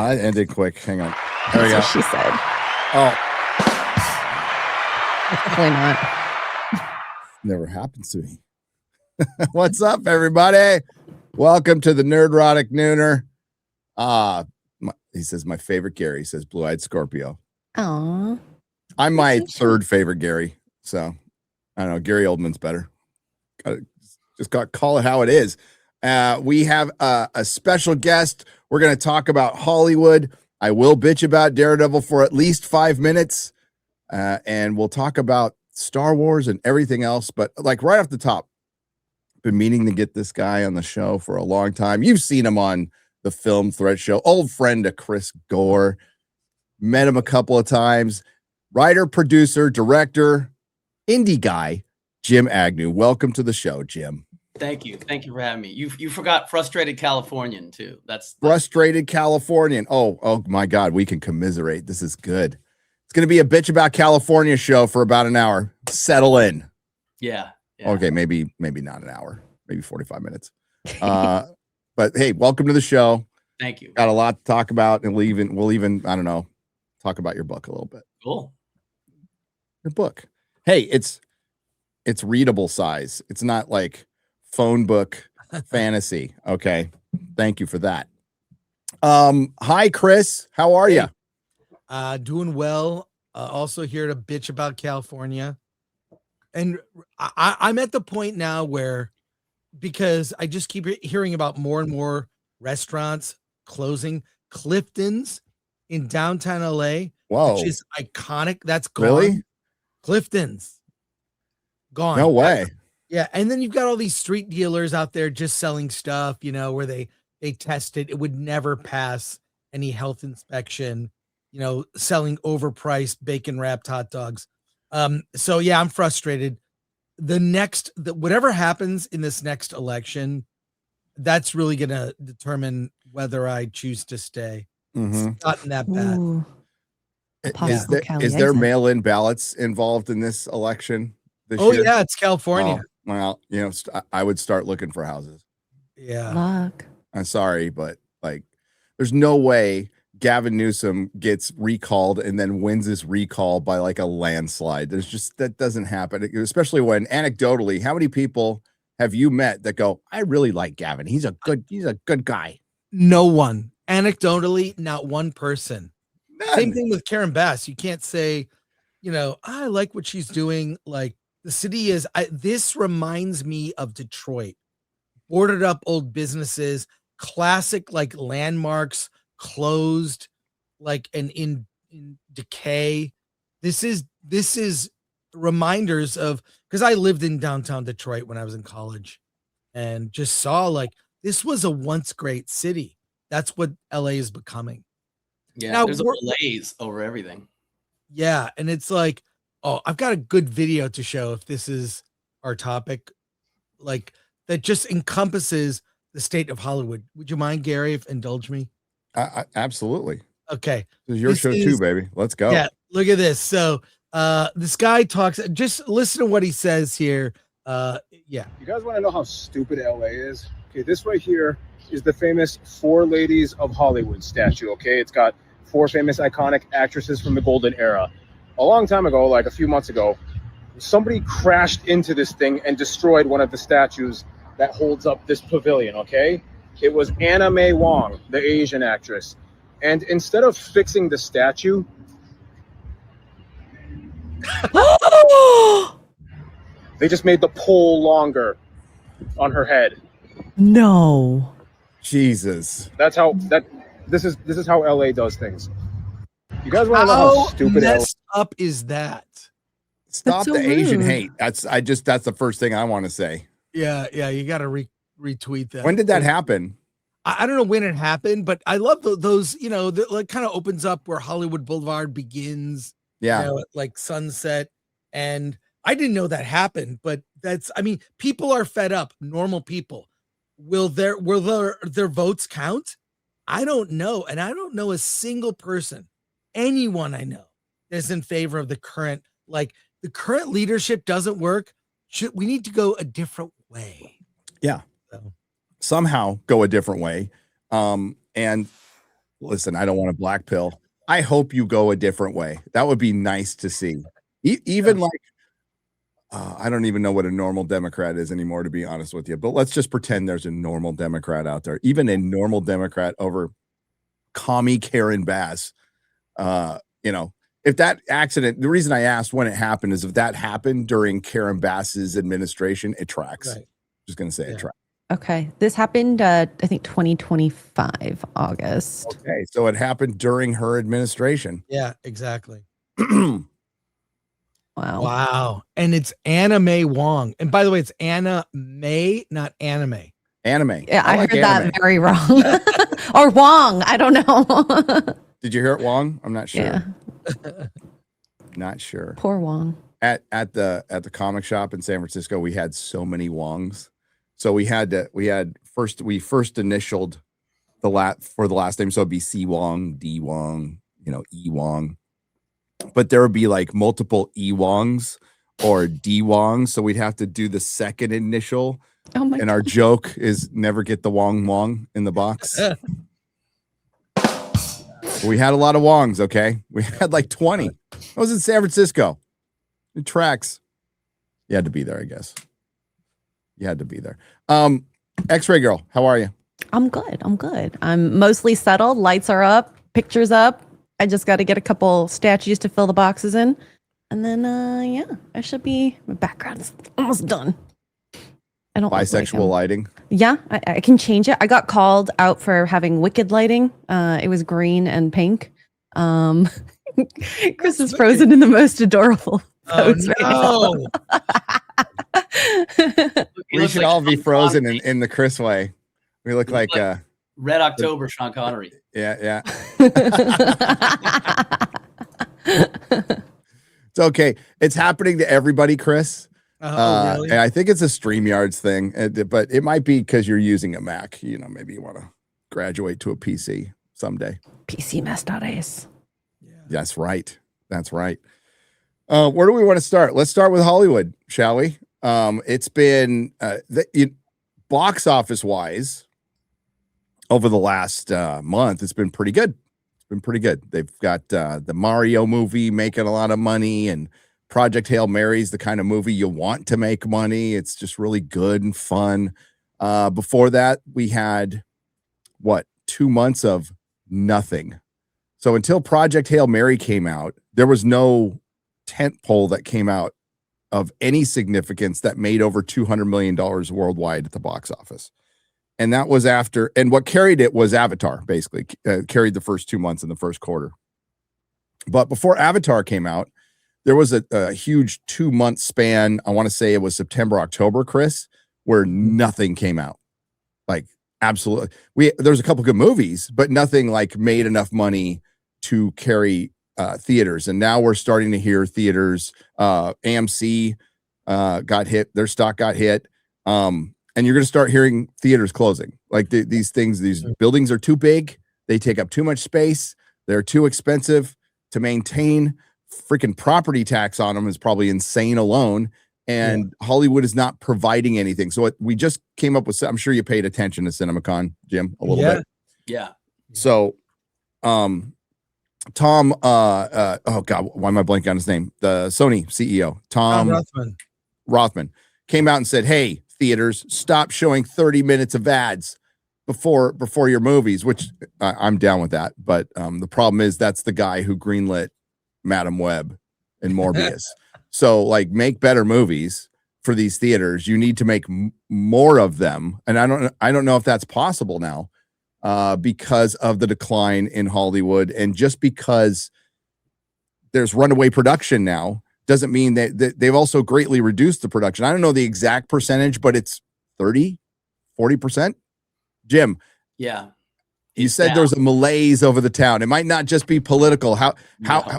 that ended quick. Hang on. There we go. That's what she said. Oh, Definitely not. never happens to me. What's up, everybody? Welcome to the Nerdrotic Nooner. He says my favorite Gary. He says blue-eyed Scorpio. Aw. I'm my third favorite Gary. So I don't know. Gary Oldman's better. Just call it how it is. We have a special guest. We're going to talk about Hollywood. I will bitch about Daredevil for at least 5 minutes. And we'll talk about Star Wars and everything else. But like right off the top, been meaning to get this guy on the show for a long time. You've seen him on the Film Threat Show. Old friend of Chris Gore. Met him a couple of times. Writer, producer, director, indie guy, Jim Agnew. Welcome to the show, Jim. Thank you. Thank you for having me. You forgot frustrated Californian too. That's frustrated Californian. Oh my God, we can commiserate. This is good. It's going to be a bitch about California show for about an hour. Settle in. Yeah. Okay, maybe not an hour, maybe 45 minutes. But hey, welcome to the show. Thank you. Got a lot to talk about, and we'll even I don't know, talk about your book a little bit. Cool. Your book. Hey, it's readable size. It's not like phone book fantasy. Okay. Thank you for that. Hi, Chris. How are you? Doing well. Also here to bitch about California. And I'm at the point now where, because I just keep hearing about more and more restaurants closing. Clifton's in downtown LA, which is iconic. That's gone. Really? Clifton's gone. No way. Yeah, and then you've got all these street dealers out there just selling stuff, where they test it. It would never pass any health inspection, selling overpriced bacon wrapped hot dogs. So yeah, I'm frustrated. Whatever happens in this next election, that's really going to determine whether I choose to stay. Mm-hmm. It's not that bad. Ooh. Is there mail-in ballots involved in this election this year? Yeah, it's California. Well, I would start looking for houses. Yeah. Luck. I'm sorry, but there's no way Gavin Newsom gets recalled and then wins this recall by like a landslide. That doesn't happen, especially when anecdotally, how many people have you met that go, I really like Gavin. He's a good guy. No one. Anecdotally, not one person. None. Same thing with Karen Bass. You can't say, I like what she's doing. Like the city is, this reminds me of Detroit. Boarded up old businesses, classic like landmarks, closed, like and in decay. This is reminders of, because I lived in downtown Detroit when I was in college and just saw like this was a once great city. That's what LA is becoming. Yeah, now, there's a malaise over everything. Yeah, and it's like, I've got a good video to show if this is our topic, like that just encompasses the state of Hollywood. Would you mind, Gary, indulge me? Absolutely. Okay. This is your show too, baby. Let's go. Yeah, look at this. So this guy talks, just listen to what he says here. Yeah. You guys want to know how stupid LA is? Okay, this right here is the famous Four Ladies of Hollywood statue, okay? It's got 4 famous iconic actresses from the golden era. A long time ago, like a few months ago, somebody crashed into this thing and destroyed one of the statues that holds up this pavilion, okay? It was Anna May Wong, the Asian actress. And instead of fixing the statue, they just made the pole longer on her head. No. Jesus. This is how LA does things. You guys want to know how stupid messed up is that? Stop so the Asian rude. hate. That's the first thing I want to say. Yeah, you got to retweet that. When did that happen? I don't know when it happened, but I love those, that like kind of opens up where Hollywood Boulevard begins. Yeah. Like Sunset. And I didn't know that happened, but people are fed up. Normal people. Will their votes count? I don't know. And I don't know a single person, anyone I know, that's in favor of the current leadership doesn't work. We need to go a different way. Yeah. Somehow go a different way. And Listen, I don't want a black pill. I hope you go a different way. That would be nice to see. Even like, I don't even know what a normal Democrat is anymore, to be honest with you. But let's just pretend there's a normal Democrat out there. Even a normal Democrat over commie Karen Bass. If that accident, the reason I asked when it happened is if that happened during Karen Bass's administration, it tracks. Right. Just going to say it tracks. Okay. This happened, I think 2025, August. Okay. So it happened during her administration. Yeah, exactly. Wow. Wow. And it's Anna May Wong. And by the way, it's Anna May, not anime. Anime. Yeah, I like heard anime. that very wrong. Or Wong. I don't know. Did you hear it, Wong? I'm not sure. Yeah. Not sure. Poor Wong. At the comic shop in San Francisco, we had so many Wongs. So we first initialed the last name. So it'd be C Wong, D Wong, E Wong. But there would be like multiple E Wongs or D Wongs. So we'd have to do the second initial. Oh my And our joke is never get the Wong in the box. We had a lot of Wongs, okay? We had like 20. I was in San Francisco. It tracks. You had to be there, I guess. You had to be there. X-Ray Girl, how are you? I'm good. I'm mostly settled. Lights are up, pictures up. I just got to get a couple statues to fill the boxes in. And then, I should be, my background's almost done. I don't Bisexual lighting. Yeah, I can change it. I got called out for having wicked lighting. It was green and pink. Chris is frozen in the most adorable pose right now. We should all be frozen in the Chris way. We look like Red October, Sean Connery. Yeah. It's okay. It's happening to everybody, Chris. Really? And I think it's a StreamYards thing, but it might be because you're using a Mac. Maybe you want to graduate to a PC someday. PC mess.is. Yeah. That's right. Where do we want to start? Let's start with Hollywood, shall we? It's been box office wise over the last month. It's been pretty good. They've got the Mario movie making a lot of money, and Project Hail Mary is the kind of movie you want to make money. It's just really good and fun. Before that, we had 2 months of nothing. So until Project Hail Mary came out, there was no tentpole that came out of any significance that made over $200 million worldwide at the box office. And that was after, and what carried it was Avatar, basically carried the first 2 months in the first quarter. But before Avatar came out, there was a huge 2 month span. I want to say it was September, October, Chris, where nothing came out. Like absolutely. There's a couple good movies, but nothing like made enough money to carry theaters. And now we're starting to hear theaters, AMC got hit, their stock got hit. And you're going to start hearing theaters closing. Like these buildings are too big. They take up too much space. They're too expensive to maintain. Freaking property tax on them is probably insane alone. And Hollywood is not providing anything. So we just came up with, I'm sure you paid attention to CinemaCon, Jim, a little bit. Yeah. So, Tom, oh God, why am I blanking on his name? The Sony CEO, Tom Rothman came out and said, hey, theaters, stop showing 30 minutes of ads before your movies, which I'm down with that. But the problem is that's the guy who greenlit Madam Web and Morbius. So like make better movies for these theaters. You need to make more of them. And I don't know if that's possible now because of the decline in Hollywood. And just because there's runaway production now doesn't mean that they've also greatly reduced the production. I don't know the exact percentage, but it's 30, 40%. Jim. Yeah. You said there was a malaise over the town. It might not just be political.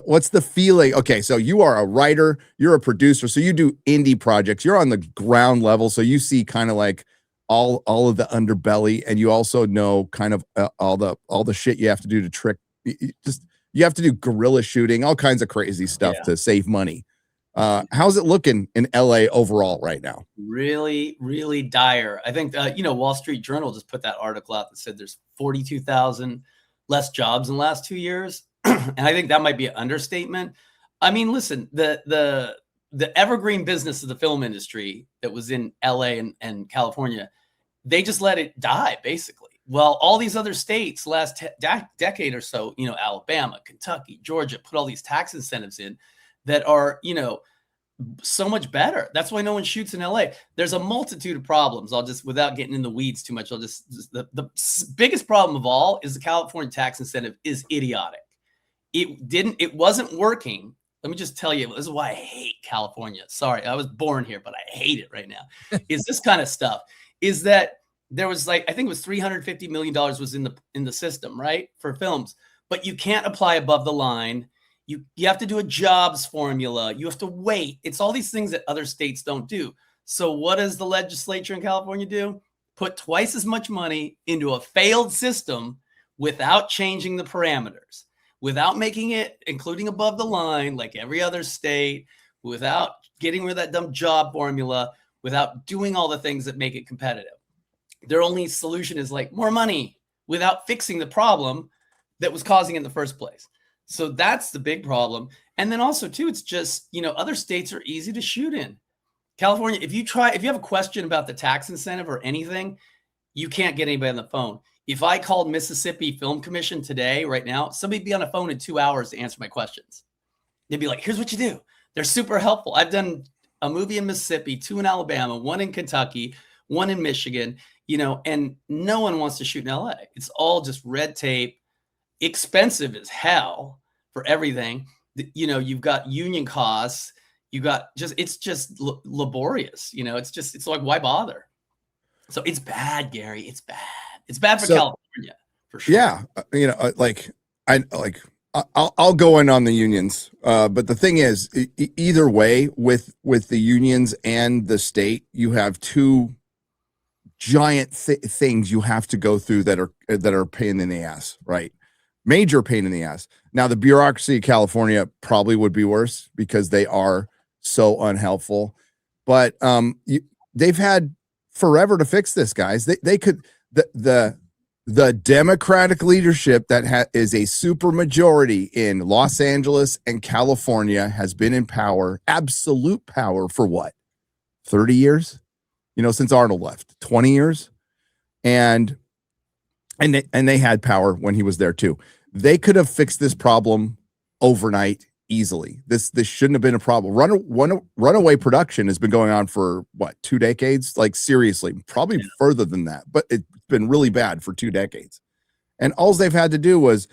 What's the feeling? Okay, so you are a writer, you're a producer, so you do indie projects. You're on the ground level, so you see kind of like all of the underbelly, and you also know kind of all the shit you have to do to trick. You have to do guerrilla shooting, all kinds of crazy stuff to save money. How's it looking in LA overall right now? Really, really dire. I think, Wall Street Journal just put that article out that said there's 42,000 less jobs in the last 2 years. And I think that might be an understatement. I mean, listen, the evergreen business of the film industry that was in LA and California, they just let it die, basically. Well, all these other states last decade or so, you know, Alabama, Kentucky, Georgia, put all these tax incentives in that are, you know, so much better. That's why no one shoots in LA. There's a multitude of problems. I'll just, without getting in the weeds too much, the biggest problem of all is the California tax incentive is idiotic. It wasn't working. Let me just tell you, this is why I hate California. Sorry, I was born here, but I hate it right now. Is this kind of stuff, is that there was like, I think it was $350 million was in the system, right? For films, but you can't apply above the line. You have to do a jobs formula. You have to wait. It's all these things that other states don't do. So what does the legislature in California do? Put twice as much money into a failed system without changing the parameters, without making it, including above the line, like every other state, without getting rid of that dumb job formula, without doing all the things that make it competitive. Their only solution is like more money without fixing the problem that was causing it in the first place. So that's the big problem. And then also too, it's just, you know, other states are easy to shoot in. California, if you have a question about the tax incentive or anything, you can't get anybody on the phone. If I called Mississippi Film Commission today, right now, somebody'd be on the phone in 2 hours to answer my questions. They'd be like, here's what you do. They're super helpful. I've done a movie in Mississippi, 2 in Alabama, 1 in Kentucky, 1 in Michigan, you know, and no one wants to shoot in LA. It's all just red tape, expensive as hell for everything. You know, you've got union costs, you got it's just laborious, you know, it's like, why bother? So it's bad, Gary. It's bad. It's bad for California for sure. Yeah. You know, I'll go in on the unions. But the thing is, either way, with the unions and the state, you have two giant things you have to go through that are pain in the ass, right? Major pain in the ass. Now, the bureaucracy of California probably would be worse because they are so unhelpful, but they've had forever to fix this, guys. They could, the Democratic leadership that is a super majority in Los Angeles and California has been in power, absolute power, for what, 30 years? You know, since Arnold left, 20 years. And they had power when he was there too. They could have fixed this problem overnight easily. This shouldn't have been a problem. Runaway production has been going on for what, 2 decades? Like, seriously, probably further than that, but it's been really bad for 2 decades. And all they've had to do was,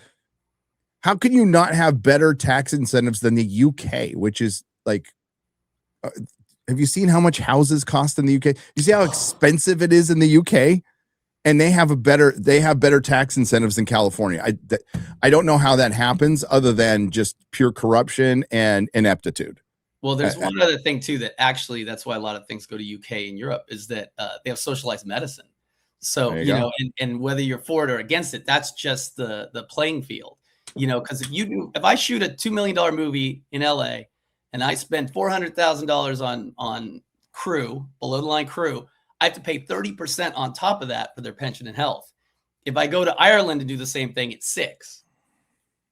how can you not have better tax incentives than the UK, which is like, have you seen how much houses cost in the UK? You see how expensive it is in the UK? And they have better tax incentives than California. I don't know how that happens other than just pure corruption and ineptitude. Well, there's one other thing too, that actually, that's why a lot of things go to UK and Europe, is that they have socialized medicine. So, you know, and whether you're for it or against it, that's just the playing field, you know, because if I shoot a $2 million movie in LA and I spend $400,000 on crew, below the line crew, I have to pay 30% on top of that for their pension and health. If I go to Ireland to do the same thing, it's 6%.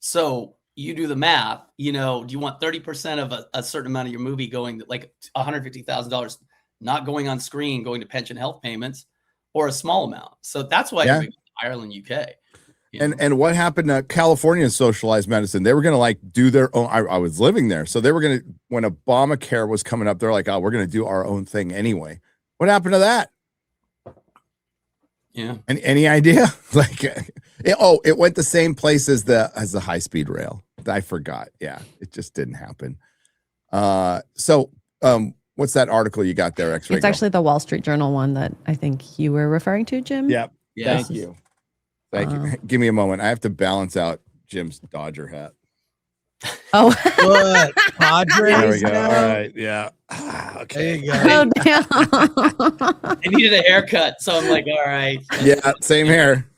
So you do the math, you know, do you want 30% of a certain amount of your movie going, like $150,000, not going on screen, going to pension health payments, or a small amount? So that's why you Ireland, UK. And what happened to California's socialized medicine? They were going to like do their own. I was living there. So they were going to, when Obamacare was coming up, they're like, oh, we're going to do our own thing anyway. What happened to that? Yeah. Any idea? Like, it went the same place as the high speed rail. I forgot. Yeah, it just didn't happen. So what's that article you got there, X-Ray? It's actually the Wall Street Journal one that I think you were referring to, Jim. Yep. Yeah. Thank you. Give me a moment. I have to balance out Jim's Dodger hat. Oh, What? Padres? There we go. now? All right. Yeah. There Okay. you go. oh damn. I needed a haircut. So I'm like, all right. Yeah. Same here.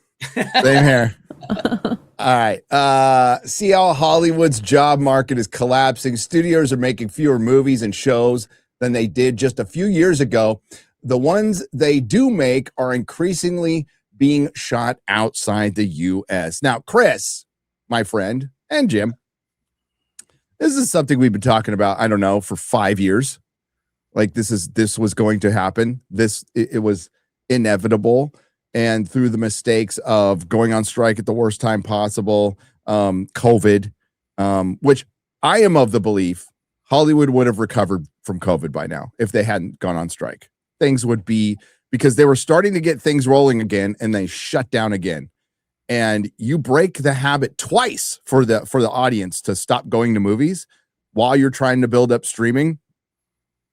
Same here. All right. See how Hollywood's job market is collapsing. Studios are making fewer movies and shows than they did just a few years ago. The ones they do make are increasingly being shot outside the US. Now, Chris, my friend, and Jim, this is something we've been talking about, I don't know, for 5 years. Like this was going to happen. It was inevitable. And through the mistakes of going on strike at the worst time possible, COVID, which I am of the belief Hollywood would have recovered from COVID by now if they hadn't gone on strike. Things would be, because they were starting to get things rolling again and they shut down again. And you break the habit twice for the audience to stop going to movies while you're trying to build up streaming.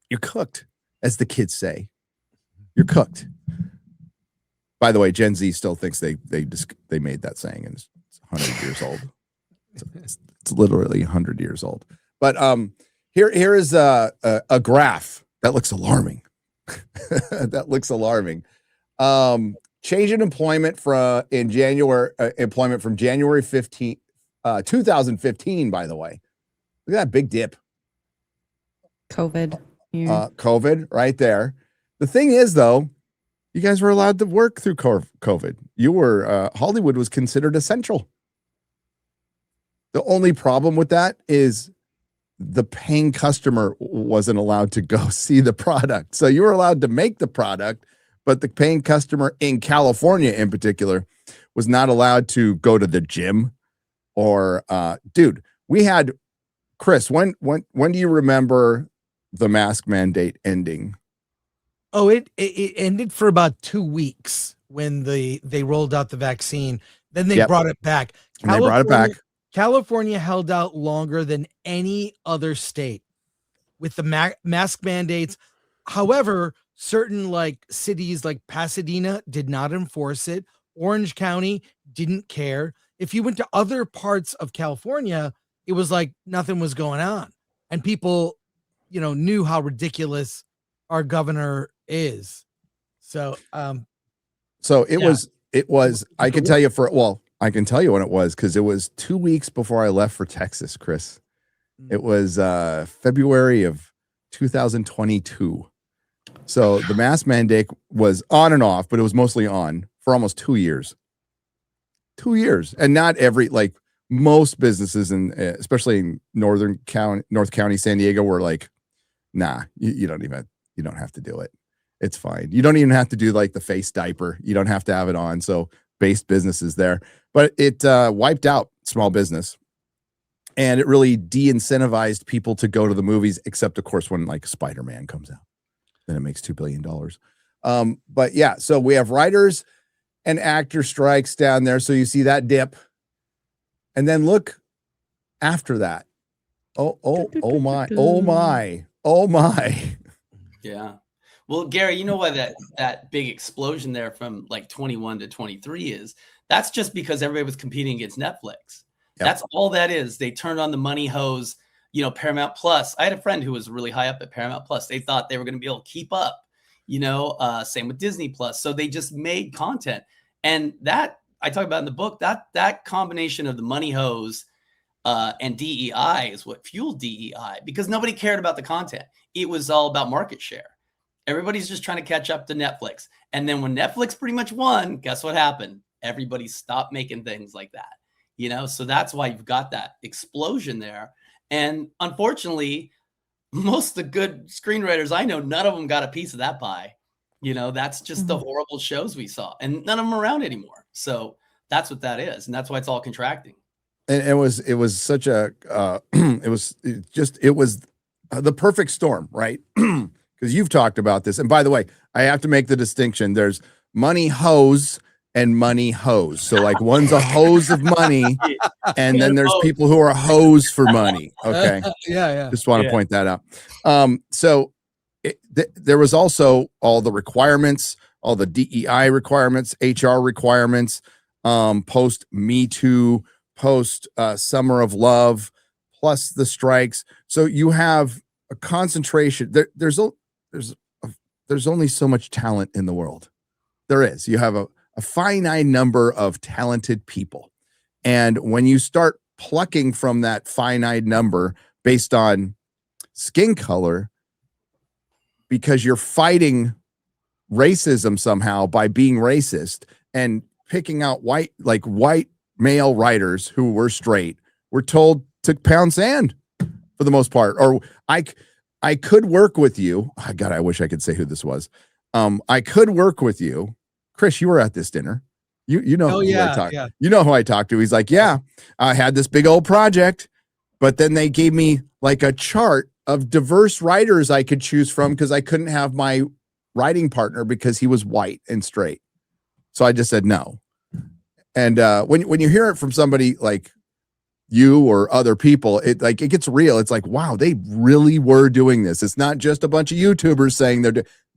You're cooked, as the kids say. You're cooked. By the way, Gen Z still thinks they made that saying and it's 100 years old. It's literally 100 years old. But here is a graph that looks alarming. That looks alarming. Change in employment from January 15, 2015. By the way, look at that big dip. COVID. COVID right there. The thing is, though, you guys were allowed to work through COVID. You were Hollywood was considered essential. The only problem with that is the paying customer wasn't allowed to go see the product. So you were allowed to make the product, but the paying customer in California in particular was not allowed to go to the gym or dude, we had Chris, when do you remember the mask mandate ending? Oh, it ended for about 2 weeks when they rolled out the vaccine. Then they brought it back. And they brought it back. California held out longer than any other state with the mask mandates. However, certain like cities like Pasadena did not enforce it. Orange County didn't care. If you went to other parts of California, it was like nothing was going on. And people, knew how ridiculous our governor is. So, it was, I can tell you I can tell you when it was, because it was 2 weeks before I left for Texas, Chris. It was February of 2022. So the mask mandate was on and off, but it was mostly on for almost 2 years. 2 years. And not most businesses, especially in North County, San Diego, were like, nah, you don't have to do it. It's fine. You don't even have to do like the face diaper. You don't have to have it on. So based businesses there, but it wiped out small business, and it really de-incentivized people to go to the movies, except of course when like Spider-Man comes out, then it makes $2 billion. But yeah, so we have writers and actor strikes down there. So you see that dip, and then look after that. Oh my. Yeah. Well, Gary, you know why that big explosion there from like 21 to 23 is? That's just because everybody was competing against Netflix. Yep. That's all that is. They turned on the money hose, Paramount Plus. I had a friend who was really high up at Paramount Plus. They thought they were going to be able to keep up, same with Disney Plus. So they just made content. And that I talk about in the book, that combination of the money hose and DEI is what fueled DEI, because nobody cared about the content. It was all about market share. Everybody's just trying to catch up to Netflix. And then when Netflix pretty much won, guess what happened? Everybody stopped making things like that, So that's why you've got that explosion there. And unfortunately, most of the good screenwriters I know, none of them got a piece of that pie. That's just the horrible shows we saw, and none of them are around anymore. So that's what that is. And that's why it's all contracting. And it was such a, it was the perfect storm, right? Because you've talked about this. And by the way, I have to make the distinction. There's money hose and money hose. So like one's a hose of money, and then there's people who are hose for money. Okay. Yeah. Just want to point that out. So there was also all the requirements, all the DEI requirements, HR requirements, post Me Too, post Summer of Love, plus the strikes. So you have a concentration. There's only so much talent in the world. There is. You have a finite number of talented people. And when you start plucking from that finite number based on skin color, because you're fighting racism somehow by being racist, and picking out white male writers who were straight were told to pound sand for the most part. Or I could work with you. Oh, God, I wish I could say who this was. I could work with you. Chris, you were at this dinner. You know who I talked. Yeah. You know who I talked to. He's like, yeah, I had this big old project, but then they gave me like a chart of diverse writers I could choose from because I couldn't have my writing partner because he was white and straight. So I just said no. And when you hear it from somebody like you or other people, it gets real. It's like, wow, they really were doing this. It's not just a bunch of YouTubers saying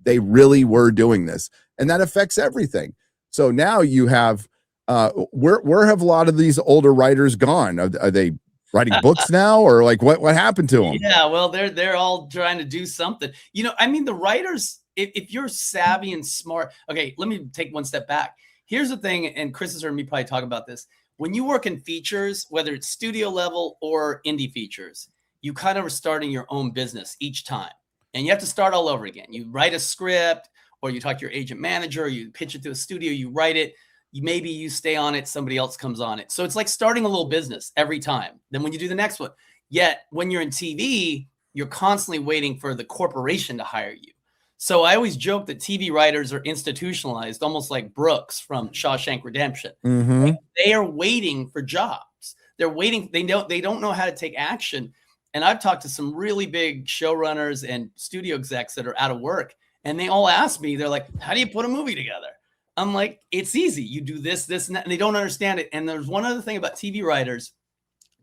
they really were doing this, and that affects everything. So now you have where have a lot of these older writers gone? Are they writing books now, or like what happened to them? Yeah, well, they're all trying to do something. I mean, the writers, if you're savvy and smart, okay, let me take one step back. Here's the thing, and Chris has heard me probably talk about this. When you work in features, whether it's studio level or indie features, you kind of are starting your own business each time. And you have to start all over again. You write a script, or you talk to your agent manager, or you pitch it to a studio, you write it, maybe you stay on it, somebody else comes on it. So it's like starting a little business every time. Then when you do the next one, yet when you're in TV, you're constantly waiting for the corporation to hire you. So I always joke that TV writers are institutionalized, almost like Brooks from Shawshank Redemption. Mm-hmm. Like, they are waiting for jobs. They're waiting. They don't know how to take action. And I've talked to some really big showrunners and studio execs that are out of work, and they all ask me, they're like, how do you put a movie together? I'm like, it's easy. You do this, this, and that. And they don't understand it. And there's one other thing about TV writers.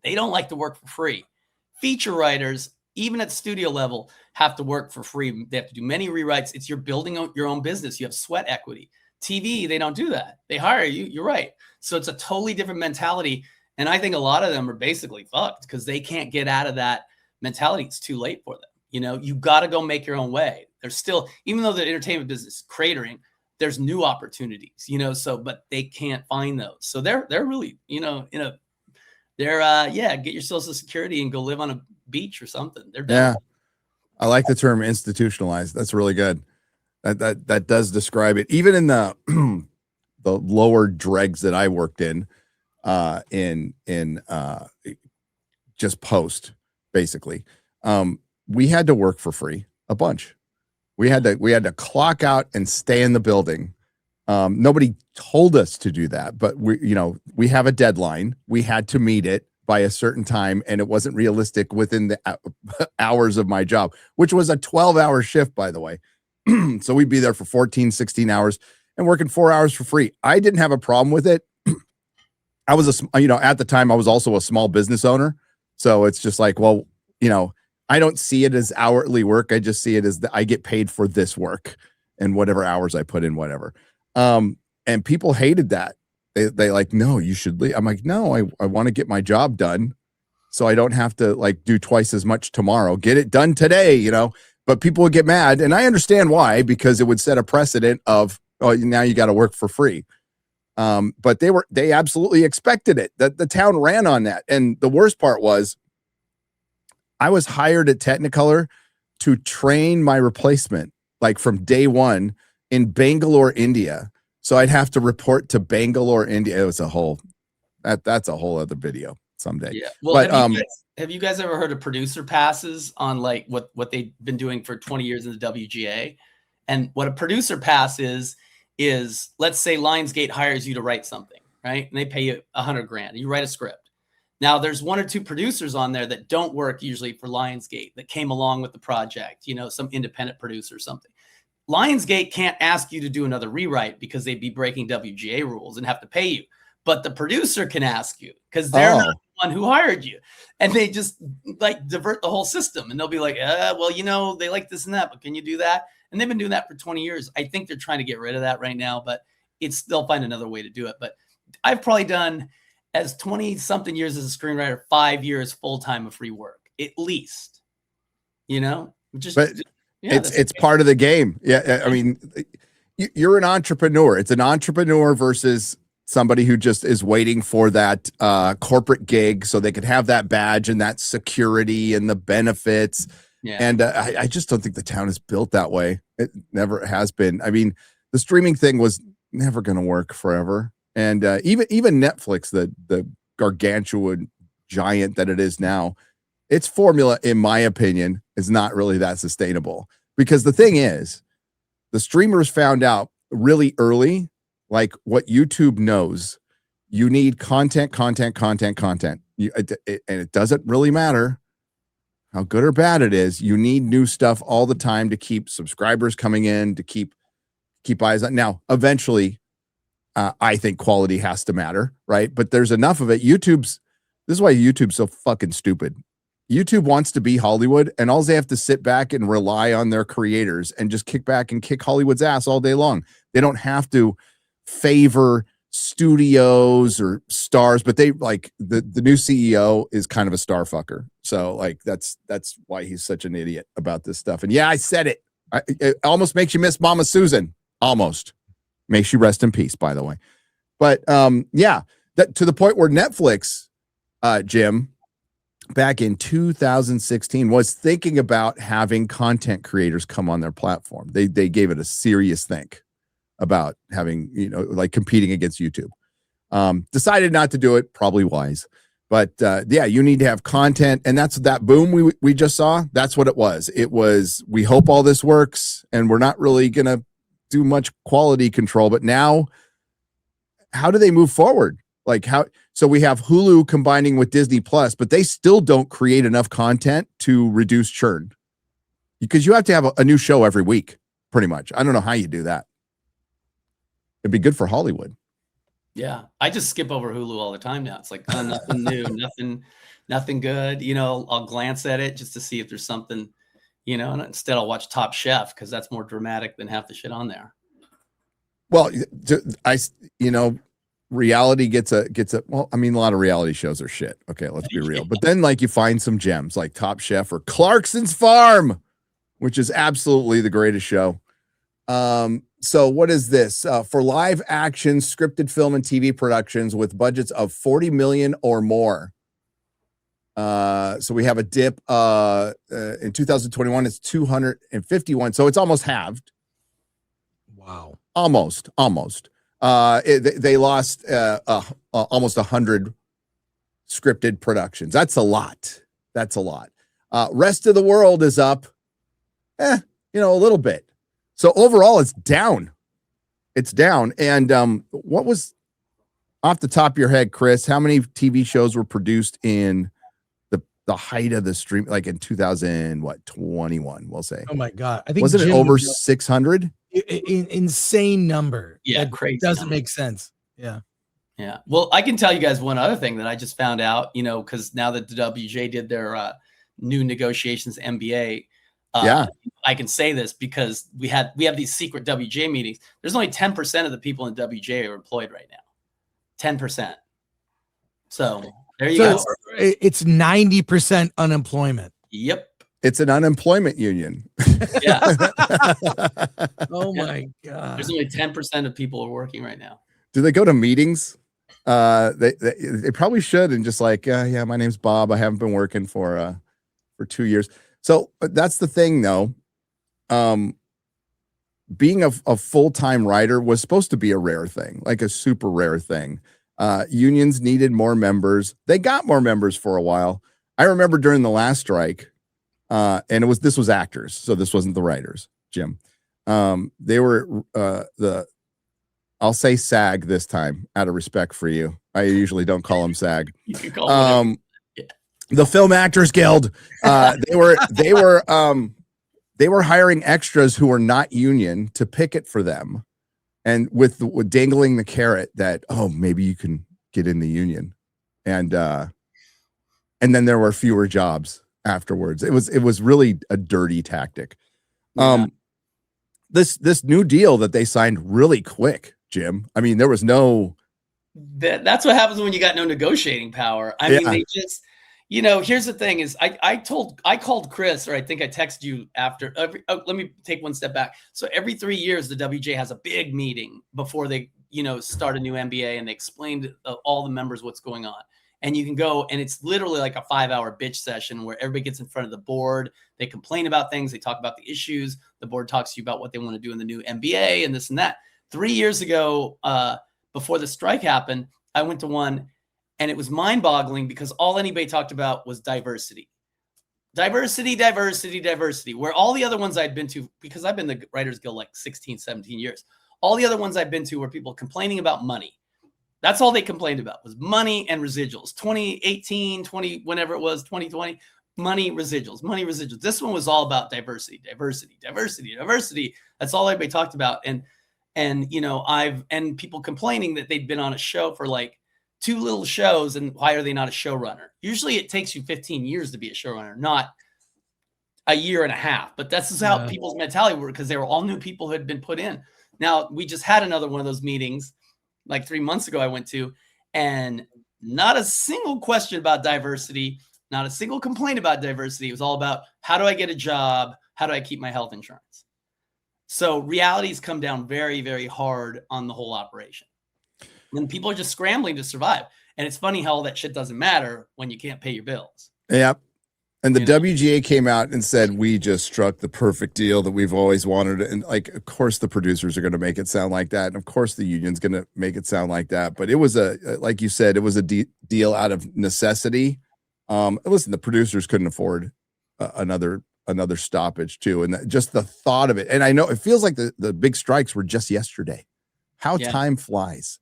They don't like to work for free. Feature writers, even at studio level, have to work for free. They have to do many rewrites. You're building your own business. You have sweat equity. TV, they don't do that. They hire you. You're right. So it's a totally different mentality. And I think a lot of them are basically fucked because they can't get out of that mentality. It's too late for them. You got to go make your own way. There's still, even though the entertainment business is cratering, there's new opportunities, but they can't find those. So they're really, get your social security and go live on a beach or something. They're done. Yeah. I like the term institutionalized. That's really good. That does describe it. Even in the the lower dregs that I worked in just post, basically, we had to work for free a bunch. We had to clock out and stay in the building. Nobody told us to do that, but we have a deadline. We had to meet it by a certain time, and it wasn't realistic within the hours of my job, which was a 12-hour shift, by the way. So we'd be there for 14, 16 hours and working 4 hours for free. I didn't have a problem with it. I was at the time I was also a small business owner. So it's just like, well, I don't see it as hourly work. I just see it as I get paid for this work and whatever hours I put in, whatever. And people hated that. They like, no, you should leave. I'm like, no, I want to get my job done so I don't have to like do twice as much tomorrow. Get it done today, but people would get mad. And I understand why, because it would set a precedent of, oh, now you got to work for free. But they absolutely expected it. That the town ran on that. And the worst part was I was hired at Technicolor to train my replacement, like from day one in Bangalore, India. So I'd have to report to Bangalore, India. It was that's a whole other video someday. Yeah. Well, but have you guys ever heard of producer passes on like what they've been doing for 20 years in the WGA? And what a producer pass is let's say Lionsgate hires you to write something, right? And they pay you $100,000. You write a script. Now there's one or two producers on there that don't work usually for Lionsgate that came along with the project, some independent producer or something. Lionsgate can't ask you to do another rewrite because they'd be breaking WGA rules and have to pay you. But the producer can ask you because they're not the one who hired you. And they just like divert the whole system. And they'll be like, well, they like this and that, but can you do that? And they've been doing that for 20 years. I think they're trying to get rid of that right now, but they'll find another way to do it. But I've probably done, as 20 something years as a screenwriter, 5 years full-time of free work, at least, it's part of the game. Yeah. I mean, you're an entrepreneur. It's an entrepreneur versus somebody who just is waiting for that corporate gig so they could have that badge and that security and the benefits. Yeah. And I just don't think the town is built that way. It never has been. I mean, the streaming thing was never going to work forever. And even Netflix, the gargantuan giant that it is now, its formula, in my opinion, is not really that sustainable. Because the thing is, the streamers found out really early, like what YouTube knows. You need content. And it doesn't really matter how good or bad it is. You need new stuff all the time to keep subscribers coming in, to keep eyes on. Now, eventually, I think quality has to matter, right? But there's enough of it. This is why YouTube's so fucking stupid. YouTube wants to be Hollywood, and all they have to sit back and rely on their creators and just kick back and kick Hollywood's ass all day long. They don't have to favor studios or stars, but they like the new CEO is kind of a star fucker. So like that's why he's such an idiot about this stuff. And yeah, I said it. It almost makes you miss Mama Susan. Almost. May she rest in peace, by the way. But yeah, that to the point where Netflix, Jim, back in 2016 was thinking about having content creators come on their platform. They gave it a serious think about having, like competing against YouTube. Decided not to do it, probably wise. But yeah, you need to have content. And that's that boom we just saw. That's what it was. It was, we hope all this works and we're not really going to do much quality control. But now, how do they move forward? Like how? So we have Hulu combining with Disney Plus, but they still don't create enough content to reduce churn, because you have to have a new show every week, pretty much. I don't know how you do that. It'd be good for Hollywood. Yeah, I just skip over Hulu all the time now. It's like nothing new, nothing good. I'll glance at it just to see if there's something, and instead I'll watch Top Chef because that's more dramatic than half the shit on there. Well, reality gets a well, I mean, a lot of reality shows are shit. Okay, let's be real. But then like you find some gems like Top Chef or Clarkson's Farm, which is absolutely the greatest show. So what is this? For live action scripted film and TV productions with budgets of 40 million or more. So we have a dip in 2021, it's 251. So it's almost halved. Wow. Almost. They lost almost 100 scripted productions. That's a lot. Rest of the world is up, a little bit. So overall, it's down. And what was off the top of your head, Chris? How many TV shows were produced in the height of the stream, like in 2021? We'll say. Oh my God! I think wasn't it over 600? Insane number. Yeah, that crazy. Doesn't number. Make sense. Yeah. Yeah. Well, I can tell you guys one other thing that I just found out. Because now that the WJ did their new negotiations NBA. Yeah, I can say this because we have these secret WJ meetings. There's only 10% of the people in WJ are employed right now. 10%. So there you go. It's 90% unemployment. Yep. It's an unemployment union. Yeah. Oh my God. There's only 10% of people are working right now. Do they go to meetings? They probably should, and just like, yeah, my name's Bob. I haven't been working for 2 years. So that's the thing, though. Being a full-time writer was supposed to be a rare thing, like a super rare thing. Unions needed more members. They got more members for a while. I remember during the last strike, and this was actors, so this wasn't the writers, Jim. They were I'll say SAG this time out of respect for you. I usually don't call them SAG. You can call them the Film Actors Guild. They were hiring extras who were not union to picket for them, and with dangling the carrot that, oh, maybe you can get in the union, and then there were fewer jobs afterwards. It was really a dirty tactic. Yeah. This new deal that they signed really quick, Jim. I mean, there was no. That's what happens when you got no negotiating power. I mean, they just. Here's the thing is I called Chris, or I think I texted you after let me take one step back. So every 3 years, the WJ has a big meeting before they, start a new NBA, and they explain to all the members what's going on. And you can go, and it's literally like a 5-hour bitch session where everybody gets in front of the board. They complain about things. They talk about the issues. The board talks to you about what they want to do in the new NBA and this and that. 3 years ago, before the strike happened, I went to one, and it was mind-boggling because all anybody talked about was diversity. Diversity, diversity, diversity. Where all the other ones I'd been to, because I've been the Writers Guild like 16, 17 years, all the other ones I've been to were people complaining about money. That's all they complained about was money and residuals. 2018, 20, whenever it was, 2020, money, residuals, money, residuals. This one was all about diversity, diversity, diversity, diversity. That's all everybody talked about. And you know, and people complaining that they'd been on a show for like 2 little shows, and why are they not a showrunner? Usually it takes you 15 years to be a showrunner, not a year and a half. But this is how people's mentality worked, because they were all new people who had been put in. Now, we just had another one of those meetings like 3 months ago I went to, and not a single question about diversity, not a single complaint about diversity. It was all about, how do I get a job? How do I keep my health insurance? So realities come down very, very hard on the whole operation. And people are just scrambling to survive. And it's funny how all that shit doesn't matter when you can't pay your bills. Yep. And the WGA came out and said, we just struck the perfect deal that we've always wanted. And like, of course, the producers are going to make it sound like that. And of course, the union's going to make it sound like that. But it was like you said, it was a deal out of necessity. Listen, the producers couldn't afford another stoppage too. And just the thought of it. And I know it feels like the big strikes were just yesterday. How time flies.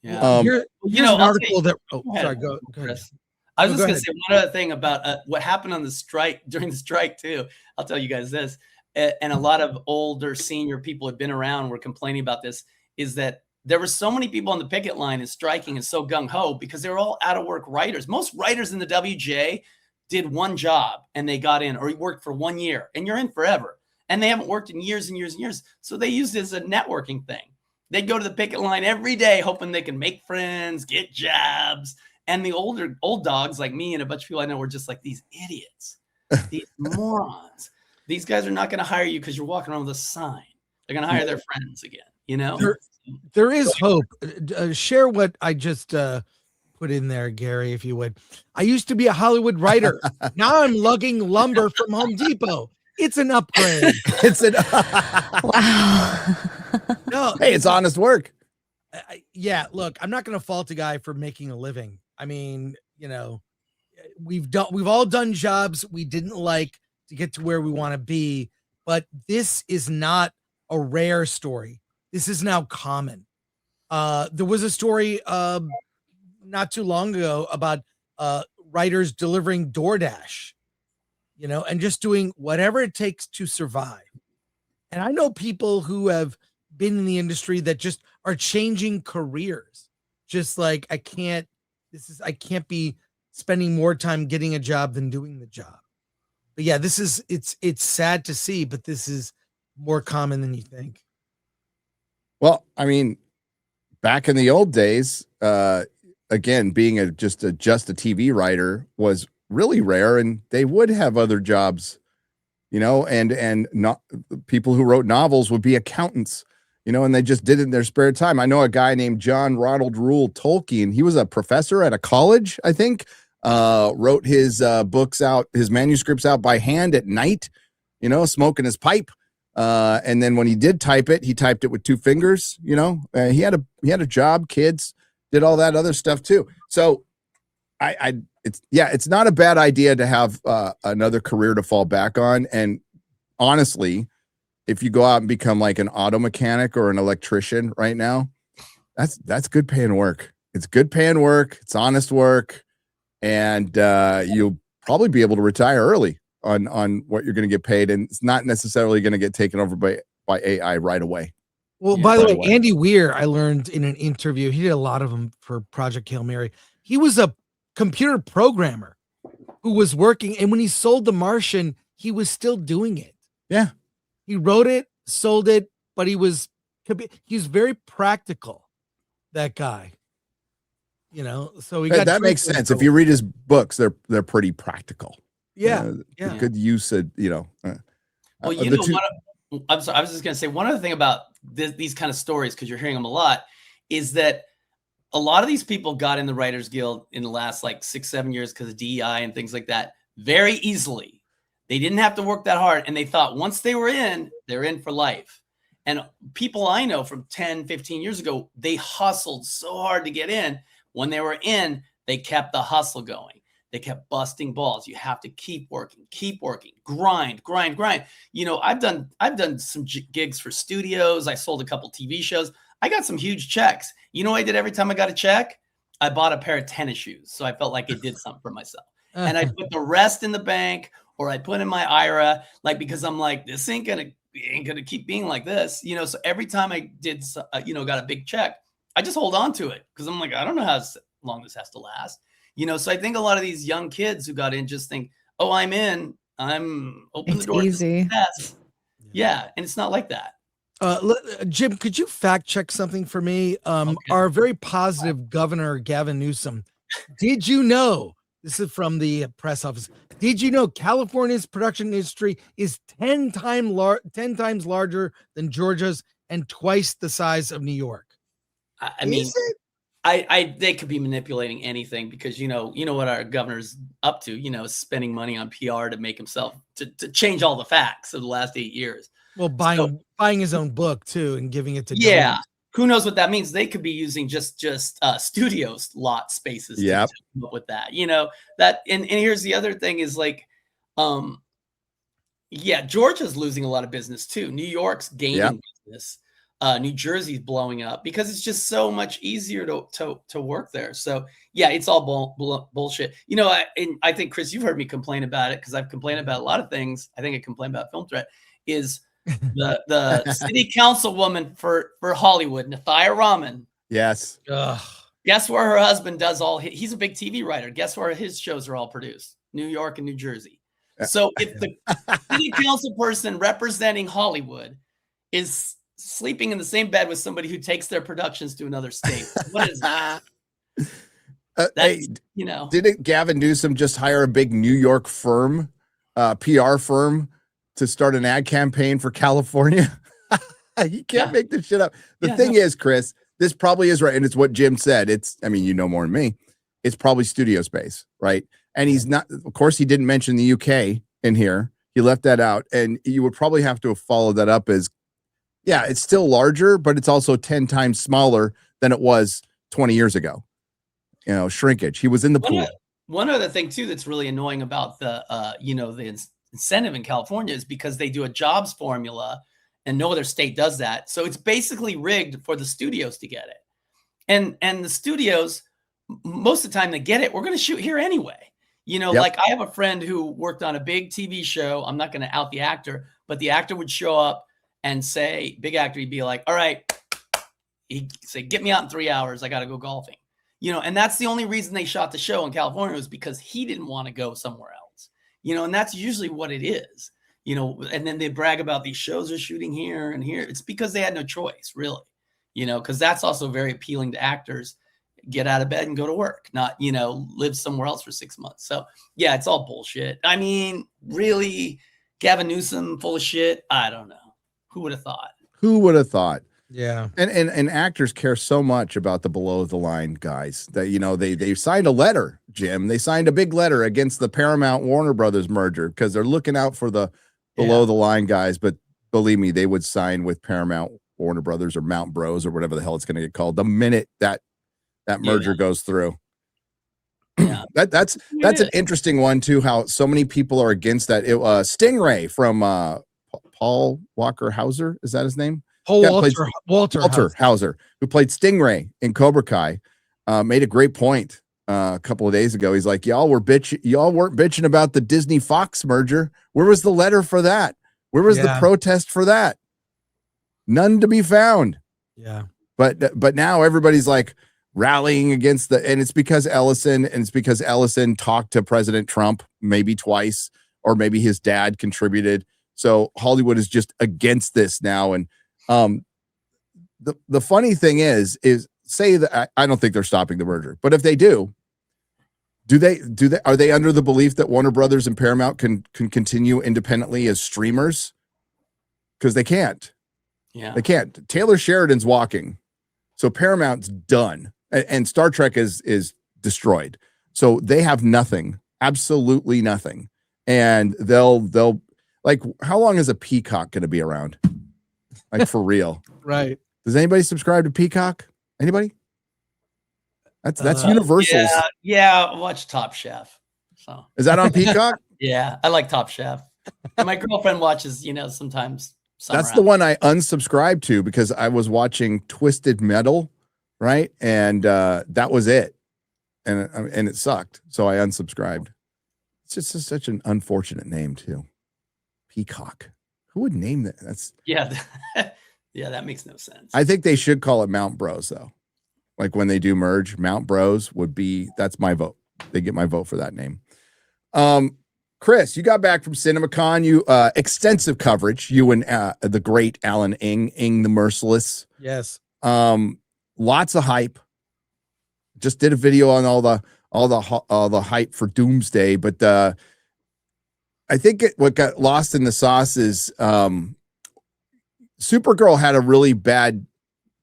Yeah. Here's you know, an article that. Oh, go ahead, sorry. Go ahead. Chris. I was No, just go going to ahead. say one other thing about what happened on the strike during the strike too. I'll tell you guys this, and a lot of older senior people have been around were complaining about this, is that there were so many people on the picket line and striking and so gung-ho because they were all out of work writers. Most writers in the WJ did one job and they got in, or worked for 1 year, and you're in forever. And they haven't worked in years and years and years. So they used it as a networking thing. They'd go to the picket line every day, hoping they can make friends, get jobs. And the old dogs like me and a bunch of people I know were just like, these idiots, these morons. These guys are not going to hire you because you're walking around with a sign. They're going to hire their friends again, you know? There is hope. Share what I just put in there, Gary, if you would. I used to be a Hollywood writer. Now I'm lugging lumber from Home Depot. It's an upgrade. Wow. No, Hey, it's honest work. yeah, look, I'm not going to fault a guy for making a living. I mean, you know, we've all done jobs we didn't like to get to where we want to be, but this is not a rare story. This is now common. There was a story not too long ago about writers delivering DoorDash, you know, and just doing whatever it takes to survive. And I know people who have been in the industry that just are changing careers. Just like, I can't be spending more time getting a job than doing the job. But yeah, it's sad to see, but this is more common than you think. Well, I mean, back in the old days, again, being just a TV writer was really rare, and they would have other jobs, you know, and not people who wrote novels would be accountants, you know, and they just did it in their spare time. I know a guy named John Ronald Reuel Tolkien. He was a professor at a college, I think, wrote his books out, his manuscripts out by hand at night, you know, smoking his pipe. And then when he did type it, he typed it with 2 fingers, you know, he had a job, kids, did all that other stuff too. So it's not a bad idea to have another career to fall back on. And honestly, if you go out and become like an auto mechanic or an electrician right now, that's good paying work. It's good paying work. It's honest work. And you'll probably be able to retire early on what you're going to get paid. And it's not necessarily going to get taken over by AI right away. Well, by the way, Andy Weir, I learned in an interview, he did a lot of them for Project Hail Mary. He was a computer programmer who was working. And when he sold The Martian, he was still doing it. Yeah. He wrote it, sold it, but he's very practical, that guy. You know, so that makes sense. If you read his books, they're pretty practical. Yeah, good use of, you know. Well, you know what? I'm sorry. I was just going to say one other thing about these kind of stories, because you're hearing them a lot, is that a lot of these people got in the Writers Guild in the last like 6-7 years because of DEI and things like that very easily. They didn't have to work that hard, and they thought once they were in, they're in for life. And people I know from 10, 15 years ago, they hustled so hard to get in. When they were in, they kept the hustle going. They kept busting balls. You have to keep working, grind. You know, I've done some gigs for studios. I sold a couple TV shows. I got some huge checks. You know what I did every time I got a check? I bought a pair of tennis shoes. So I felt like it did something for myself. And I put the rest in the bank, or I put in my IRA, like, because I'm like, this ain't gonna keep being like this, you know. So every time I did, you know, got a big check, I just hold on to it because I'm like, I don't know how long this has to last, you know. So I think a lot of these young kids who got in just think, oh, I'm in, I'm open the door. Easy. Yeah, and it's not like that. Jim, could you fact check something for me? Okay. Our very positive governor, Gavin Newsom, did you know, this is from the press office, did you know California's production industry is 10 times larger than Georgia's and twice the size of New York? I mean, they could be manipulating anything because, you know what our governor's up to, you know, spending money on PR to make himself, to change all the facts of the last 8 years. Well, buying his own book too and giving it to government. Who knows what that means? They could be using just studios lot spaces to come up with that, you know, that. And here's the other thing is like, Georgia's losing a lot of business too. New York's gaining business. New Jersey's blowing up because it's just so much easier to work there. So yeah, it's all bullshit. You know, I think, Chris, you've heard me complain about it because I've complained about a lot of things. I think I complain about Film Threat is the city councilwoman for Hollywood, Nathia Rahman. Yes. Ugh. Guess where her husband does he's a big TV writer. Guess where his shows are all produced? New York and New Jersey. So if the city council person representing Hollywood is sleeping in the same bed with somebody who takes their productions to another state, what is that? Hey, you know, didn't Gavin Newsom just hire a big New York firm, PR firm, to start an ad campaign for California? You can't make this shit up. The thing is, Chris, this probably is right. And it's what Jim said. I mean, you know more than me. It's probably studio space, right? And he's not, of course, he didn't mention the UK in here. He left that out. And you would probably have to have followed that up as, yeah, it's still larger, but it's also 10 times smaller than it was 20 years ago. You know, shrinkage. He was in the pool. One other thing too that's really annoying about the the incentive in California is because they do a jobs formula and no other state does that. So it's basically rigged for the studios to get it. And the studios, most of the time they get it, we're going to shoot here anyway. You know, like I have a friend who worked on a big TV show. I'm not going to out the actor, but the actor would show up and say, big actor, he'd be like, all right, he'd say, get me out in 3 hours. I got to go golfing. You know, and that's the only reason they shot the show in California was because he didn't want to go somewhere else. You know, and that's usually what it is, you know, and then they brag about these shows are shooting here and here. It's because they had no choice, really, you know, because that's also very appealing to actors. Get out of bed and go to work, not, you know, live somewhere else for 6 months. So, yeah, it's all bullshit. I mean, really, Gavin Newsom full of shit. I don't know. Who would have thought? Who would have thought? Yeah. And actors care so much about the below the line guys that, you know, they signed a letter, Jim. They signed a big letter against the Paramount Warner Brothers merger because they're looking out for the below the line guys. But believe me, they would sign with Paramount Warner Brothers or Mount Bros or whatever the hell it's going to get called the minute that merger goes through. Yeah. That's an interesting one too, how so many people are against that. Stingray from Paul Walker Hauser, is that his name? Walter Hauser, who played Stingray in Cobra Kai, made a great point a couple of days ago. He's like, y'all weren't bitching about the Disney Fox merger. Where was the letter for that? Where was the protest for that? None to be found. Yeah. But now everybody's like rallying against and it's because Ellison talked to President Trump maybe twice, or maybe his dad contributed. So Hollywood is just against this now. And the funny thing is say that I don't think they're stopping the merger, but if they do they are they under the belief that Warner Brothers and Paramount can continue independently as streamers? Because they can't. Yeah, they can't. Taylor Sheridan's walking, so Paramount's done, and Star Trek is destroyed. So they have nothing, absolutely nothing, and they'll like, how long is a Peacock going to be around? Like for real. Right. Does anybody subscribe to Peacock? Anybody? That's Universal's. Yeah, watch Top Chef. So Is that on Peacock? yeah, I like Top Chef. And my girlfriend watches, sometimes. That's the one I unsubscribed to because I was watching Twisted Metal, right? And that was it. And it sucked. So I unsubscribed. It's just such an unfortunate name too. Peacock. Who would name that? That's yeah, that makes no sense. I think they should call it Mount Bros though. Like when they do merge, Mount Bros that's my vote. They get my vote for that name. Chris, you got back from CinemaCon. You extensive coverage. You and the great Alan Ing the Merciless. Yes. Lots of hype. Just did a video on all the hype for Doomsday, but I think what got lost in the sauce is Supergirl had a really bad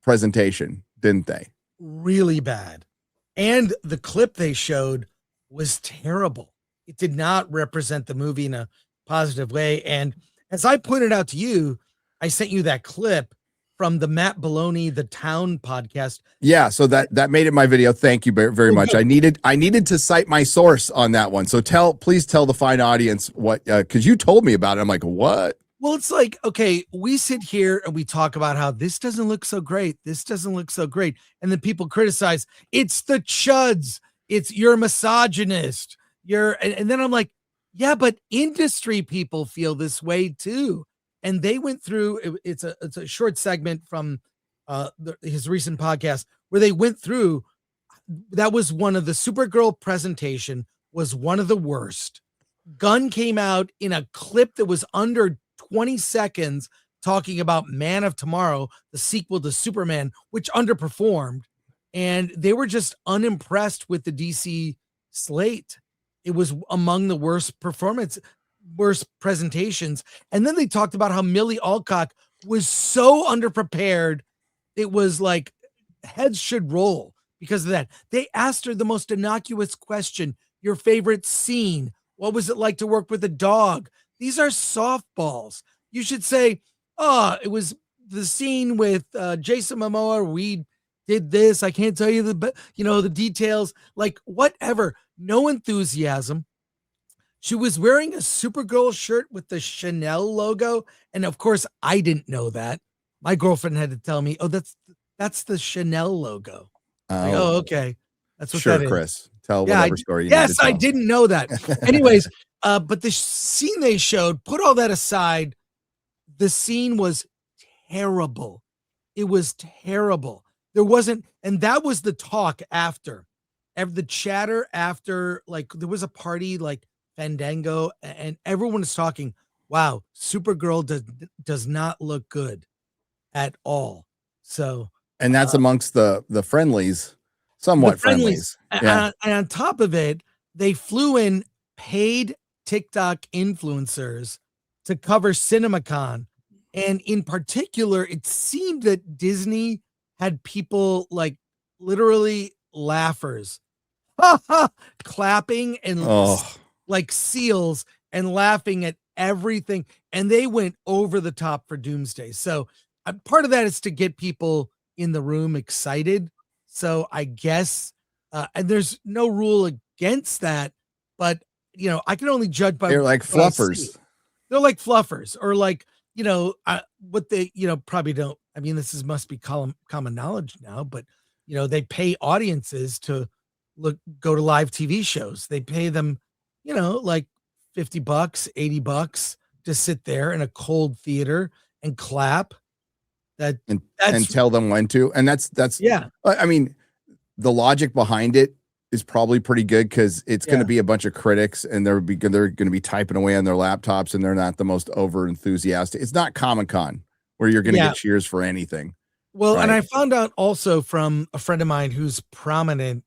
presentation, didn't they? Really bad. And the clip they showed was terrible. It did not represent the movie in a positive way. And as I pointed out to you, I sent you that clip from the Matt Baloney, The Town podcast. Yeah, so that made it my video. Thank you very much. I needed to cite my source on that one. So please tell the fine audience what, because you told me about it. I'm like, what? Well, it's like, okay, we sit here and we talk about how this doesn't look so great. This doesn't look so great. And then people criticize, it's the chuds. You're a misogynist. And then I'm like, yeah, but industry people feel this way too. And they went through, it's a short segment from his recent podcast where they went through, that was one of the Supergirl presentation was one of the worst. Gunn came out in a clip that was under 20 seconds talking about Man of Tomorrow, the sequel to Superman, which underperformed. And they were just unimpressed with the DC slate. It was among the worst presentations. And then they talked about how Millie Alcock was so underprepared. It was like heads should roll because of that. They asked her the most innocuous question, your favorite scene. What was it like to work with a dog? These are softballs. You should say, it was the scene with Jason Momoa. We did this. I can't tell you the details, like whatever. No enthusiasm. She was wearing a Supergirl shirt with the Chanel logo. And of course, I didn't know that. My girlfriend had to tell me, that's the Chanel logo. Like, okay. That's what sure, that is. Chris. Tell whatever story you need Yes, to tell. I didn't know that. Anyways, but the scene they showed, put all that aside, the scene was terrible. It was terrible. There wasn't, and that was the talk after. The chatter after, like, there was a party like Fandango, and everyone is talking, wow, Supergirl does not look good at all. So, and that's amongst the friendlies, somewhat friendlies. Yeah. And on top of it, they flew in paid TikTok influencers to cover CinemaCon. And in particular, it seemed that Disney had people like literally laughers, clapping and like seals and laughing at everything. And they went over the top for Doomsday. So part of that is to get people in the room excited. So I guess, and there's no rule against that, but I can only judge by they're like fluffers. They're like fluffers, or like, what they, probably don't. I mean, must be common knowledge now, but they pay audiences to go to live TV shows. They pay them, like $50, $80 to sit there in a cold theater and clap. And tell them when to. And that's yeah. I mean, the logic behind it is probably pretty good because it's going to be a bunch of critics and they're going to be typing away on their laptops and they're not the most over enthusiastic. It's not Comic-Con where you're going to get cheers for anything. Well, right? And I found out also from a friend of mine who's prominent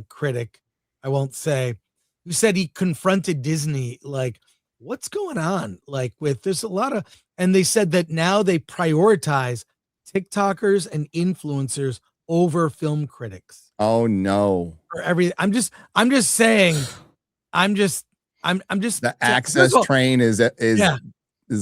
critic, I won't say, who said he confronted Disney like, what's going on? Like there's a lot of, and they said that now they prioritize TikTokers and influencers over film critics. Oh no. For every, I'm just saying, the access train is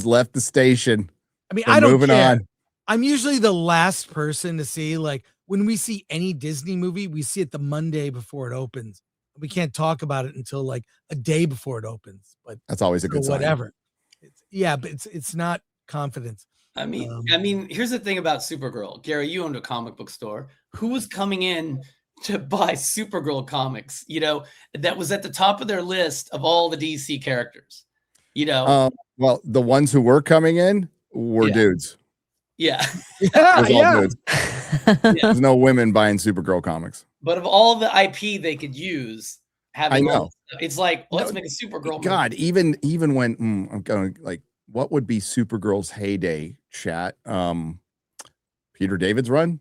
left the station. I mean, I don't moving care. on. I'm usually the last person to see, like, when we see any Disney movie, we see it the Monday before it opens. We can't talk about it until like a day before it opens, but That's always a so good sign. whatever. But it's not confidence. I mean, here's the thing about Supergirl. Gary, you owned a comic book store. Who was coming in to buy Supergirl comics? You know, that was at the top of their list of all the DC characters. You know, well, the ones who were coming in were dudes. Yeah. Dudes. There's no women buying Supergirl comics. But of all the IP they could use, having I know. It's like, let's make a Supergirl God, movie. even when I'm going like, what would be Supergirl's heyday? Chat, Peter David's run,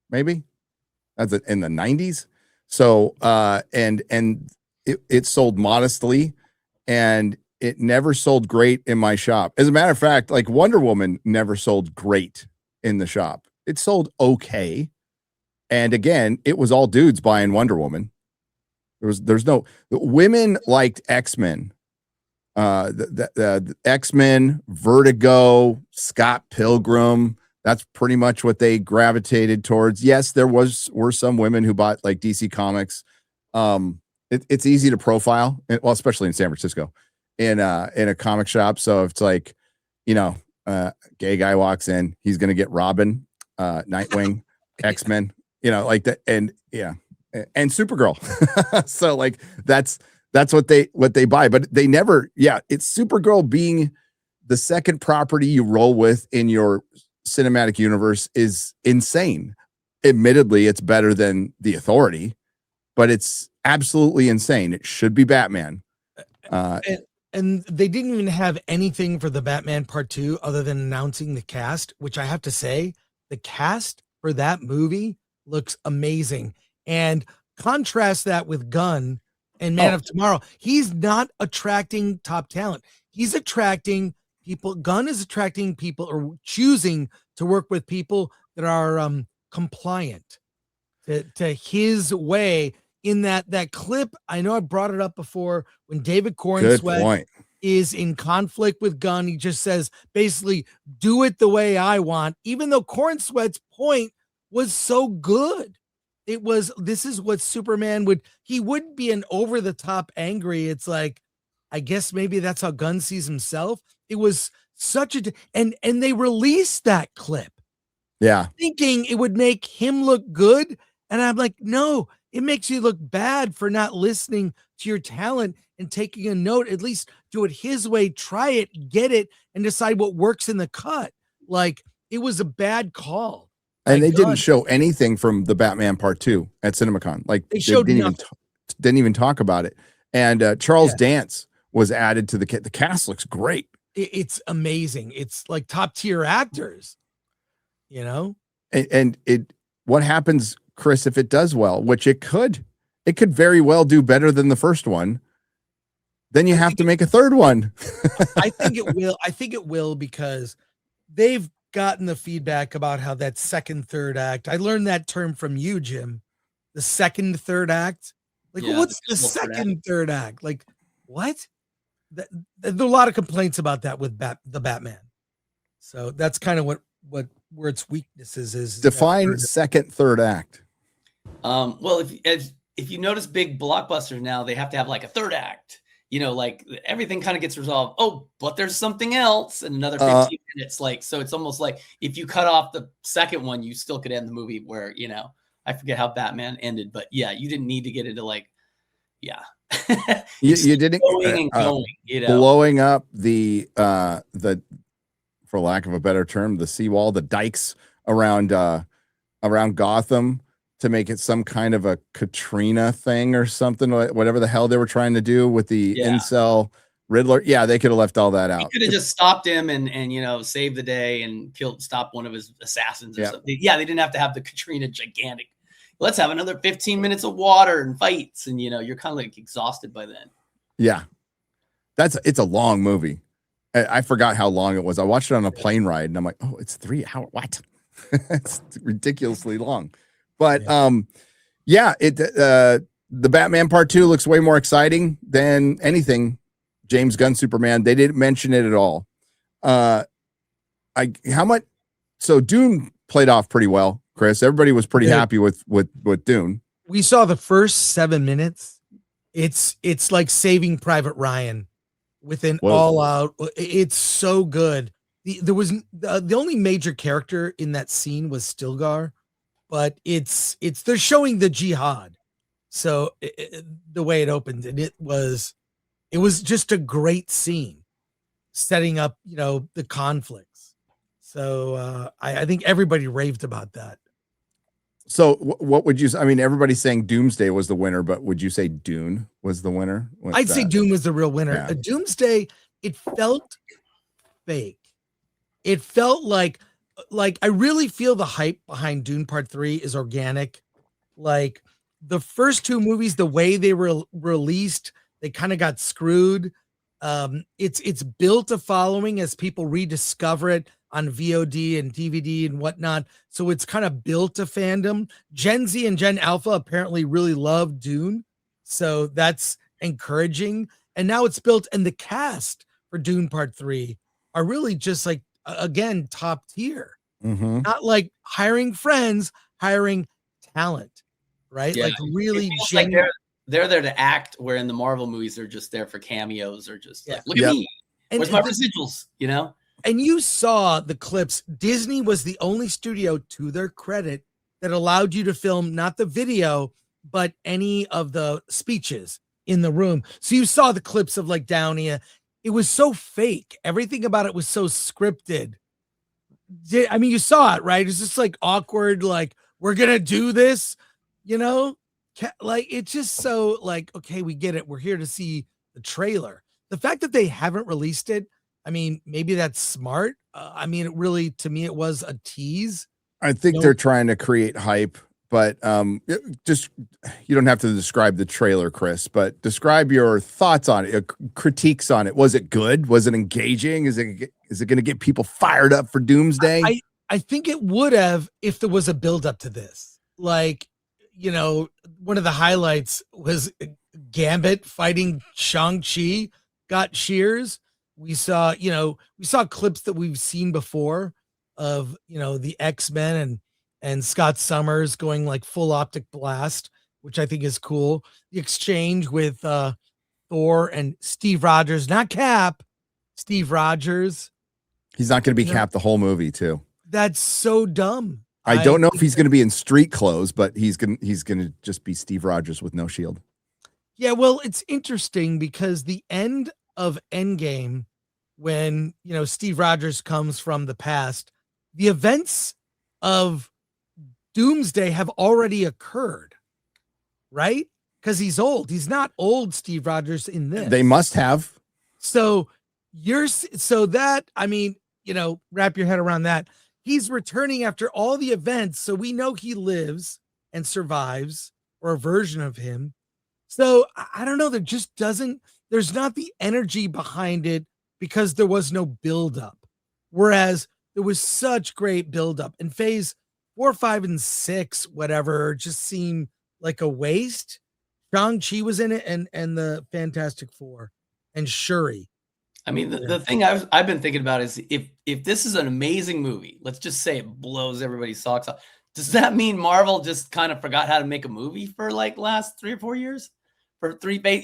maybe that's in the 90s. So, and it sold modestly, and it never sold great in my shop. As a matter of fact, like Wonder Woman never sold great in the shop. It sold okay. And again, it was all dudes buying Wonder Woman. There's no women liked X-Men. The X-Men, Vertigo, Scott Pilgrim. That's pretty much what they gravitated towards. Yes, there were some women who bought like DC Comics. It's easy to profile, well, especially in San Francisco, in a comic shop. So if it's like, gay guy walks in, he's gonna get Robin, Nightwing, X-Men, like that, and Supergirl. So like that's what they buy, but they never. Yeah, it's Supergirl being the second property you roll with in your cinematic universe is insane. Admittedly, it's better than The Authority, but it's absolutely insane. It should be Batman. And they didn't even have anything for the Batman Part 2 other than announcing the cast, which I have to say, the cast for that movie looks amazing. And contrast that with Gunn and Man of Tomorrow. He's not attracting top talent. He's attracting people. Gunn is attracting people, or choosing to work with people that are compliant to his way. In that clip, I know I brought it up before, when David Corenswet is in conflict with Gunn, he just says, basically, do it the way I want, even though Corenswet's point was so good. It was, this is what Superman he wouldn't be an over-the-top angry. It's like, I guess maybe that's how Gunn sees himself. It was such and they released that clip. Yeah. Thinking it would make him look good. And I'm like, no, it makes you look bad for not listening to your talent and taking a note. At least do it his way, try it, get it, and decide what works in the cut. Like, it was a bad call. And they didn't show anything from the Batman Part 2 at CinemaCon. Like, they didn't even talk about it. And Charles Dance was added to the cast. Looks great. It's amazing. It's like top tier actors, And what happens, Chris, if it does well, which it could very well do better than the first one. Then you have to make a third one. I think it will. I think it will, because they've gotten the feedback about how that second, third act. I learned that term from you, Jim. The second, third act. Like, what's the second, third act? Like, what? There are a lot of complaints about that with the Batman. So that's kind of where its weaknesses is. Define second, third act. Well, if you notice big blockbusters now, they have to have like a third act. Like everything kind of gets resolved. Oh, but there's something else in another 15 minutes. Like, so it's almost like if you cut off the second one, you still could end the movie where, I forget how Batman ended, but yeah, you didn't need to get into like, you didn't blowing up the for lack of a better term, the seawall, the dikes around Gotham, to make it some kind of a Katrina thing or something, whatever the hell they were trying to do with the incel Riddler. Yeah, they could have left all that out. They could have just stopped him and saved the day and stop one of his assassins or something. Yeah, they didn't have to have the Katrina gigantic. Let's have another 15 minutes of water and fights, and you're kind of like exhausted by then. Yeah, it's a long movie. I forgot how long it was. I watched it on a plane ride, and I'm like, oh, it's 3 hours. What? It's ridiculously long. But the Batman Part 2 looks way more exciting than anything James Gunn Superman. They didn't mention it at all. How much So Dune played off pretty well, Chris. Everybody was pretty Yeah. happy with Dune. We saw the first 7 minutes. It's like Saving Private Ryan with an Whoa. all out. It's so good. The only major character in that scene was Stilgar, but they're showing the jihad. So the way it opened, and it was just a great scene setting up, the conflicts. So I think everybody raved about that. So what would you say? I mean, everybody's saying Doomsday was the winner, but would you say Dune was the winner? I'd say Dune was the real winner. Yeah. Doomsday, it felt fake. It felt like I really feel the hype behind Dune Part 3 is organic. Like the first 2 movies, the way they were released, they kind of got screwed. It's built a following as people rediscover it on VOD and DVD and whatnot. So it's kind of built a fandom. Gen Z and Gen Alpha apparently really love Dune. So that's encouraging. And now it's built, and the cast for Dune Part 3 are really just like, again, top tier. Mm-hmm. Not like hiring friends, hiring talent, right? Yeah. Like really It's like they're there to act, where in the Marvel movies, they're just there for cameos or just like, look at me. Where's my residuals, And you saw the clips. Disney was the only studio, to their credit, that allowed you to film not the video, but any of the speeches in the room. So you saw the clips of like Downey. It was so fake. Everything about it was so scripted. I mean, you saw it, right? It's just like awkward, like, we're going to do this, like, it's just so like, okay, we get it. We're here to see the trailer. The fact that they haven't released it, I mean, maybe that's smart. I mean, it really, to me, it was a tease. I think they're trying to create hype, but just, you don't have to describe the trailer, Chris, but describe your thoughts on it, critiques on it. Was it good? Was it engaging? Is it going to get people fired up for Doomsday? I think it would have if there was a build up to this. Like, one of the highlights was Gambit fighting Shang-Chi, got shears. We saw clips that we've seen before of, the X-Men and Scott Summers going like full optic blast, which I think is cool. The exchange with Thor and Steve Rogers, not Cap, Steve Rogers. He's not going to be Cap the whole movie too. That's so dumb. I don't know if he's going to be in street clothes, but he's going to just be Steve Rogers with no shield. Yeah, well, it's interesting because the end of Endgame, when Steve Rogers comes from the past, the events of Doomsday have already occurred, right? Because he's old. He's not old Steve Rogers in this. They must have. So that, I mean, wrap your head around that. He's returning after all the events, so we know he lives and survives, or a version of him. So I don't know. There's not the energy behind it because there was no buildup. Whereas there was such great buildup. And phase 4, 5, and 6, whatever, just seemed like a waste. Shang-Chi was in it, and the Fantastic Four and Shuri. I mean, the thing I've been thinking about is if this is an amazing movie, let's just say it blows everybody's socks off. Does that mean Marvel just kind of forgot how to make a movie for like last 3 or 4 years? For 3 base,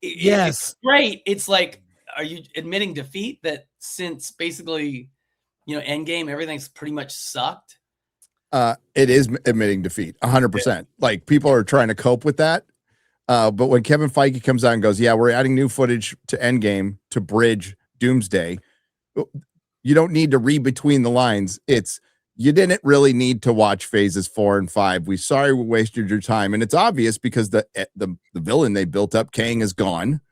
yes, it's great. It's like, are you admitting defeat that since basically, Endgame, everything's pretty much sucked? It is admitting defeat 100%. Like, people are trying to cope with that. But when Kevin Feige comes out and goes, yeah, we're adding new footage to Endgame to bridge Doomsday, you don't need to read between the lines. You didn't really need to watch phases 4 and 5. We wasted your time. And it's obvious because the villain they built up, Kang, is gone.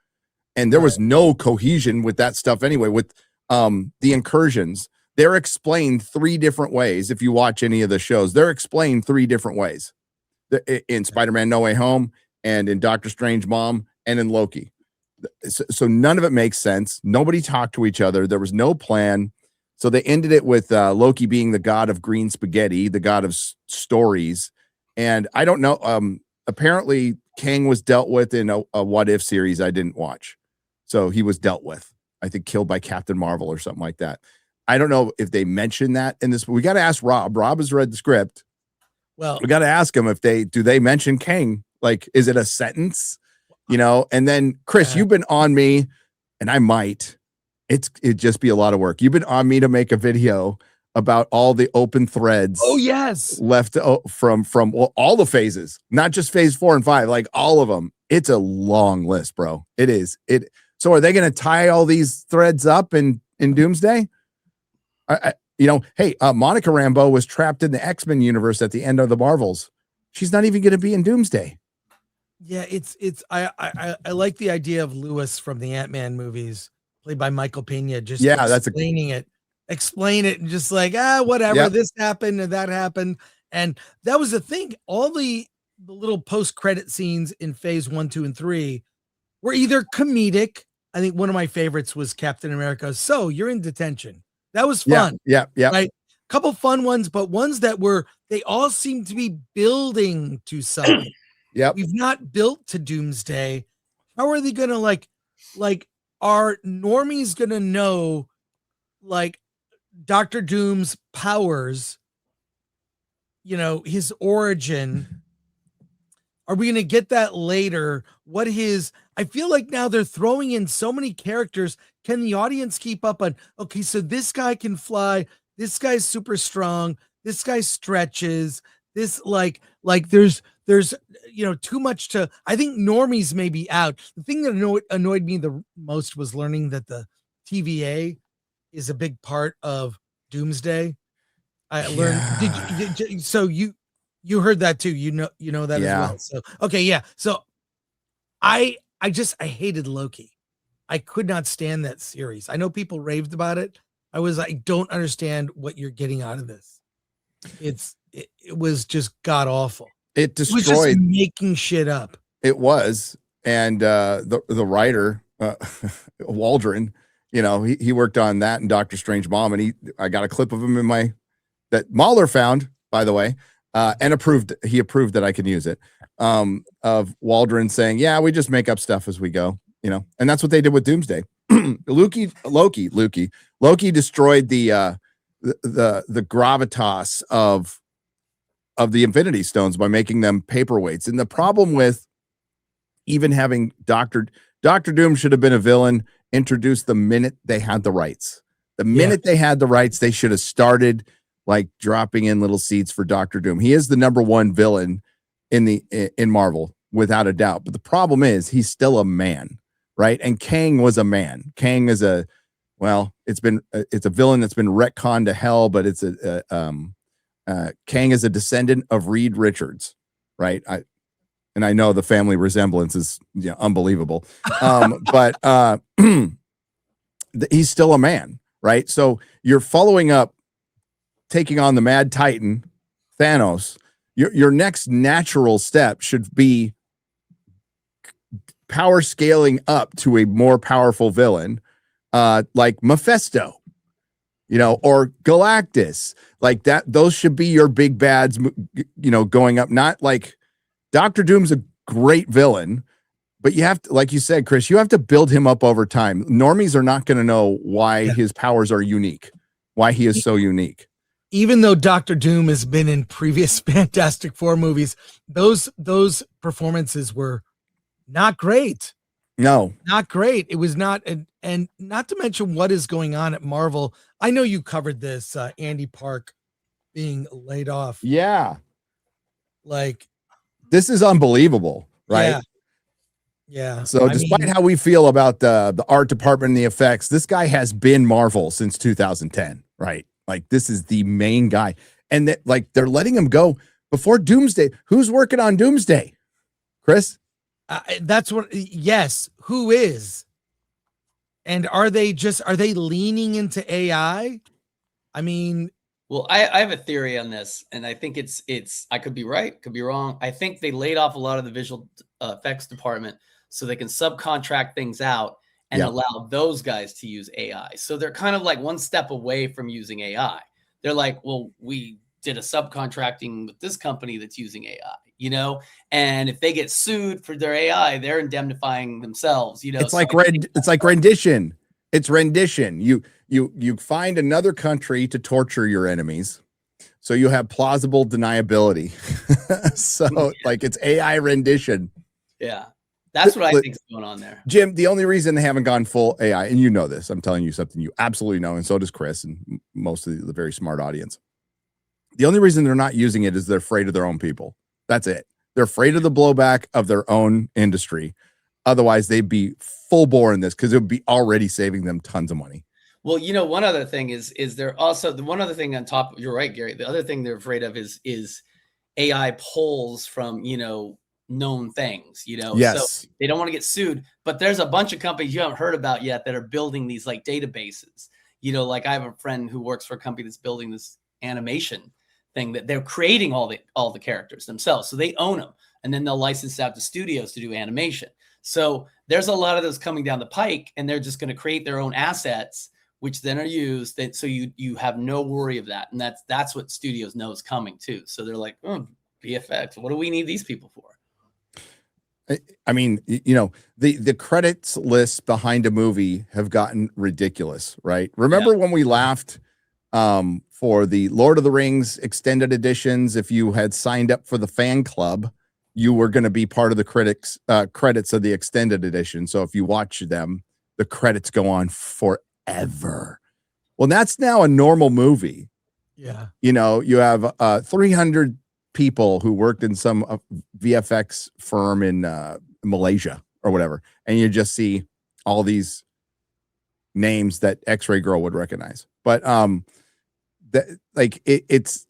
And there was no cohesion with that stuff anyway. With the incursions, they're explained 3 different ways. If you watch any of the shows, they're explained 3 different ways. In Spider-Man No Way Home, and in Doctor Strange Mom, and in Loki. So none of it makes sense. Nobody talked to each other. There was no plan. So they ended it with Loki being the god of green spaghetti, the god of stories. And I don't know. Apparently, Kang was dealt with in a What If series I didn't watch. So he was dealt with, I think, killed by Captain Marvel or something like that. I don't know if they mentioned that in this, but we got to ask Rob. Rob has read the script. Well, We got to ask him if they mention Kang? Like, is it a sentence? And then Chris, you've been on me, and I might. It'd just be a lot of work. You've been on me to make a video about all the open threads. Oh yes, left from all the phases, not just phase 4 and 5, like all of them. It's a long list, bro. It is. So are they going to tie all these threads up in Doomsday? Hey, Monica Rambeau was trapped in the X-Men universe at the end of the Marvels. She's not even going to be in Doomsday. Yeah, I like the idea of Lewis from the Ant-Man movies, played by Michael Pena, just explain it and just like, whatever, Yep. This happened and that happened. And that was the thing. All the little post-credit scenes in phase 1, 2, and 3 were either comedic. I think one of my favorites was Captain America. So you're in detention. That was fun. Yeah. Right. Couple fun ones, but ones that they all seem to be building to something. Yep. We've not built to Doomsday. How are they gonna like are normies gonna know like Dr. Doom's powers, his origin? Are we gonna get that later? I feel like now they're throwing in so many characters. Can the audience keep up on, okay, so this guy can fly, this guy's super strong, this guy stretches, this like there's too much to, I think normies may be out. The thing that annoyed me the most was learning that the TVA is a big part of Doomsday. I learned, so you heard that too. You know that as well. So, okay. Yeah. So I hated Loki. I could not stand that series. I know people raved about it. I don't understand what you're getting out of this. It was just god awful. It destroyed. It was just making shit up. It was. And the writer, Waldron, he worked on that and Doctor Strange Mom, and I got a clip of him that Mahler found, by the way, and he approved that I can use it, of Waldron saying, yeah, we just make up stuff as we go, and that's what they did with Doomsday. Loki destroyed the gravitas of the Infinity Stones by making them paperweights. And the problem with even having Doctor Doom should have been a villain introduced the minute they had the rights. The minute they had the rights, they should have started like dropping in little seeds for Doctor Doom. He is the number one villain in Marvel, without a doubt. But the problem is he's still a man, right? And Kang was a man. Kang is it's a villain that's been retconned to hell, but it's Kang is a descendant of Reed Richards, right? I know the family resemblance is unbelievable, but he's still a man, right? So you're following up, taking on the Mad Titan, Thanos. Your next natural step should be power scaling up to a more powerful villain, like Mephisto, or Galactus, like that. Those should be your big bads, going up. Not like Doctor Doom's a great villain, but you have to, like you said, Chris, you have to build him up over time. Normies are not going to know why his powers are unique, why he is so unique. Even though Doctor Doom has been in previous Fantastic Four movies, those performances were not great. No, not great. It was not, and not to mention what is going on at Marvel. I know you covered this, Andy Park being laid off. Yeah. Like, this is unbelievable, right? Yeah. So despite how we feel about the art department and the effects, this guy has been Marvel since 2010, right? Like, this is the main guy. And that, like, they're letting him go before Doomsday. Who's working on Doomsday? Chris? That's what, yes. Who is? And are they leaning into AI? I mean, well, I have a theory on this, and I think it's I could be right, could be wrong. I think they laid off a lot of the visual effects department so they can subcontract things out and allow those guys to use AI. So they're kind of like one step away from using AI. They're like, well, we did a subcontracting with this company that's using AI, and if they get sued for their AI, they're indemnifying themselves, It's like it's like rendition. It's rendition. You find another country to torture your enemies, so you have plausible deniability. So like it's AI rendition. Yeah. That's what I think is going on there. Jim, the only reason they haven't gone full AI, and you know this, I'm telling you something you absolutely know, and so does Chris and most of the very smart audience. The only reason they're not using it is they're afraid of their own people. That's it. They're afraid of the blowback of their own industry. Otherwise, they'd be full bore in this because it would be already saving them tons of money. Well, you know, one other thing is there also the one other thing on top. You're right, Gary. The other thing they're afraid of is AI polls from, you know, known things, you know. Yes. So they don't want to get sued, but there's a bunch of companies you haven't heard about yet that are building these like databases. You know, like I have a friend who works for a company that's building this animation thing that they're creating all the characters themselves, so they own them, and then they'll license out to studios to do animation. So there's a lot of those coming down the pike, and they're just going to create their own assets, which then are used. So you have no worry of that, and that's what studios know is coming too. So they're like, oh, VFX, what do we need these people for? I mean, you know, the credits lists behind a movie have gotten ridiculous, right? Remember when we laughed for the Lord of the Rings extended editions? If you had signed up for the fan club, you were going to be part of the credits of the extended edition. So if you watch them, the credits go on forever. Well, that's now a normal movie. Yeah. You know, you have 300 people who worked in some VFX firm in Malaysia or whatever, and you just see all these names that X-Ray Girl would recognize. But it's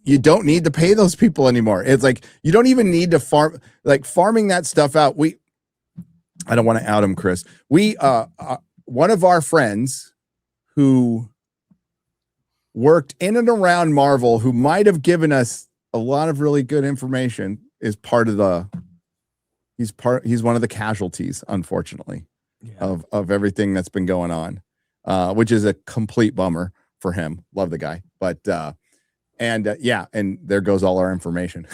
you don't need to pay those people anymore. It's like you don't even need to farming that stuff out. I don't want to out him, Chris. One of our friends who worked in and around Marvel, who might have given us a lot of really good information, is he's one of the casualties, unfortunately, of everything that's been going on, which is a complete bummer for him. Love the guy, but and there goes all our information.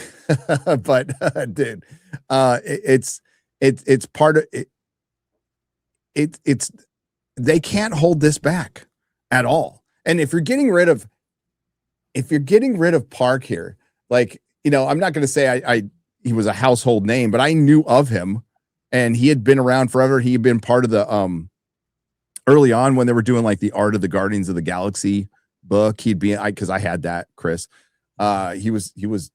But dude, it's part of it. It's they can't hold this back at all. And if you're getting rid of Park here, like, you know, I'm not going to say he was a household name, but I knew of him, and he had been around forever. He had been part of the early on when they were doing like the Art of the Guardians of the Galaxy book. He'd be because I had that, Chris. He was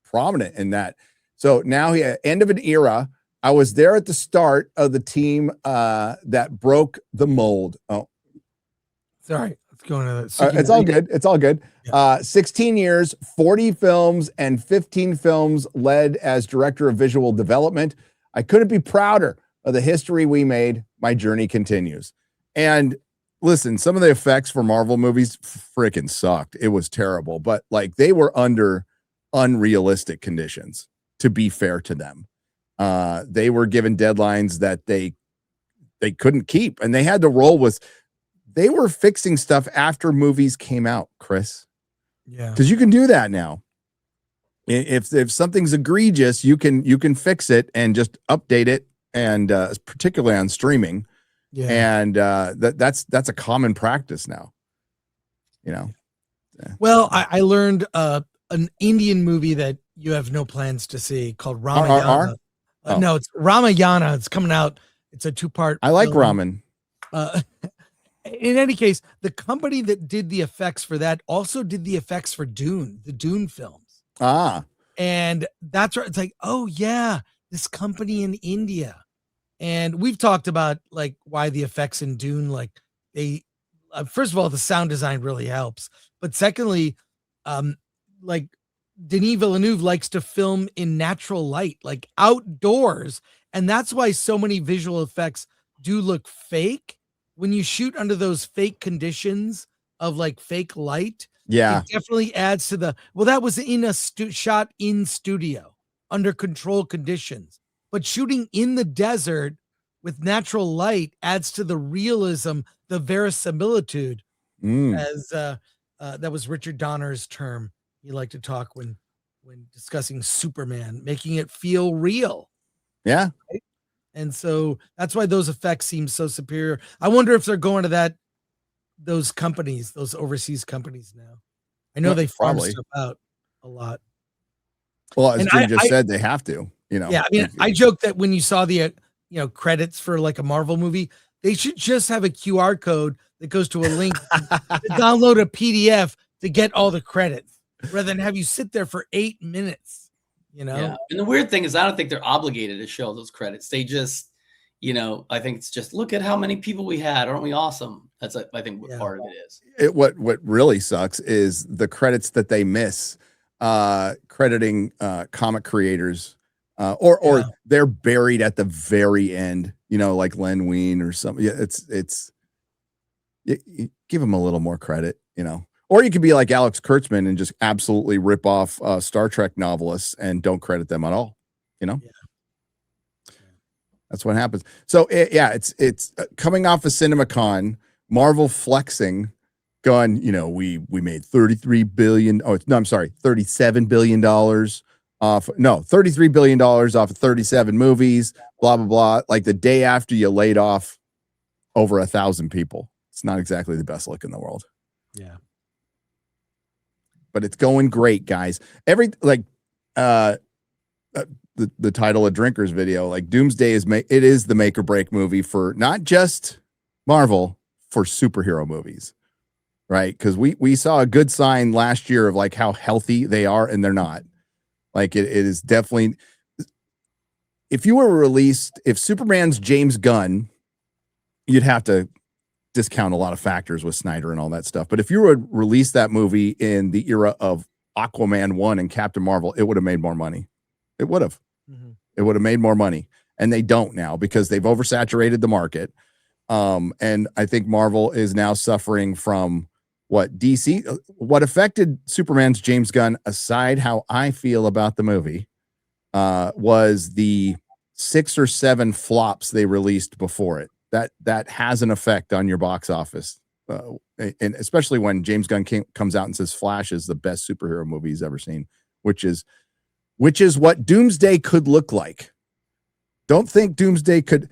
prominent in that. So now end of an era. I was there at the start of the team that broke the mold. Oh, sorry. Going to it's all good. It's all good. Yeah. 16 years, 40 films, and 15 films led as director of visual development. I couldn't be prouder of the history we made. My journey continues. And listen, some of the effects for Marvel movies freaking sucked. It was terrible, but like they were under unrealistic conditions, to be fair to them. They were given deadlines that they couldn't keep, and they had to roll with. They were fixing stuff after movies came out, Chris. Yeah. Because you can do that now. If something's egregious, you can fix it and just update it, and particularly on streaming. Yeah. And that's a common practice now. You know. Yeah. Well, I learned an Indian movie that you have no plans to see called Ramayana. No, it's Ramayana. It's coming out. It's a 2-part. I like ramen. In any case, the company that did the effects for that also did the effects for the Dune films. And that's right. It's like, oh yeah, this company in India. And we've talked about like why the effects in Dune, like they, first of all, the sound design really helps. But secondly, like Denis Villeneuve likes to film in natural light, like outdoors. And that's why so many visual effects do look fake. When you shoot under those fake conditions of like fake light, it definitely adds to that was in a shot in studio under controlled conditions, but shooting in the desert with natural light adds to the realism, the verisimilitude, as that was Richard Donner's term. He liked to talk when discussing Superman, making it feel real. Yeah. Right? And so that's why those effects seem so superior. I wonder if they're going to those companies, those overseas companies now. I know Well, they farm probably. stuff out a lot. Well, as And Jim just said, they have to, Yeah, I mean, I joke that when you saw the credits for like a Marvel movie, they should just have a QR code that goes to a link to download a PDF to get all the credits, rather than have you sit there for 8 minutes. Yeah. And the weird thing is, I don't think they're obligated to show those credits. They just, I think it's just, look at how many people we had. Aren't we awesome? That's, I think, what part of it is. What really sucks is the credits that they miss, crediting comic creators, or they're buried at the very end, like Len Wein or something. Yeah, you give them a little more credit, Or you could be like Alex Kurtzman and just absolutely rip off Star Trek novelists and don't credit them at all, Yeah. That's what happens. So it's coming off of CinemaCon, Marvel flexing, going, we made $37 billion off. No, $33 billion off of 37 movies, blah, blah, blah. Like the day after you laid off over 1,000 people. It's not exactly the best look in the world. Yeah. But it's going great, guys. The title of Drinker's video, like Doomsday it is the make or break movie for not just Marvel, for superhero movies, right? Because we saw a good sign last year of like how healthy they are, and they're not. Like it is definitely. If Superman's James Gunn, you'd have to discount a lot of factors with Snyder and all that stuff. But if you would release that movie in the era of Aquaman 1 and Captain Marvel, it would have made more money. It would have. Mm-hmm. It would have made more money. And they don't now because they've oversaturated the market. And I think Marvel is now suffering from what affected Superman's James Gunn, aside how I feel about the movie, was the 6 or 7 flops they released before it. That has an effect on your box office, and especially when James Gunn comes out and says Flash is the best superhero movie he's ever seen, which is what Doomsday could look like. Don't think Doomsday could.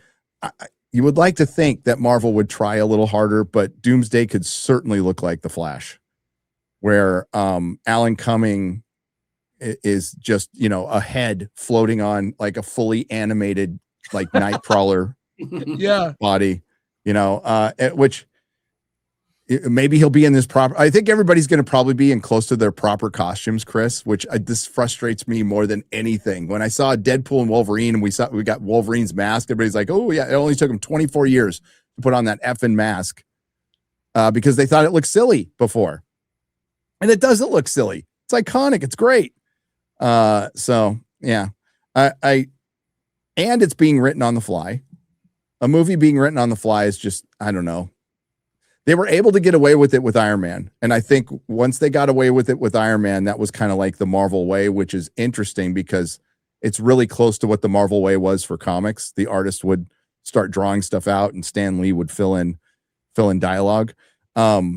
You would like to think that Marvel would try a little harder, but Doomsday could certainly look like the Flash, where Alan Cumming is just a head floating on like a fully animated like Nightcrawler. Body, which maybe he'll be in this proper. I think everybody's going to probably be in close to their proper costumes, Chris, which this frustrates me more than anything. When I saw Deadpool and Wolverine and we got Wolverine's mask, everybody's like, oh yeah, it only took him 24 years to put on that effing mask because they thought it looked silly before. And it doesn't look silly. It's iconic. It's great. So yeah, and it's being written on the fly. A movie being written on the fly is just, I don't know. They were able to get away with it with Iron Man. And I think once they got away with it with Iron Man, that was kind of like the Marvel way, which is interesting because it's really close to what the Marvel way was for comics. The artist would start drawing stuff out and Stan Lee would fill in dialogue. I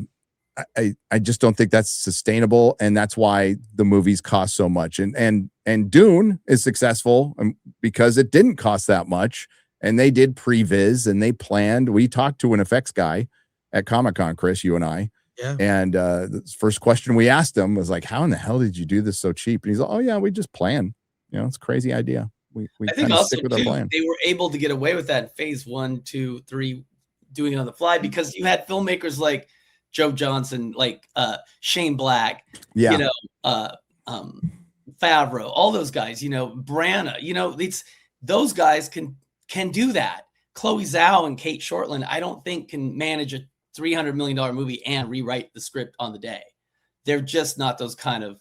just don't think that's sustainable. And that's why the movies cost so much. And Dune is successful because it didn't cost that much. And they did previs and they planned. We talked to an effects guy at Comic-Con, Chris, you and I. Yeah. And the first question we asked him was like, how in the hell did you do this so cheap? And he's like, oh yeah, we just planned. It's a crazy idea. We I think also stick with our plan. They were able to get away with that in phase 1, 2, 3, doing it on the fly because you had filmmakers like Joe Johnson, like Shane Black, Favreau, all those guys, Branagh, those guys can do that. Chloe Zhao and Kate Shortland, I don't think can manage a $300 million movie and rewrite the script on the day. They're just not those kind of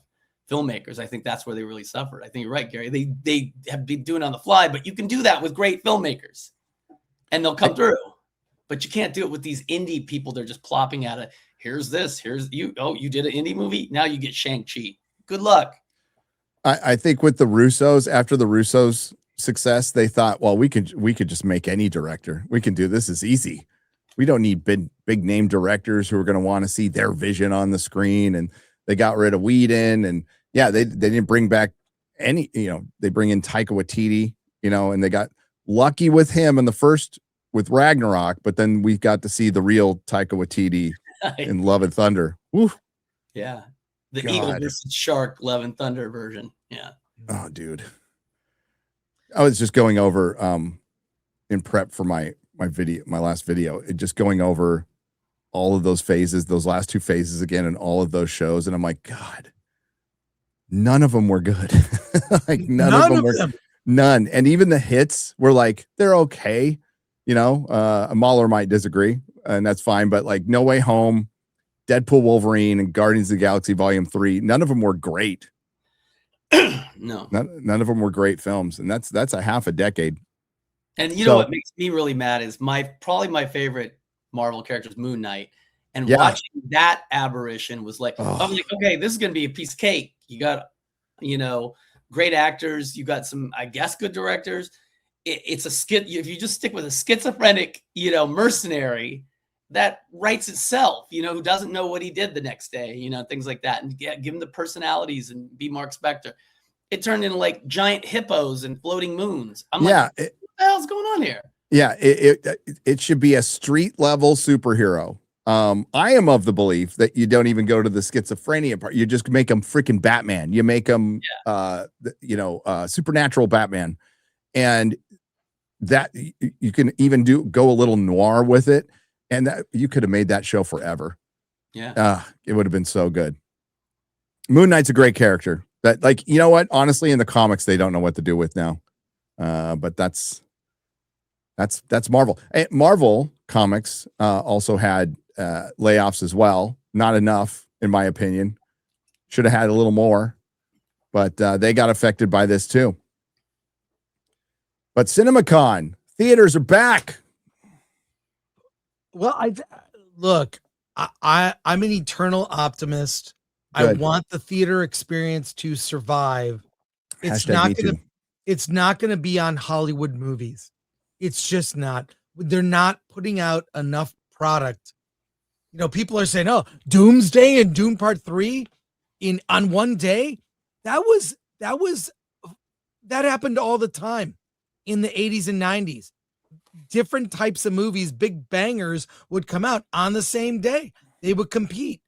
filmmakers. I think that's where they really suffered. I think you're right, Gary. They have been doing it on the fly, but you can do that with great filmmakers and they'll come through. But you can't do it with these indie people. They're just plopping out here's you. Oh, you did an indie movie. Now you get Shang-Chi. Good luck. I think with the Russos, after the Russos' success, they thought, well, we could just make any director. We can do this. Is easy. We don't need big name directors who are going to want to see their vision on the screen. And they got rid of Whedon, and they didn't bring back any. They bring in Taika Waititi, and they got lucky with him in the first with Ragnarok, but then we got to see the real Taika Waititi in Love and Thunder. Woo. Yeah. The God. Eagle versus Shark Love and Thunder version. Yeah. Oh, dude. I was just going over in prep for my last video, just going over all of those phases, those last two phases again, and all of those shows. And I'm like, God, none of them were good. Like none of them were. None. And even the hits were like, they're okay. You know, Mahler might disagree, and that's fine. But like No Way Home, Deadpool, Wolverine, and Guardians of the Galaxy Volume 3, none of them were great. No. None of them were great films. And that's a half a decade. And you know what makes me really mad is probably my favorite Marvel character is Moon Knight. And watching that aberration was like, I'm like, okay, this is going to be a piece of cake. You got, great actors. You got some, I guess, good directors. It's a skit. If you just stick with a schizophrenic, mercenary that writes itself, who doesn't know what he did the next day, things like that. And give him the personalities and be Mark Spector. It turned into like giant hippos and floating moons. I'm like, what the hell's going on here? Yeah, it should be a street level superhero. I am of the belief that you don't even go to the schizophrenia part. You just make him freaking Batman. You make him, supernatural Batman, and that you can even go a little noir with it, and that you could have made that show forever. Yeah, it would have been so good. Moon Knight's a great character. That, like, you know what? Honestly, in the comics, they don't know what to do with now. But that's Marvel. Marvel Comics also had layoffs as well. Not enough, in my opinion. Should have had a little more, but they got affected by this too. But CinemaCon theaters are back. Well, I'm an eternal optimist. Good. I want the theater experience to survive. It's not going to be on Hollywood movies. It's just not. They're not putting out enough product. People are saying, "Oh, Doomsday and Doom Part 3 on one day." That happened all the time in the 80s and 90s. Different types of movies, big bangers would come out on the same day. They would compete.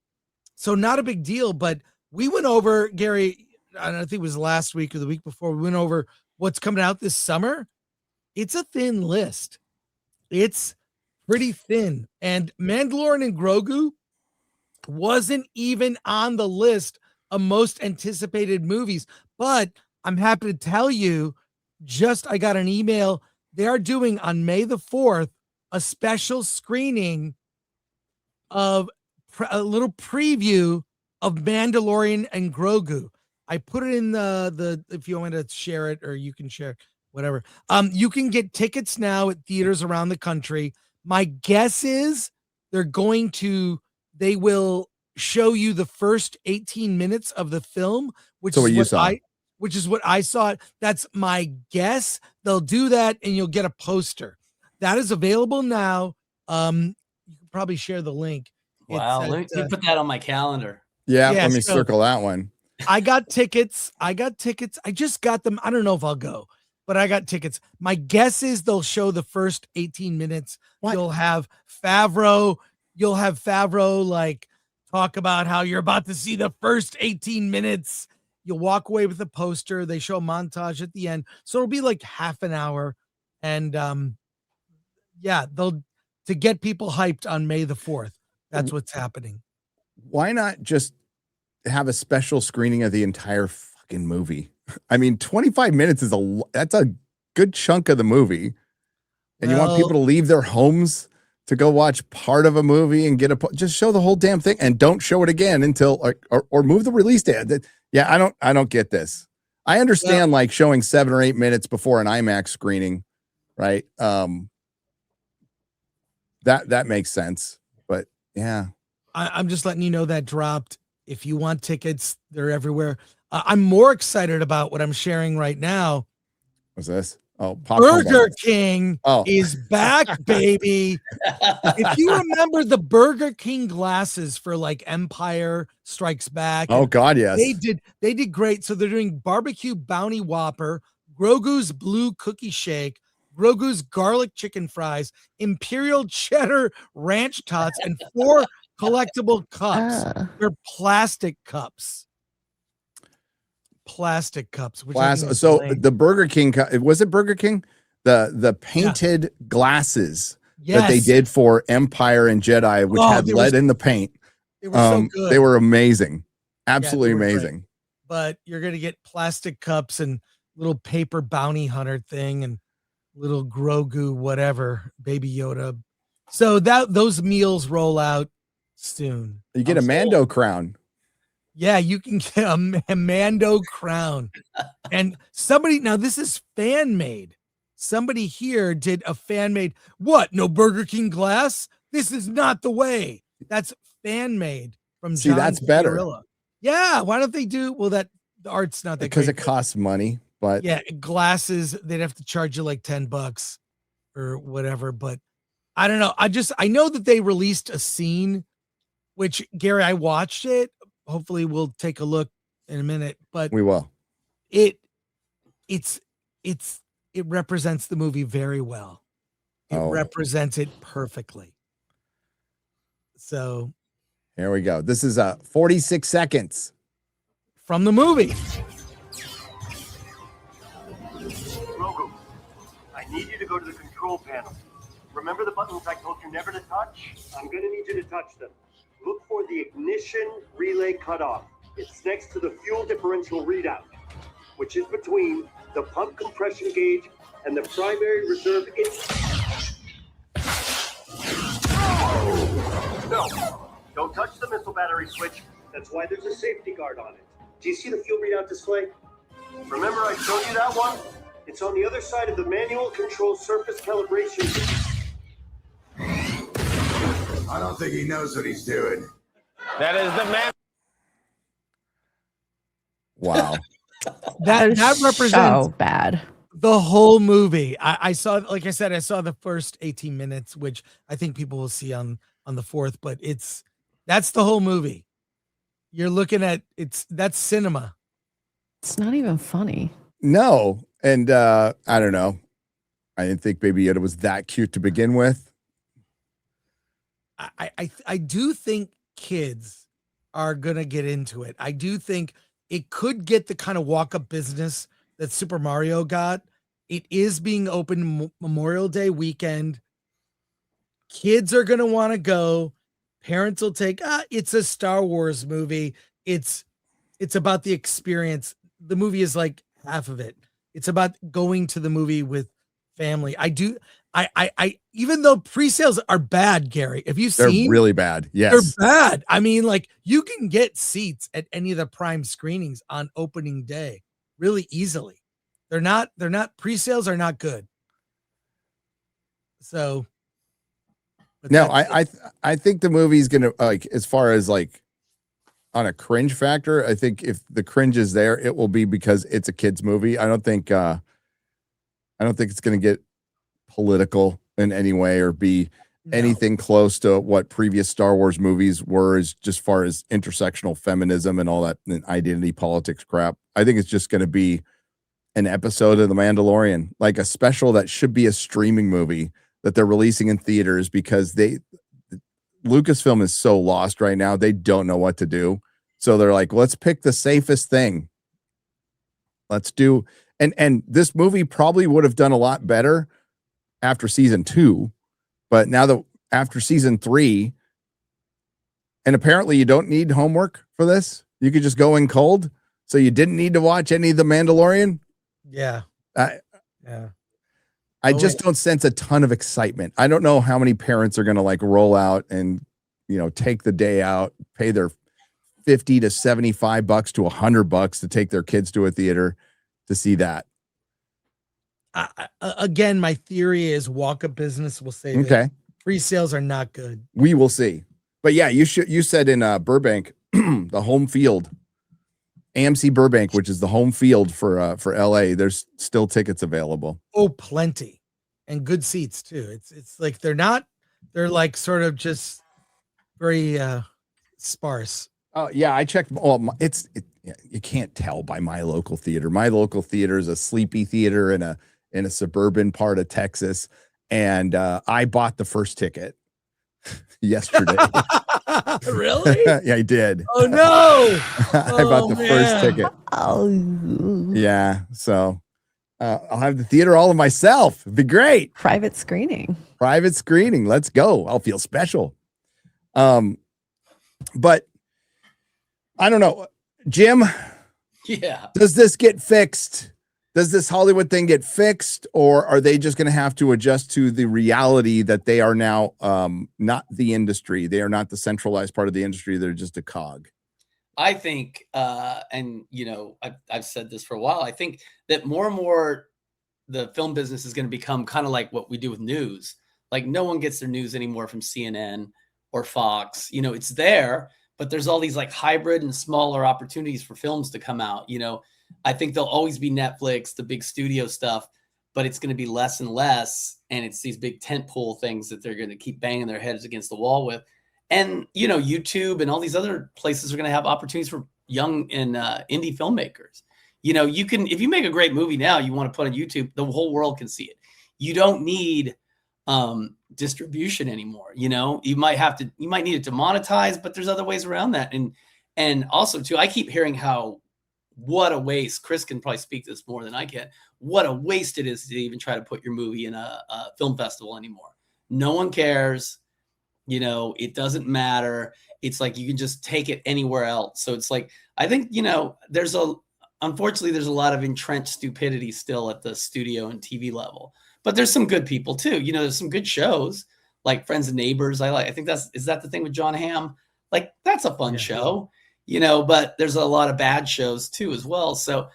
So not a big deal, but we went over, Gary, I don't think it was last week or the week before, we went over what's coming out this summer. It's a thin list. It's pretty thin. And Mandalorian and Grogu wasn't even on the list of most anticipated movies. But I'm happy to tell you, I got an email. They are doing on May the 4th a special screening of a little preview of Mandalorian and Grogu. I put it in the if you want to share it, or you can share whatever. You can get tickets now at theaters around the country. My guess is they will show you the first 18 minutes of the film, which is what I saw. That's my guess. They'll do that, and you'll get a poster. That is available now. You can probably share the link. Wow, let me put that on my calendar. Yeah, let me circle that one. I got tickets. I just got them. I don't know if I'll go, but I got tickets. My guess is they'll show the first 18 minutes. What? You'll have Favreau like talk about how you're about to see the first 18 minutes. You'll walk away with a poster. They show a montage at the end. So it'll be like half an hour. And they'll to get people hyped on May the 4th. That's what's happening. Why not just have a special screening of the entire fucking movie? I mean, 25 minutes that's a good chunk of the movie. And you want people to leave their homes to go watch part of a movie and just show the whole damn thing, and don't show it again until or move the release date. Yeah, I don't get this. I understand like showing 7 or 8 minutes before an IMAX screening, right? That makes sense. But yeah, I'm just letting you know that dropped. If you want tickets, they're everywhere. I'm more excited about what I'm sharing right now. What's this? Oh, Burger King is back, baby. If you remember the Burger King glasses for like Empire Strikes Back. Oh God, yes. They did great. So they're doing barbecue bounty Whopper, Grogu's blue cookie shake, Grogu's garlic chicken fries, imperial cheddar ranch tots, and 4 collectible cups. They're plastic cups. Plastic cups. Which I think is So lame. the Burger King, was it Burger King? The painted glasses that they did for Empire and Jedi, which had lead in the paint. They were so good. They were amazing. Absolutely they were amazing. great. But you're going to get plastic cups and little paper bounty hunter thing and little Grogu, whatever, Baby Yoda. So those meals roll out soon. You get a Mando crown. Yeah, you can get a Mando crown. And somebody, now this is fan made. Somebody here did a fan made. What? No Burger King glass? This is not the way. That's fan made from John that's better. Ciavarella. Yeah, why don't they do? Well, the art's not that because great, it costs money. But yeah, glasses, they'd have to charge you like $10 or whatever. But I don't know. I know that they released a scene, which Gary, I watched it. Hopefully we'll take a look in a minute, but we will. It represents the movie very well. It represents it perfectly. So here we go. This is 46 seconds from the movie. Grogu, I need you to go to the control panel. Remember the buttons I told you never to touch? I'm going to need you to touch them. Look for the ignition relay cutoff. It's next to the fuel differential readout, which is between the pump compression gauge and the primary reserve. No, don't touch the missile battery switch. That's why there's a safety guard on it. Do you see the fuel readout display? Remember I showed you that one? It's on the other side of the manual control surface calibration. I don't think he knows what he's doing. That is the man. Wow. that represents so bad. The whole movie. I saw, like I said, I saw the first 18 minutes, which I think people will see on the 4th, but that's the whole movie. You're looking at that's cinema. It's not even funny. No. And I don't know. I didn't think Baby Yoda was that cute to begin with. I do think kids are gonna get into it. I do think it could get the kind of walk-up business that Super Mario got. It is being open Memorial Day weekend. Kids are gonna want to go. Parents will take, it's a Star Wars movie. It's about the experience. The movie is like half of it. It's about going to the movie with family. I even though pre-sales are bad, Gary, have you seen? They're really bad. Yes. They're bad. I mean, like you can get seats at any of the prime screenings on opening day really easily. They're not pre-sales are not good. So no, I think the movie's gonna, like, as far as like on a cringe factor, I think if the cringe is there, it will be because it's a kid's movie. I don't think it's gonna get political in any way or be anything close to what previous Star Wars movies were, as just far as intersectional feminism and all that and identity politics crap. I think it's just going to be an episode of The Mandalorian, like a special that should be a streaming movie that they're releasing in theaters, because Lucasfilm is so lost right now. They don't know what to do. So they're like, let's pick the safest thing. Let's do, and this movie probably would have done a lot better after season 2, but now that after season 3, and apparently you don't need homework for this, you could just go in cold. So you didn't need to watch any of The Mandalorian. Yeah. I just don't sense a ton of excitement. I don't know how many parents are going to like roll out and, take the day out, pay their $50 to $75 to $100 to take their kids to a theater to see that. Again, my theory is walk-up business will say okay. Pre-sales are not good. We will see. But yeah, you said in Burbank, the home field, AMC Burbank, which is the home field for LA, there's still tickets available. Oh, plenty. And good seats too. It's like they're like sort of just very sparse. Oh yeah, I checked. Oh, you can't tell by my local theater. My local theater is a sleepy theater in in a suburban part of Texas. And I bought the first ticket yesterday. Really? Yeah, I did. Oh no! I bought the first ticket. Oh, Yeah. So I'll have the theater all to myself. It'd be great. private screening. Private screening. Let's go. I'll feel special. But I don't know, Jim, Yeah. does this get fixed? Does this Hollywood thing get fixed, or are they just going to have to adjust to the reality that they are now not the industry? They are not the centralized part of the industry. They're just a cog. I think, and you know, I've said this for a while. I think that more and more the film business is going to become kind of like what we do with news. Like no one gets their news anymore from CNN or Fox. You know, it's there, but there's all these like hybrid and smaller opportunities for films to come out. You know, I think there'll always be Netflix, the big studio stuff, but it's going to be less and less. And it's these big tentpole things that they're going to keep banging their heads against the wall with. And, you know, YouTube and all these other places are going to have opportunities for young and indie filmmakers. You know, you can, if you make a great movie now, you want to put on YouTube, the whole world can see it. You don't need distribution anymore. You know, you might need it to monetize, but there's other ways around that. And also too, I keep hearing what a waste. Chris can probably speak to this more than I can. What a waste it is to even try to put your movie in a film festival anymore. No one cares. You know, it doesn't matter. It's like you can just take it anywhere else. So it's like, I think, you know, unfortunately, there's a lot of entrenched stupidity still at the studio and TV level. But there's some good people too. You know, there's some good shows like Friends and Neighbors. I think is that the thing with John Hamm? Like, that's a fun show, you know, but there's a lot of bad shows too as well. So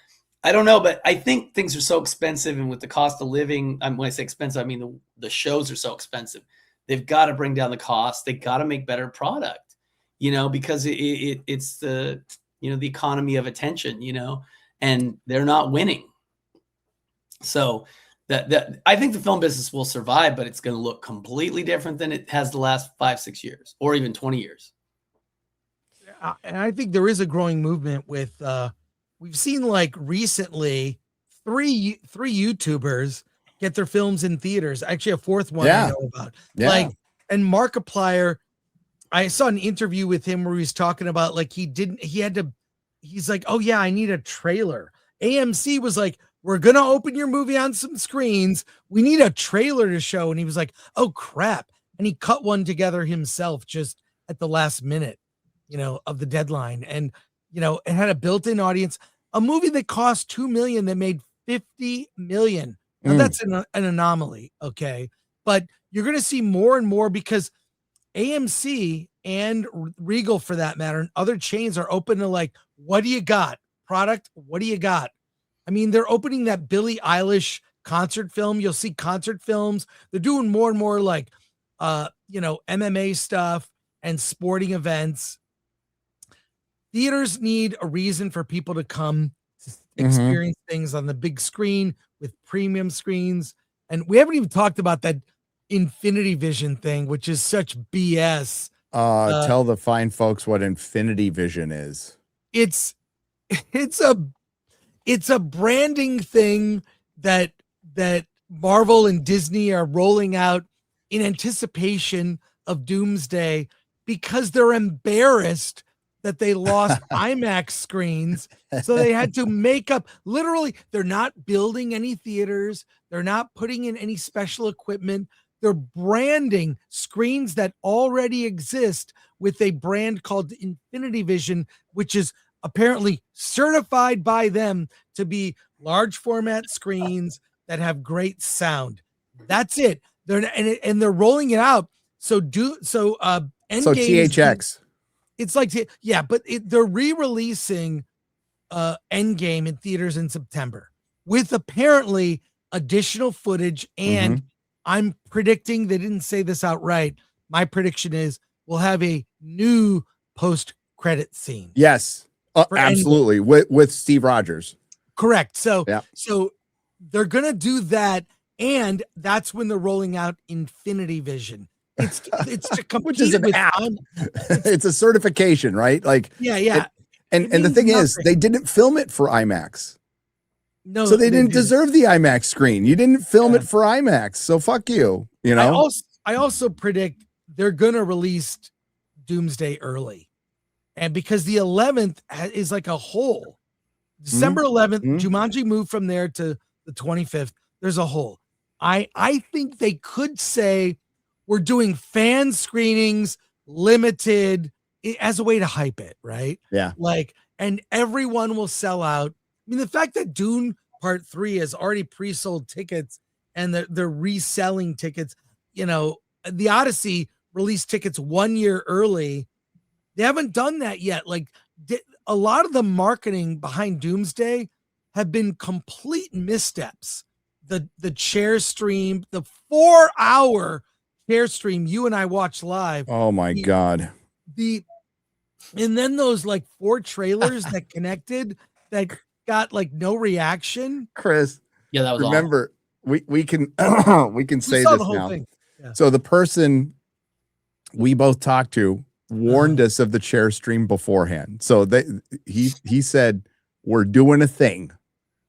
I don't know, but I think things are so expensive, and with the cost of living, when I say expensive, I mean the shows are so expensive. They've got to bring down the cost. They got to make better product, you know, because it's the, you know, the economy of attention, you know, and they're not winning. So that I think the film business will survive, but it's going to look completely different than it has the last 5-6 years, or even 20 years. And I think there is a growing movement with, we've seen like recently three YouTubers get their films in theaters. Actually, a fourth one I know about. Yeah. Like, and Markiplier, I saw an interview with him where he's talking about like he's like, oh yeah, I need a trailer. AMC was like, we're going to open your movie on some screens. We need a trailer to show. And he was like, oh crap. And he cut one together himself just at the last minute, you know, of the deadline. And, you know, it had a built-in audience, a movie that cost $2 million that made $50 million. Now that's an anomaly. Okay. But you're going to see more and more because AMC and Regal, for that matter, and other chains are open to like, what do you got? Product, what do you got? I mean, they're opening that Billie Eilish concert film. You'll see concert films. They're doing more and more like, you know, MMA stuff and sporting events. Theaters need a reason for people to come to experience things on the big screen with premium screens. And we haven't even talked about that Infinity Vision thing, which is such BS. Tell the fine folks what Infinity Vision is. It's a branding thing that Marvel and Disney are rolling out in anticipation of Doomsday because they're embarrassed that they lost IMAX screens. So they had to make up, literally, they're not building any theaters. They're not putting in any special equipment. They're branding screens that already exist with a brand called Infinity Vision, which is apparently certified by them to be large format screens that have great sound. That's it. They're rolling it out. So THX. It's like, yeah, but they're re-releasing Endgame in theaters in September with apparently additional footage. And I'm predicting, they didn't say this outright, my prediction is we'll have a new post-credit scene. Yes, absolutely. With Steve Rogers. Correct. So they're going to do that. And that's when they're rolling out Infinity Vision. It's to compete which is an with app. It's a certification, right? Like, yeah. And the thing is, they didn't film it for IMAX. No, So they didn't deserve the IMAX screen. You didn't film it for IMAX. So fuck you. You know? I also predict they're gonna release Doomsday early. And because the 11th is like a hole. December 11th, Jumanji moved from there to the 25th. There's a hole. I think they could say we're doing fan screenings, limited, as a way to hype it, right? Yeah. Like, and everyone will sell out. I mean, the fact that Dune Part 3 has already pre-sold tickets and they're reselling tickets, you know, the Odyssey released tickets 1 year early. They haven't done that yet. Like, a lot of the marketing behind Doomsday have been complete missteps. The chair stream, the 4-hour chair stream you and I watched live. Oh my God. And then those like 4 trailers that connected that got like no reaction. Chris. Yeah, that was remember we can we can say saw this the whole now. thing. Yeah. So the person we both talked to warned us of the chair stream beforehand. So he said we're doing a thing.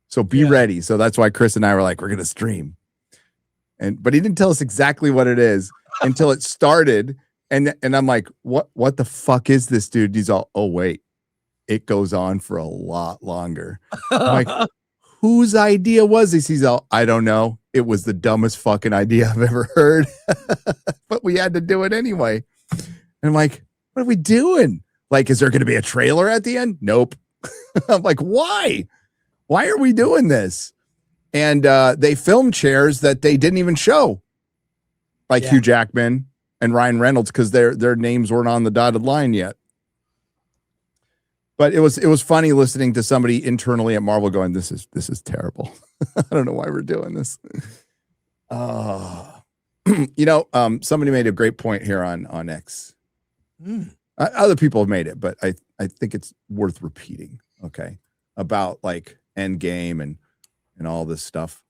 So be ready. So that's why Chris and I were like, we're gonna stream. But he didn't tell us exactly what it is until it started. And I'm like, what the fuck is this, dude? He's all, oh wait, it goes on for a lot longer. I'm like, whose idea was this? He's all, I don't know. It was the dumbest fucking idea I've ever heard. But we had to do it anyway. And I'm like, what are we doing? Like, is there going to be a trailer at the end? Nope. I'm like, why? Why are we doing this? And they filmed chairs that they didn't even show, like Hugh Jackman and Ryan Reynolds, because their names weren't on the dotted line yet. But it was funny listening to somebody internally at Marvel going, this is terrible. I don't know why we're doing this. You know, somebody made a great point here on X. Other people have made it, but I think it's worth repeating. Okay, about like Endgame and all this stuff.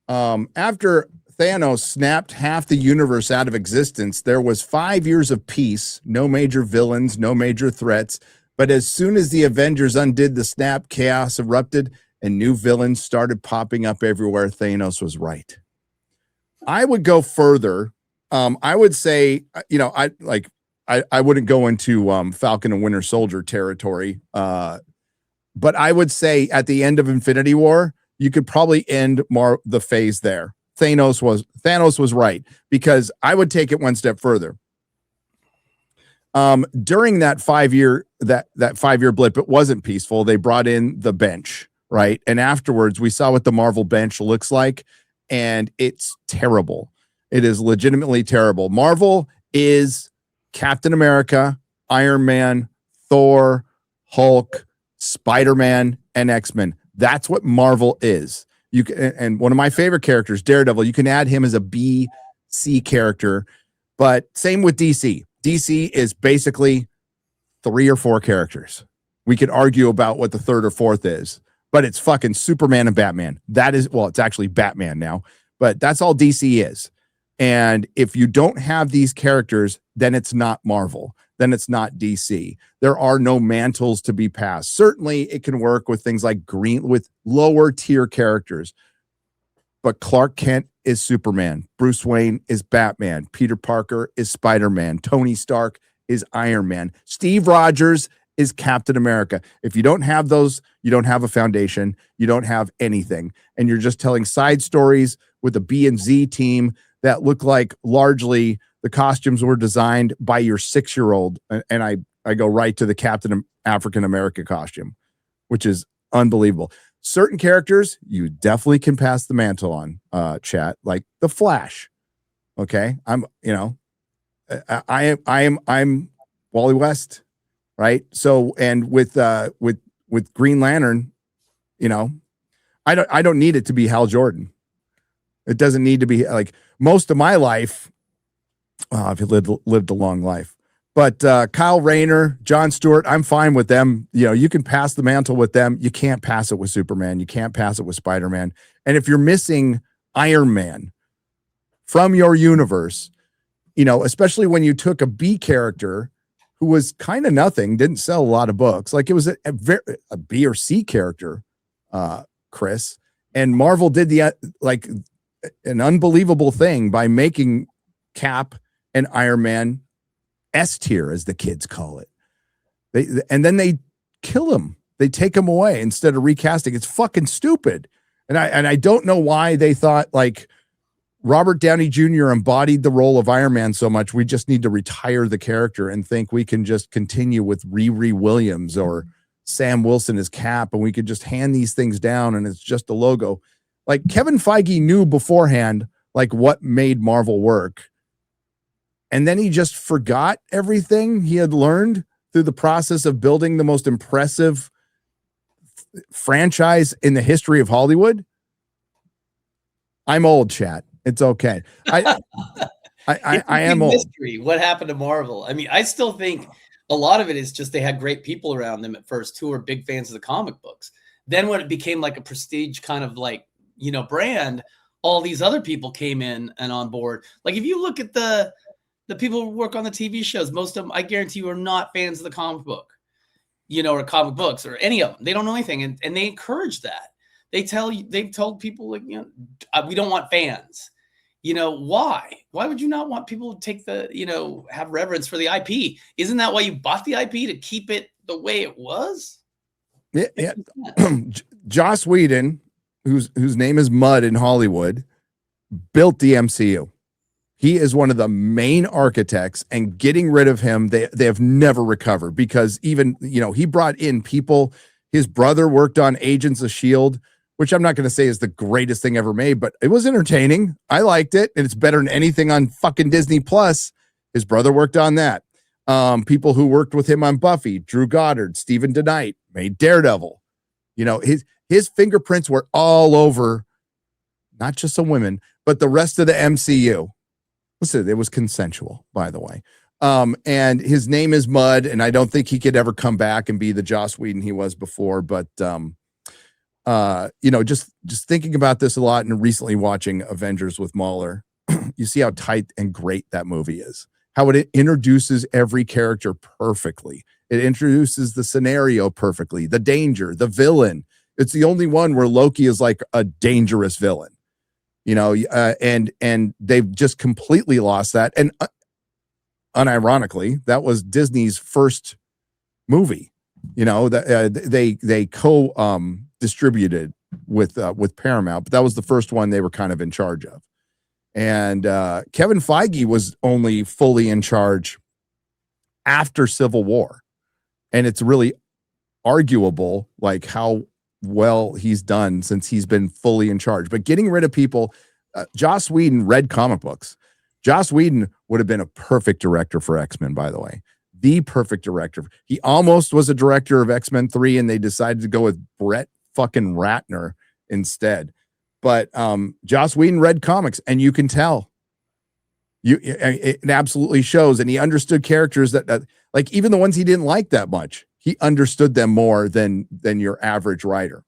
After Thanos snapped half the universe out of existence, there was 5 years of peace, no major villains, no major threats. But as soon as the Avengers undid the snap, chaos erupted and new villains started popping up everywhere. Thanos was right. I would go further. I would say, you know, I wouldn't go into Falcon and Winter Soldier territory. But I would say at the end of Infinity War, you could probably end the phase there. Thanos was right, because I would take it one step further. During that 5 year that 5 year blip, it wasn't peaceful. They brought in the bench, right? And afterwards, we saw what the Marvel bench looks like, and it's terrible. It is legitimately terrible. Marvel is Captain America, Iron Man, Thor, Hulk, Spider-Man, and X-Men. That's what Marvel is. You can, and one of my favorite characters, Daredevil, you can add him as a B, C character, but same with DC. DC is basically 3 or 4 characters. We could argue about what the third or fourth is, but it's fucking Superman and Batman. That is, well, it's actually Batman now, but that's all DC is. And if you don't have these characters, then it's not Marvel. Then it's not DC. There are no mantles to be passed. Certainly it can work with things like with lower tier characters, but Clark Kent is Superman. Bruce Wayne is Batman. Peter Parker is Spider-Man. Tony Stark is Iron Man. Steve Rogers is Captain America. If you don't have those, you don't have a foundation. You don't have anything. And you're just telling side stories with a B and Z team that look like largely the costumes were designed by your 6-year-old. And I go right to the Captain African America costume, which is unbelievable. Certain characters you definitely can pass the mantle on, chat, like the Flash. Okay. I'm Wally West, right? So, and with Green Lantern, you know, I don't need it to be Hal Jordan. It doesn't need to be like most of my life. I've lived a long life, but Kyle Rayner, John Stewart, I'm fine with them. You know, you can pass the mantle with them. You can't pass it with Superman. You can't pass it with Spider-Man. And if you're missing Iron Man from your universe, you know, especially when you took a B character who was kind of nothing, didn't sell a lot of books, like it was a B or C character, Chris. And Marvel did the like an unbelievable thing by making Cap and Iron Man S tier, as the kids call it. And then they kill him. They take him away instead of recasting. It's fucking stupid. And I don't know why they thought like Robert Downey Jr. embodied the role of Iron Man so much. We just need to retire the character and think we can just continue with Riri Williams or Sam Wilson as Cap, and we could just hand these things down and it's just a logo. Like Kevin Feige knew beforehand, like what made Marvel work. And then he just forgot everything he had learned through the process of building the most impressive franchise in the history of Hollywood. I'm old, chat. It's okay. I am old. Mystery. What happened to Marvel? I mean, I still think a lot of it is just they had great people around them at first who were big fans of the comic books. Then when it became like a prestige kind of like, you know, brand, all these other people came in and on board. Like if you look at the people who work on the TV shows, most of them, I guarantee you, are not fans of the comic book, you know, or comic books or any of them. They don't know anything. And they encourage that. They've told people, like, you know, we don't want fans. You know, why? Why would you not want people to take have reverence for the IP? Isn't that why you bought the IP, to keep it the way it was? Yeah. Joss Whedon, whose name is Mud in Hollywood, built the MCU. He is one of the main architects, and getting rid of him, they have never recovered, because even, you know, he brought in people. His brother worked on Agents of S.H.I.E.L.D., which I'm not going to say is the greatest thing ever made, but it was entertaining. I liked it, and it's better than anything on fucking Disney Plus. His brother worked on that. People who worked with him on Buffy, Drew Goddard, Stephen DeKnight, made Daredevil. You know, his fingerprints were all over, not just some women, but the rest of the MCU. Listen, it was consensual, by the way. And his name is Mud, and I don't think he could ever come back and be the Joss Whedon he was before. But you know, just thinking about this a lot and recently watching Avengers with Mahler, you see how tight and great that movie is. How it introduces every character perfectly. It introduces the scenario perfectly, the danger, the villain. It's the only one where Loki is like a dangerous villain, you know, and they've just completely lost that. And unironically, that was Disney's first movie. You know, they distributed with Paramount, but that was the first one they were kind of in charge of. And Kevin Feige was only fully in charge after Civil War, and it's really arguable like how well he's done since he's been fully in charge. But getting rid of people, Joss Whedon read comic books. Joss Whedon would have been a perfect director for X-Men, by the way. The perfect director. He almost was a director of X-Men 3, and they decided to go with Brett fucking Ratner instead. But Joss Whedon read comics, and you can tell. It absolutely shows, and he understood characters that like even the ones he didn't like that much, he understood them more than your average writer.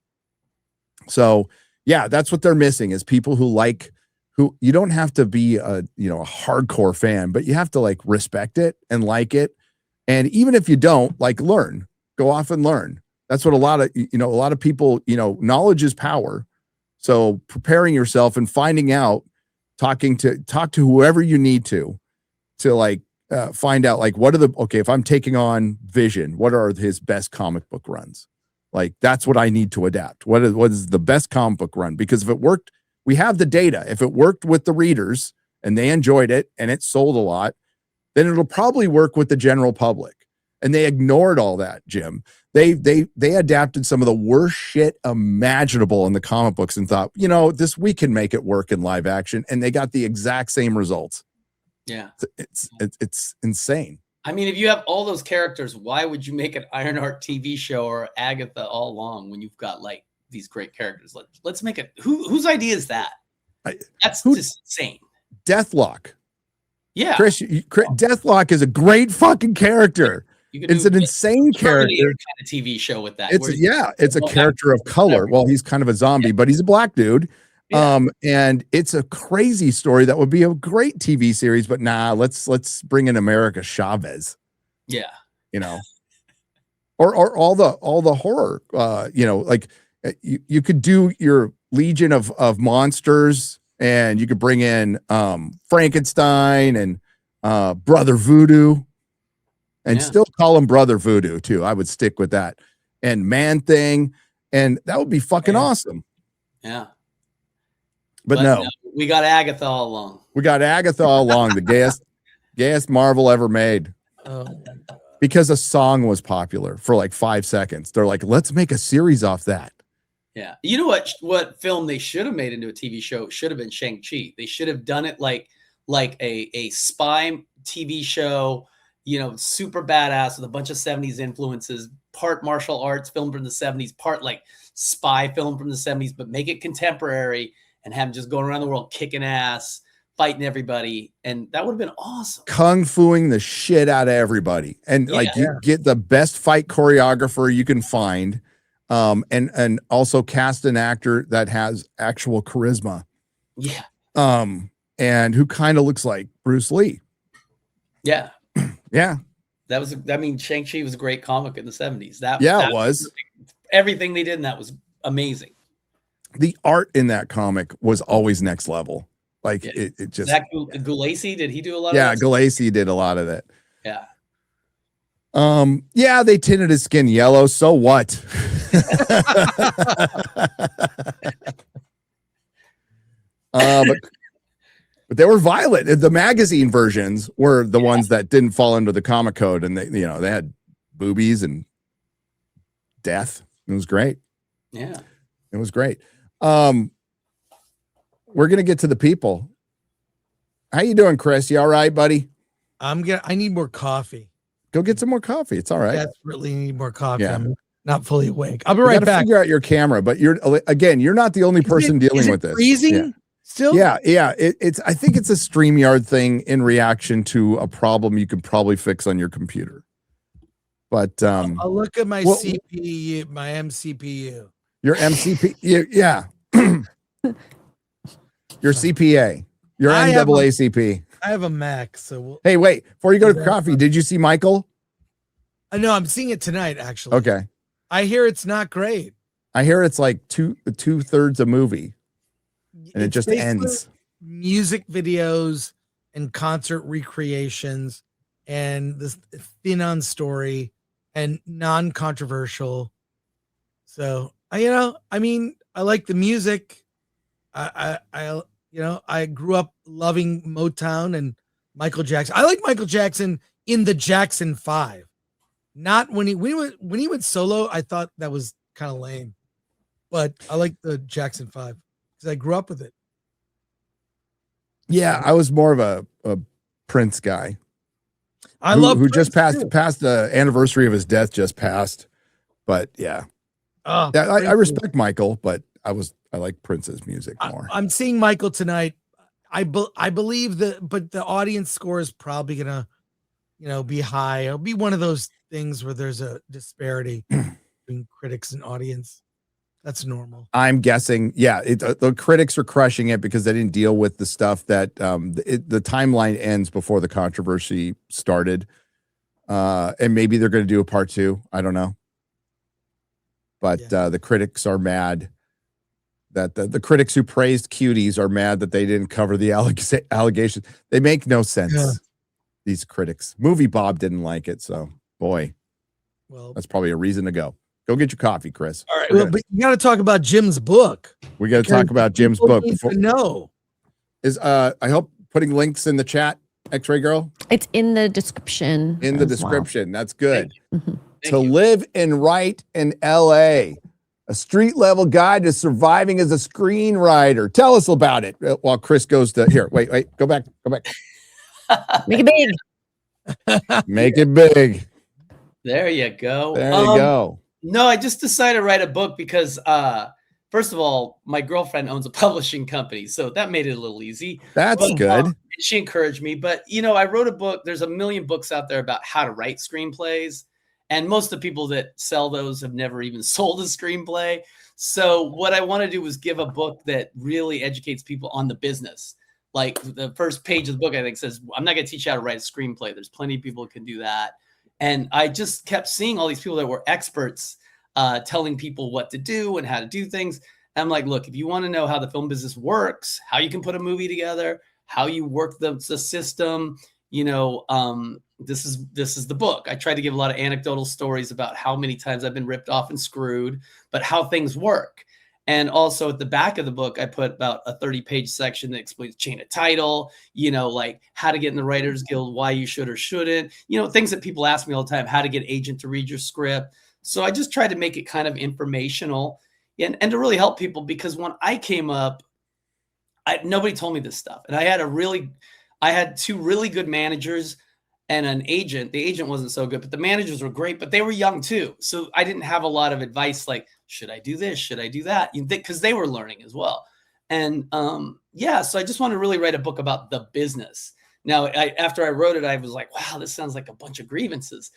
So yeah, that's what they're missing, is people who you don't have to be a hardcore fan, but you have to like respect it and like it. And even if you don't, like, learn, go off and learn. That's what a lot of people, knowledge is power. So preparing yourself and finding out, talk to whoever you need to like find out, like, if I'm taking on Vision, what are his best comic book runs? Like, that's what I need to adapt. What is the best comic book run? Because if it worked, we have the data. If it worked with the readers and they enjoyed it and it sold a lot, then it'll probably work with the general public. And they ignored all that, Jim. They adapted some of the worst shit imaginable in the comic books and thought, we can make it work in live action, and they got the exact same results. Yeah, it's insane. I mean, if you have all those characters, why would you make an Ironheart TV show or Agatha all along when you've got like these great characters? Let's make it. Whose idea is that? That's just insane. Deathlock. Yeah, Chris, Deathlock is a great fucking character. It's an insane character. Kind of TV show with that. It's a character of color. Well, he's kind of a zombie, but he's a black dude. Yeah. And it's a crazy story that would be a great TV series, but let's bring in America Chavez. Yeah. Or all the horror, like You could do your legion of monsters, and you could bring in Frankenstein and Brother Voodoo, and Yeah. still call him Brother Voodoo too. I would stick with that, and Man Thing, and that would be fucking awesome. Yeah. But no, we got Agatha all along. we got Agatha all along, the gayest Marvel ever made. Oh, Because a song was popular for like 5 seconds. They're like, let's make a series off that. Yeah. You know what film they should have made into a TV show should have been Shang-Chi. They should have done it like a spy TV show, you know, super badass with a bunch of 70s influences, part martial arts film from the 70s, part like spy film from the 70s, but make it contemporary and have him just going around the world kicking ass, fighting everybody. And that would have been awesome. Kung fuing the shit out of everybody. And like you get the best fight choreographer you can find. And also cast an actor that has actual charisma. Yeah. And who kind of looks like Bruce Lee. Yeah. Yeah. That was, I mean, Shang-Chi was a great comic in the 70s. It was. Everything they did in that was amazing. The art in that comic was always next level. Like it just. Zach Gulacy, did he do a lot of Yeah, that stuff? Gulacy did a lot of that. Yeah. Yeah, they tinted his skin yellow. So what? But they were violent. The magazine versions were the ones that didn't fall under the comic code, and they had boobies and death. It was great. Yeah. It was great. We're gonna get to the people. How you doing, Chris? You all right, buddy? I need more coffee. Go get some more coffee. It's all right. Desperately need more coffee. Yeah. I'm not fully awake. I'll be We right gotta back. Figure out your camera, but you're not the only person dealing with this. Freezing Yeah. still? Yeah. It's. I think it's a StreamYard thing in reaction to a problem you could probably fix on your computer. But I'll look at my CPU, my MCPU. your MCP, yeah, your CPA, your NAACP. I have a Mac, so Hey, wait! Before you go to coffee, did you see Michael? I know I'm seeing it tonight. Actually, Okay. I hear it's not great. I hear it's like two-thirds a movie, and it It's just basically ends. Music videos and concert recreations, and this thin on story and non-controversial. So I mean, I like the music. I grew up loving Motown and Michael Jackson. I like Michael Jackson in the Jackson 5. Not when he went solo, I thought that was kind of lame. But I like the Jackson 5 because I grew up with it. Yeah, I was more of a Prince guy. I love who Prince just passed too. the anniversary of his death just passed. But yeah. Oh, Yeah, I Prince is- respect Michael, but I like Prince's music more. I'm seeing Michael tonight. I believe but the audience score is probably gonna, be high. It'll be one of those things where there's a disparity between critics and audience. That's normal. I'm guessing, yeah, the critics are crushing it because they didn't deal with the stuff that the timeline ends before the controversy started. And maybe they're going to do a part 2. I don't know. But the critics are mad that the critics who praised Cuties are mad that they didn't cover the allegations. They make no sense. Yeah. These critics. Movie Bob didn't like it. So, boy, Well, that's probably a reason to go. Go get your coffee, Chris. All right. well, but you got to talk about Jim's book. We got to talk about Jim's People book. need Before, to know. I hope putting links in the chat, X-Ray Girl, It's in the description. in the as well. description. That's good. Mhm. Thank To you. live and write in LA, a street level guide to surviving as a screenwriter. Tell us about it while Chris goes to here. Wait, go back. Make it big. Make it big. There you go. There you go. No, I just decided to write a book because, first of all, my girlfriend owns a publishing company, so that made it a little easy. That's But, good. she encouraged me, but I wrote a book. There's a million books out there about how to write screenplays, and most of the people that sell those have never even sold a screenplay. So what I want to do is give a book that really educates people on the business. Like the first page of the book, I think says, I'm not going to teach you how to write a screenplay. There's plenty of people who can do that. And I just kept seeing all these people that were experts telling people what to do and how to do things. I'm like, look, if you want to know how the film business works, how you can put a movie together, how you work the system, this is the book. I try to give a lot of anecdotal stories about how many times I've been ripped off and screwed, but how things work. And also at the back of the book, I put about a 30-page section that explains chain of title, like how to get in the Writers Guild, why you should or shouldn't, things that people ask me all the time, how to get agent to read your script. So I just tried to make it kind of informational and to really help people, because when I came up, nobody told me this stuff. And I had two really good managers and an agent. The agent wasn't so good, but the managers were great, but they were young too. So I didn't have a lot of advice like, should I do this? Should I do that? Because they were learning as well. And so I just want to really write a book about the business. Now, after I wrote it, I was like, wow, this sounds like a bunch of grievances,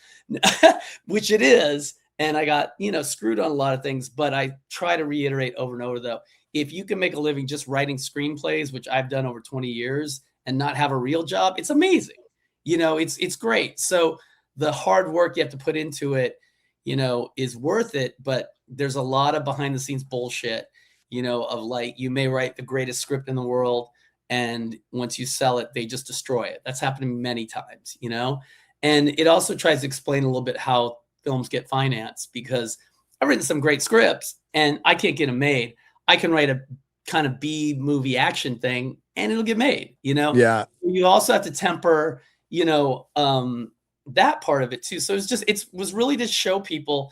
which it is. And I got, screwed on a lot of things, but I try to reiterate over and over though, if you can make a living just writing screenplays, which I've done over 20 years and not have a real job, it's amazing. It's great. So the hard work you have to put into it, is worth it, but there's a lot of behind the scenes bullshit, of like, you may write the greatest script in the world, and once you sell it, they just destroy it. That's happened to me many times, and it also tries to explain a little bit how films get financed, because I've written some great scripts and I can't get them made. I can write a kind of B movie action thing and it'll get made, Yeah. You also have to temper, that part of it too. So it was really to show people,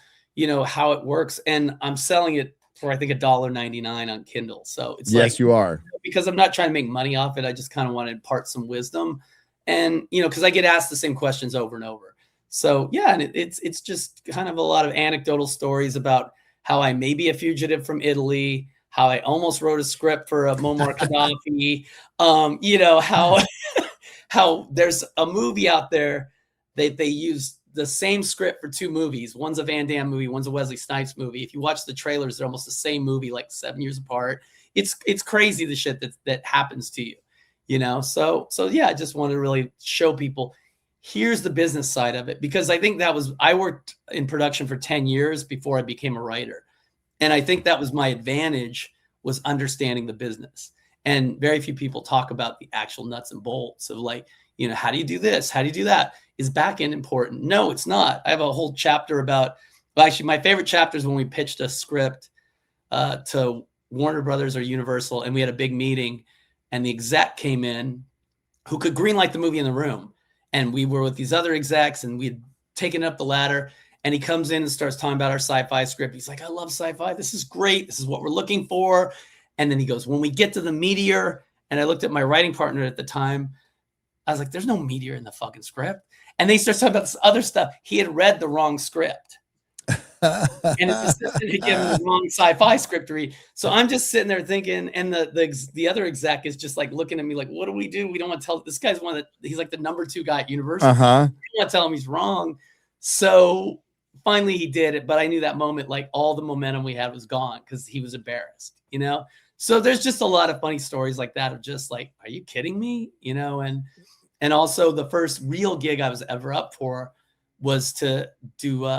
how it works. And I'm selling it for, I think, $1.99 on Kindle. So it's yes, you are, because I'm not trying to make money off it. I just kind of want to impart some wisdom, and, because I get asked the same questions over and over. So yeah, and it's just kind of a lot of anecdotal stories about how I may be a fugitive from Italy, how I almost wrote a script for a Muammar Gaddafi, how there's a movie out there that they use the same script for two movies. One's a Van Damme movie, one's a Wesley Snipes movie. If you watch the trailers, they're almost the same movie, like 7 years apart. It's crazy, the shit that happens to you, So yeah, I just wanted to really show people, here's the business side of it, because I think I worked in production for 10 years before I became a writer. And I think that was my advantage, was understanding the business. And very few people talk about the actual nuts and bolts of like, how do you do this? How do you do that? Is back end important? No, it's not. I have a whole chapter about, well, actually my favorite chapter is when we pitched a script to Warner Brothers or Universal, and we had a big meeting, and the exec came in who could greenlight the movie in the room. And we were with these other execs, and we had taken up the ladder, and he comes in and starts talking about our sci-fi script. He's like, I love sci-fi. This is great. This is what we're looking for. And then he goes, when we get to the meteor, and I looked at my writing partner at the time, I was like, there's no meteor in the fucking script. And then he starts talking about this other stuff. He had read the wrong script. And his assistant had given him the wrong sci-fi script to read. So I'm just sitting there thinking, and the other exec is just like looking at me like, what do? We don't want to tell, this guy's he's like the number 2 guy at Universal. We don't want to tell him he's wrong. So finally he did it, but I knew that moment, like all the momentum we had was gone because he was embarrassed, So there's just a lot of funny stories like that of just like, are you kidding me? And also the first real gig I was ever up for was to do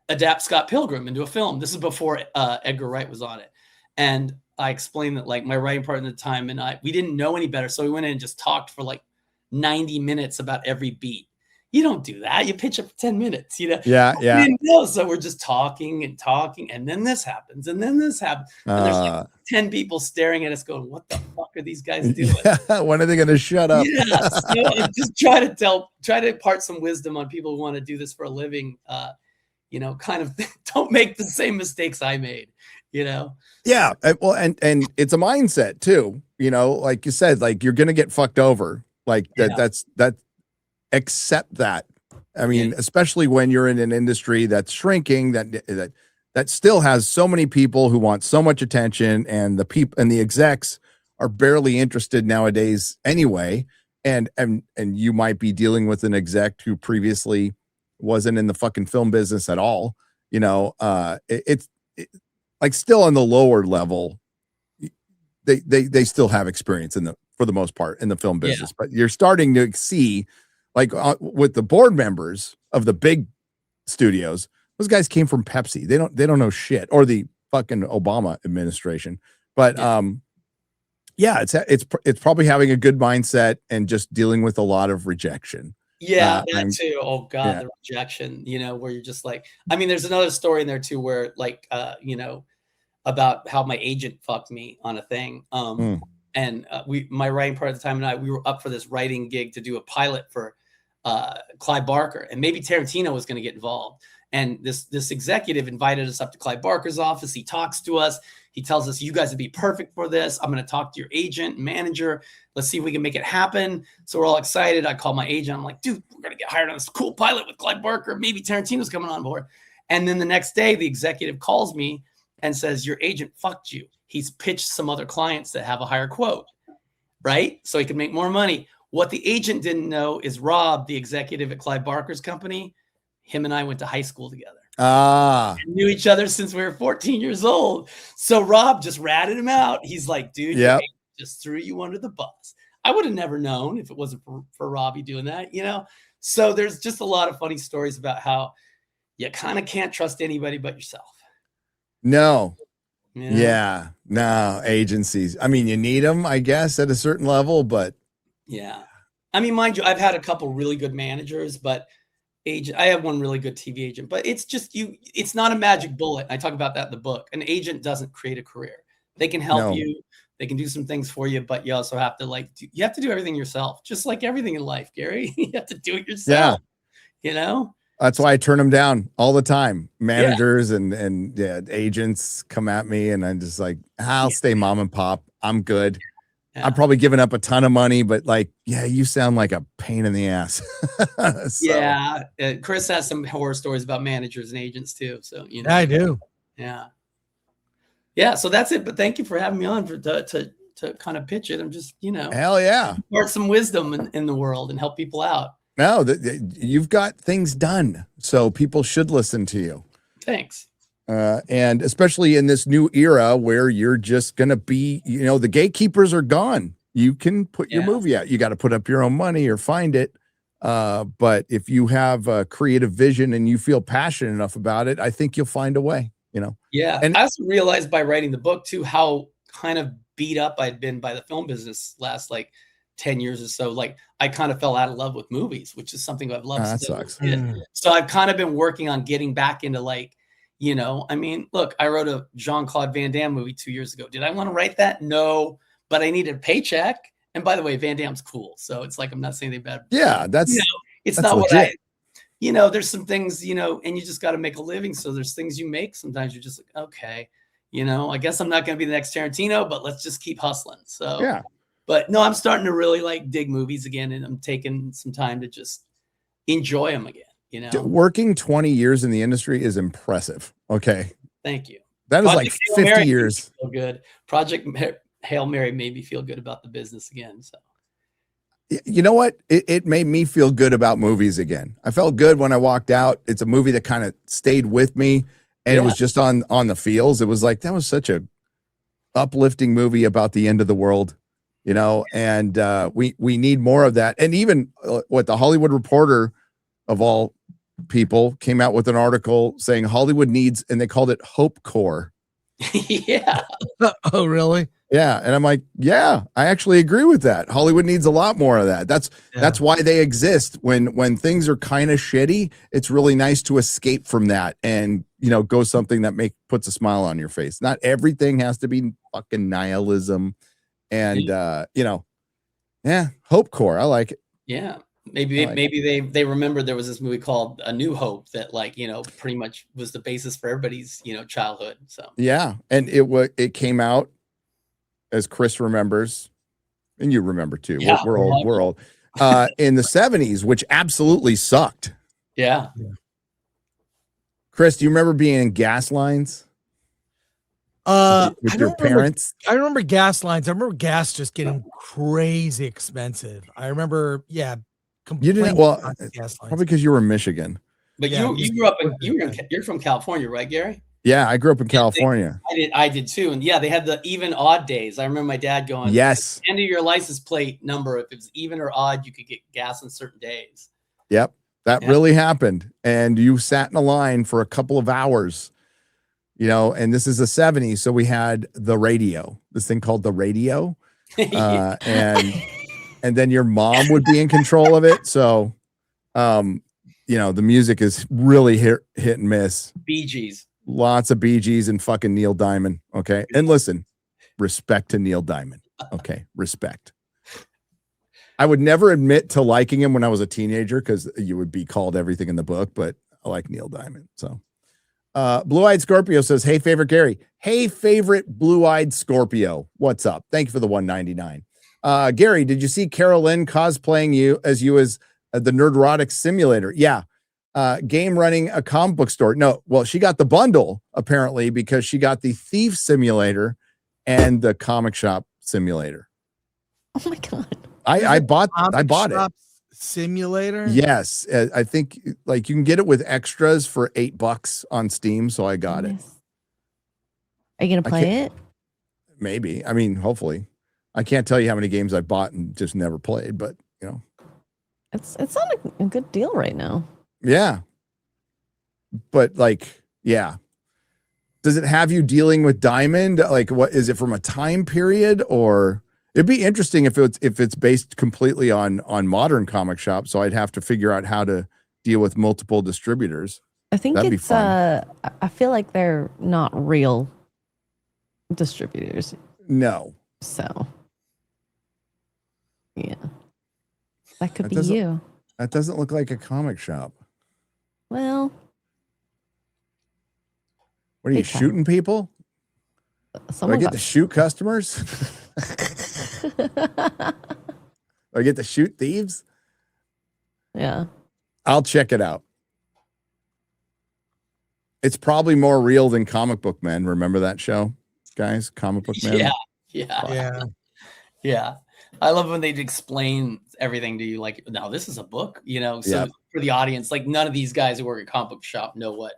adapt Scott Pilgrim into a film. This is before Edgar Wright was on it. And I explained that like my writing partner at the time and we didn't know any better. So we went in and just talked for like 90 minutes about every beat. You don't do that. You pitch it for 10 minutes, Yeah. We didn't know. So we're just talking, and then this happens, and then this happens. And there's like 10 people staring at us going, what the fuck are these guys doing? Yeah, when are they going to shut up? Yeah. So just try to impart some wisdom on people who want to do this for a living. Kind of don't make the same mistakes I made, Yeah. Well, and it's a mindset too, like you said, like you're going to get fucked over. Like that. Accept that. I mean, especially when you're in an industry that's shrinking, that still has so many people who want so much attention, and the people and the execs are barely interested nowadays anyway. And you might be dealing with an exec who previously wasn't in the fucking film business at all. It's like still on the lower level. They still have experience for the most part in the film business, but you're starting to see, like with the board members of the big studios, Those guys came from Pepsi. They don't know shit, or the fucking Obama administration. But yeah, it's probably having a good mindset and just dealing with a lot of rejection. Yeah, that too. Oh God, the rejection, where you're just like, I mean, there's another story in there too, where like, about how my agent fucked me on a thing. And my writing part at the time and we were up for this writing gig to do a pilot for Clive Barker, and maybe Tarantino was going to get involved. And this executive invited us up to Clive Barker's office. He talks to us. He tells us, you guys would be perfect for this. I'm going to talk to your agent and manager. Let's see if we can make it happen. So we're all excited. I call my agent. I'm like, dude, we're going to get hired on this cool pilot with Clive Barker. Maybe Tarantino's coming on board. And then the next day, the executive calls me and says, your agent fucked you. He's pitched some other clients that have a higher quote, right? So he can make more money. What the agent didn't know is Rob, the executive at Clive Barker's company, him and I went to high school together. We knew each other since we were 14 years old. So Rob just ratted him out. He's like, dude, just threw you under the bus. I would have never known if it wasn't for Robbie doing that, So there's just a lot of funny stories about how you kind of can't trust anybody but yourself. No. Yeah. No, agencies. I mean, you need them, I guess, at a certain level, but yeah. I mean, mind you, I've had a couple really good managers, but I have one really good TV agent, but it's just it's not a magic bullet. I talk about that in the book. An agent doesn't create a career. They can help you. They can do some things for you, but you also have to you have to do everything yourself, just like everything in life, Gary. You have to do it yourself. Yeah. That's why I turn them down all the time. Managers and agents come at me, and I'm just like, I'll stay mom and pop. I'm good. Yeah. I'm probably giving up a ton of money, but you sound like a pain in the ass. Yeah. Chris has some horror stories about managers and agents too. So, I do. Yeah. Yeah. So that's it. But thank you for having me on to kind of pitch it. I'm just, hell yeah. Impart some wisdom in the world and help people out. No, you've got things done, so people should listen to you. Thanks. And especially in this new era where you're just going to be, the gatekeepers are gone. You can put your movie out. You got to put up your own money or find it. But if you have a creative vision and you feel passionate enough about it, I think you'll find a way, Yeah. And I also realized by writing the book too, how kind of beat up I'd been by the film business last 10 years or so. I kind of fell out of love with movies, which is something I've loved. That sucks. So I've kind of been working on getting back into I mean, look, I wrote a Jean-Claude Van Damme movie 2 years ago. Did I want to write that? No, but I needed a paycheck. And by the way, Van Damme's cool. So it's I'm not saying they bad. Yeah, that's, it's that's not legit. what there's some things, and you just got to make a living. So there's things you make. Sometimes you're just like, okay, I guess I'm not going to be the next Tarantino, but let's just keep hustling. So, yeah. But no, I'm starting to really dig movies again. And I'm taking some time to just enjoy them again. Working 20 years in the industry is impressive. Okay. Thank you. That is Project 50 Mary years. Feel good. Project Hail Mary made me feel good about the business again. So, you know what? It made me feel good about movies again. I felt good when I walked out. It's a movie that kind of stayed with me, and it was just on the feels. It was that was such a uplifting movie about the end of the world, and we need more of that. And even the Hollywood Reporter of all people came out with an article saying Hollywood needs, and they called it Hope Core. Yeah. Oh, really? Yeah. And I'm like, yeah, I actually agree with that. Hollywood needs a lot more of that. That's why they exist. When things are kind of shitty, it's really nice to escape from that and, go something that puts a smile on your face. Not everything has to be fucking nihilism and, Hope Core. I like it. Yeah. Maybe they remembered there was this movie called A New Hope that pretty much was the basis for everybody's, childhood. So, yeah. And it came out, as Chris remembers, and you remember too. Yeah, we're old. In the 70s, which absolutely sucked. Yeah. Chris, do you remember being in gas lines? With your parents? I remember gas lines. I remember gas just getting crazy expensive. I remember, you didn't. Well, probably because you were in Michigan. But you grew up you're from California, right, Gary? Yeah, I grew up in California. I did too. And they had the even odd days. I remember my dad going, yes, at the end of your license plate number, if it was even or odd, you could get gas on certain days. Yep. That really happened. And you sat in a line for a couple of hours, and this is the 70s. So we had the radio, this thing called the radio. And then your mom would be in control of it. So, the music is really hit and miss. Bee Gees. Lots of Bee Gees and fucking Neil Diamond. Okay. And listen, respect to Neil Diamond. Okay. Respect. I would never admit to liking him when I was a teenager because you would be called everything in the book, but I like Neil Diamond. So Blue-Eyed Scorpio says, hey, favorite Gary. Hey, favorite Blue-Eyed Scorpio. What's up? Thank you for the 199. Gary, did you see Carol Lynn cosplaying you as the Nerdrotic simulator? Yeah. Game running a comic book store. No, well, she got the bundle apparently because she got the thief simulator and the comic shop simulator. Oh my God. I bought it. Simulator. Yes. I think like you can get it with extras for $8 on Steam. So I got it. Are you going to play it? Maybe. I mean, hopefully. I can't tell you how many games I bought and just never played, but it's not a good deal right now. Yeah. But yeah. Does it have you dealing with Diamond? Like, what is it from a time period? Or it'd be interesting if it's based completely on modern comic shops. So I'd have to figure out how to deal with multiple distributors. I think That'd be it's fun. I feel like they're not real distributors. No. So yeah. That could be you. That doesn't look like a comic shop. Well, what are you shooting people? Do I get to shoot customers? Do I get to shoot thieves? Yeah. I'll check it out. It's probably more real than Comic Book Men. Remember that show, guys? Comic Book Men? Yeah. I love when they'd explain everything to you. Like, no, this is a book, so for the audience, like none of these guys who work at comic book shop know what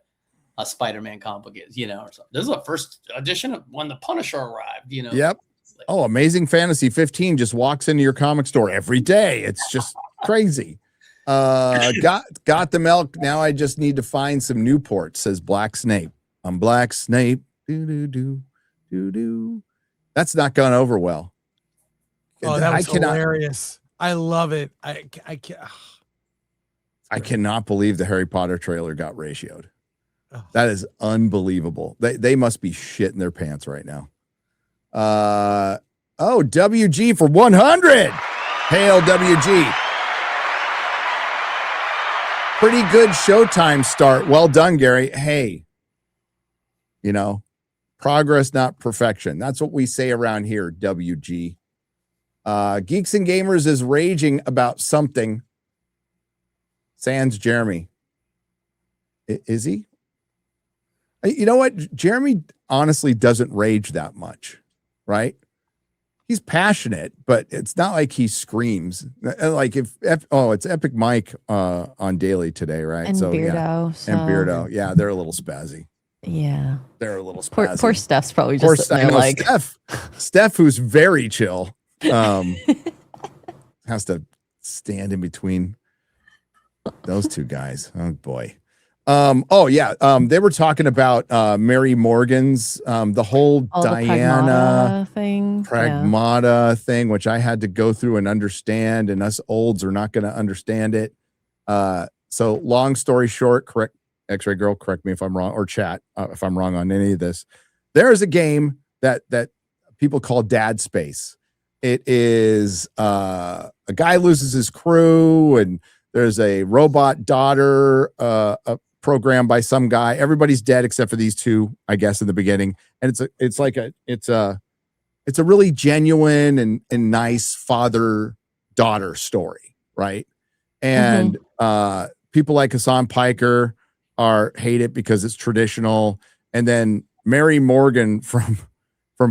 a Spider-Man comic book is, or something. This is the first edition of when the Punisher arrived, Yep. Like, Amazing Fantasy 15 just walks into your comic store every day. It's just crazy. Got the milk. Now I just need to find some Newport, says Black Snape. I'm Black Snape. Do. That's not gone over well. Oh, that was hilarious. I love it. I cannot believe the Harry Potter trailer got ratioed. Oh. That is unbelievable. They must be shitting their pants right now. WG for 100. Hail WG. Pretty good Showtime start. Well done, Gary. Hey, progress, not perfection. That's what we say around here, WG. Geeks and Gamers is raging about something. Sans Jeremy. Is he? You know what? Jeremy honestly doesn't rage that much, right? He's passionate, but it's not like he screams. Like it's Epic Mike on Daily today, right? And Beardo. And Beardo. Yeah, they're a little spazzy. Yeah. They're a little spazzy. Poor Steph's probably just sitting there like Steph, who's very chill. Has to stand in between those two guys. Oh boy. They were talking about Mary Morgan's the whole Diana Pragmata thing, which I had to go through and understand, and us olds are not going to understand it. So long story short, correct X-Ray Girl, correct me if I'm wrong, or chat if I'm wrong on any of this. There is a game that people call Dad Space. It is a guy loses his crew, and there's a robot daughter programmed by some guy. Everybody's dead except for these two, I guess, in the beginning. And it's a really genuine and nice father-daughter story, right? And people like Hassan Piker hate it because it's traditional. And then Mary Morgan from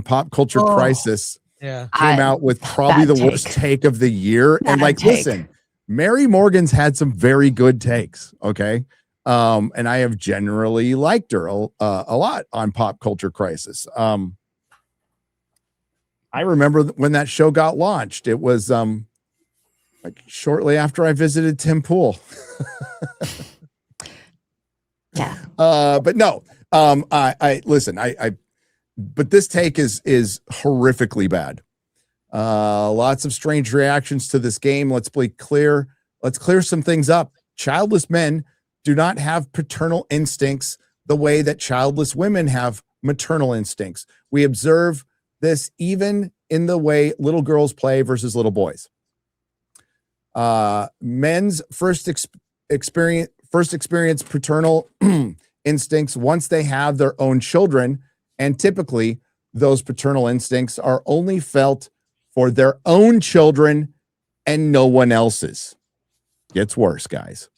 Pop Culture Crisis came out with probably the worst take of the year. And listen, Mary Morgan's had some very good takes. Okay. And I have generally liked her a lot on Pop Culture Crisis. I remember when that show got launched, it was like shortly after I visited Tim Pool. Yeah. But no, I listen, but this take is horrifically bad. Lots of strange reactions to this game. Let's be clear. Let's clear some things up. Childless men do not have paternal instincts the way that childless women have maternal instincts. We observe this even in the way little girls play versus little boys. Men's first experience paternal instincts once they have their own children, and typically those paternal instincts are only felt for their own children and no one else's. Gets worse, guys.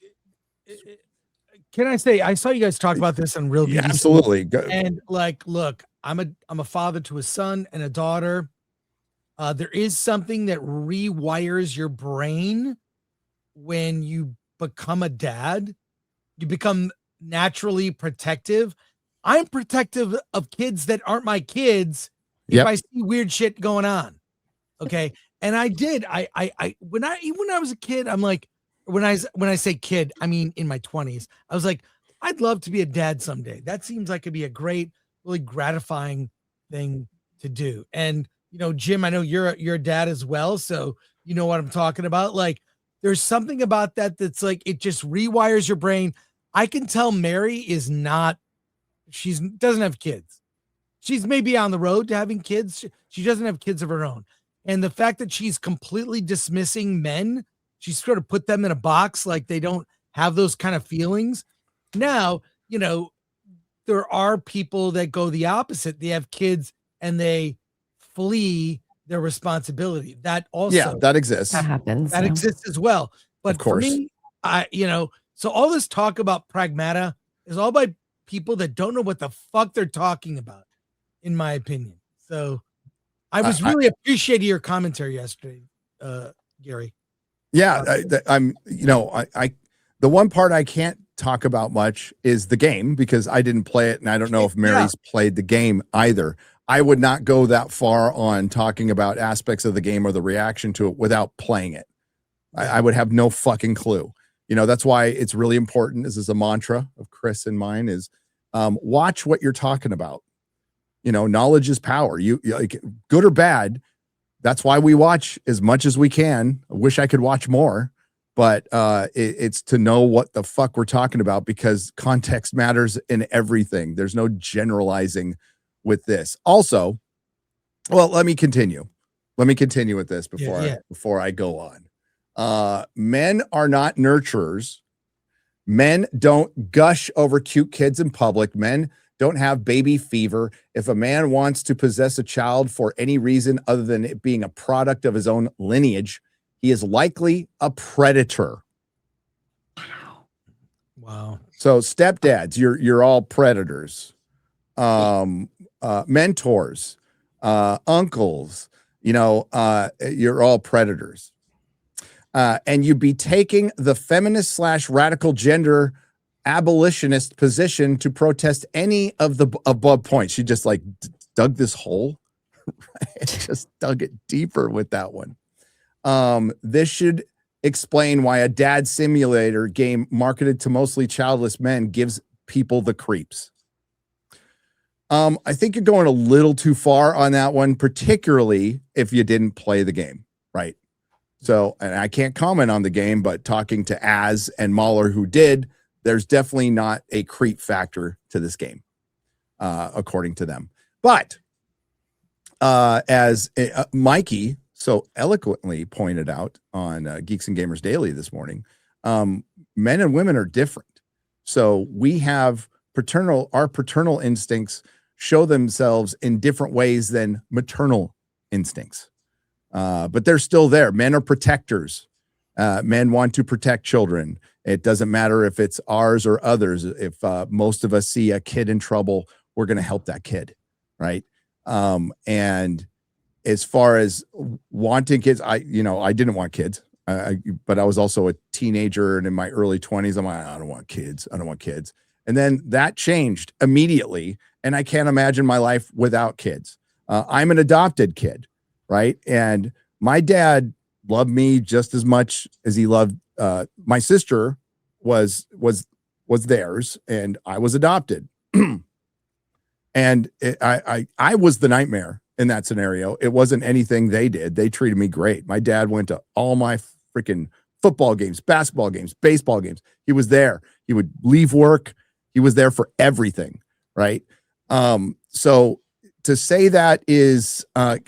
Can I say, I saw you guys talk about this on Real Yeah, BBC. absolutely. And like, look, I'm a father to a son and a daughter. There is something that rewires your brain when you become a dad. You become naturally protective. I'm protective of kids that aren't my kids if Yep. I see weird shit going on. Okay. And I did. When I was a kid, I'm like, when I say kid, I mean in my 20s. I was like, I'd love to be a dad someday. That seems like it'd be a great, really gratifying thing to do. And you know, Jim, I know you're a dad as well, so you know what I'm talking about. Like, there's something about that that's like it just rewires your brain. I can tell Mary is not. She doesn't have kids. She's maybe on the road to having kids. She doesn't have kids of her own. And the fact that she's completely dismissing men, she's sort of put them in a box like they don't have those kind of feelings. Now, you know, there are people that go the opposite. They have kids and they flee their responsibility. That also, Yeah, that exists. That happens. that yeah. exists as well. But Of course. for me, so all this talk about pragmata is all by people that don't know what the fuck they're talking about, in my opinion. So I was really appreciating your commentary yesterday, Gary. Yeah, I'm. You know, I the one part I can't talk about much is the game because I didn't play it, and I don't know if Mary's played the game either. I would not go that far on talking about aspects of the game or the reaction to it without playing it. I would have no fucking clue. You know, that's why it's really important. This is a mantra of Chris and mine is watch what you're talking about. You know, knowledge is power. You like good or bad. That's why we watch as much as we can. I wish I could watch more, but it's to know what the fuck we're talking about because context matters in everything. There's no generalizing with this. Also, well, let me continue. Let me continue with this before I go on. Men are not nurturers. Men don't gush over cute kids in public. Men don't have baby fever. If a man wants to possess a child for any reason other than it being a product of his own lineage, he is likely a predator. Wow. So stepdads, you're all predators. Mentors, uncles, you know, you're all predators. And you'd be taking the feminist / radical gender abolitionist position to protest any of the above points. She just like dug this hole, right? Just dug it deeper with that one. This should explain why a dad simulator game marketed to mostly childless men gives people the creeps. I think you're going a little too far on that one, particularly if you didn't play the game, right? So, and I can't comment on the game, but talking to Az and Mahler who did, there's definitely not a creep factor to this game, according to them. But as Mikey so eloquently pointed out on Geeks and Gamers Daily this morning, men and women are different. So we have our paternal instincts show themselves in different ways than maternal instincts. But they're still there. Men are protectors. Men want to protect children. It doesn't matter if it's ours or others. If most of us see a kid in trouble, we're going to help that kid, right? And as far as wanting kids, I didn't want kids, but I was also a teenager and in my early 20s. I'm like, I don't want kids. I don't want kids. And then that changed immediately. And I can't imagine my life without kids. I'm an adopted kid, right? And my dad loved me just as much as he loved my sister was theirs, and I was adopted. And I was the nightmare in that scenario. It wasn't anything they did. They treated me great. My dad went to all my freaking football games, basketball games, baseball games. He was there. He would leave work. He was there for everything. Right. So to say that is, I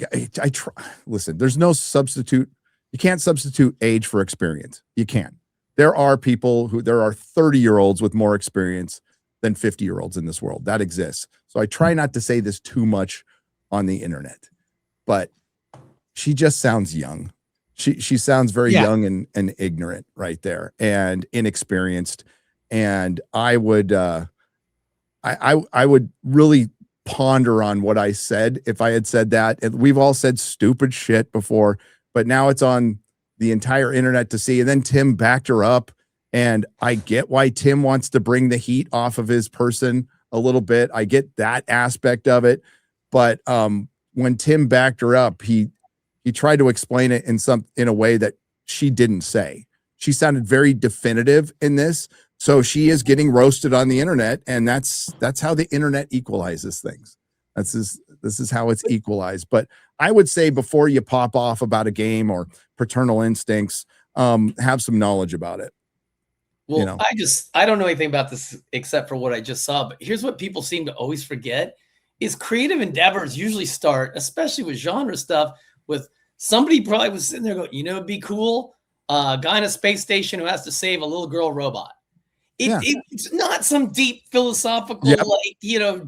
try. Listen, there's no substitute. You can't substitute age for experience. You can't. There are 30-year-olds with more experience than 50-year-olds in this world. That exists. So I try not to say this too much on the internet, but she just sounds young. She sounds very young and ignorant right there, and inexperienced. And I would I would really ponder on what I said if I had said that. And we've all said stupid shit before, but now it's on the entire internet to see. And then Tim backed her up. And I get why Tim wants to bring the heat off of his person a little bit. I get that aspect of it. But when Tim backed her up, he tried to explain it in a way that she didn't say. She sounded very definitive in this. So she is getting roasted on the internet, and that's how the internet equalizes things. This is how it's equalized. But I would say before you pop off about a game or paternal instincts, have some knowledge about it. Well, You know. I don't know anything about this except for what I just saw, but here's what people seem to always forget is creative endeavors usually start, especially with genre stuff, with somebody probably was sitting there going, it'd be cool. A guy in a space station who has to save a little girl robot. It's not some deep philosophical,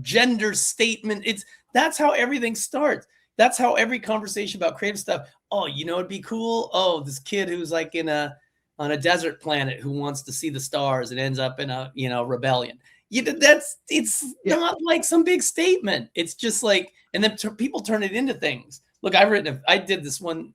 gender statement. That's how everything starts. That's how every conversation about creative stuff. Oh, it'd be cool. Oh, this kid who's like on a desert planet who wants to see the stars and ends up in a rebellion. It's not like some big statement. It's just like, and then people turn it into things. Look, I did this one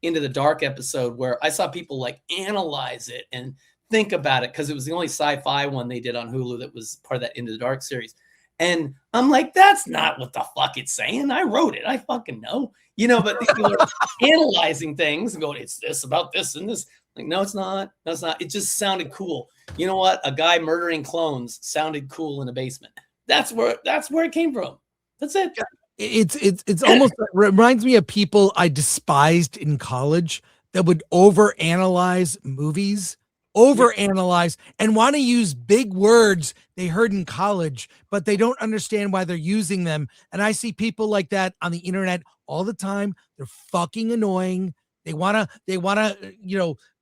Into the Dark episode where I saw people like analyze it and think about it, because it was the only sci-fi one they did on Hulu that was part of that Into the Dark series. And I'm like, that's not what the fuck it's saying. I wrote it. I fucking know. But people are analyzing things and going, it's this about this and this. Like, no, it's not. No, it's not. It just sounded cool. You know what? A guy murdering clones sounded cool in a basement. That's where it came from. That's it. It's almost reminds me of people I despised in college that would overanalyze movies, and want to use big words they heard in college, but they don't understand why they're using them. And I see people like that on the internet all the time. They're fucking annoying. They wanna,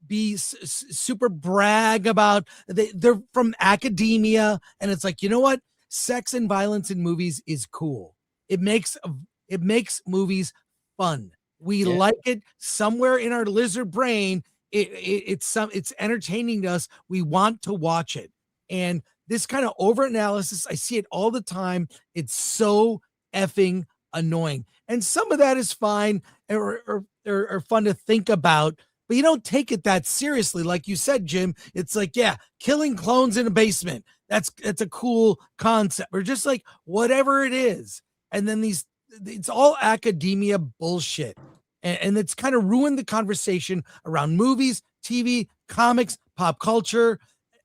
be super brag about they're from academia, and it's like, you know what? Sex and violence in movies is cool. It makes movies fun. We like it somewhere in our lizard brain. It's entertaining to us. We want to watch it. And this kind of over analysis, I see it all the time. It's so effing annoying. And some of that is fine or fun to think about, but you don't take it that seriously. Like you said, Jim, it's like, killing clones in a basement. That's a cool concept, or just like whatever it is. And then it's all academia bullshit. And it's kind of ruined the conversation around movies, TV, comics, pop culture,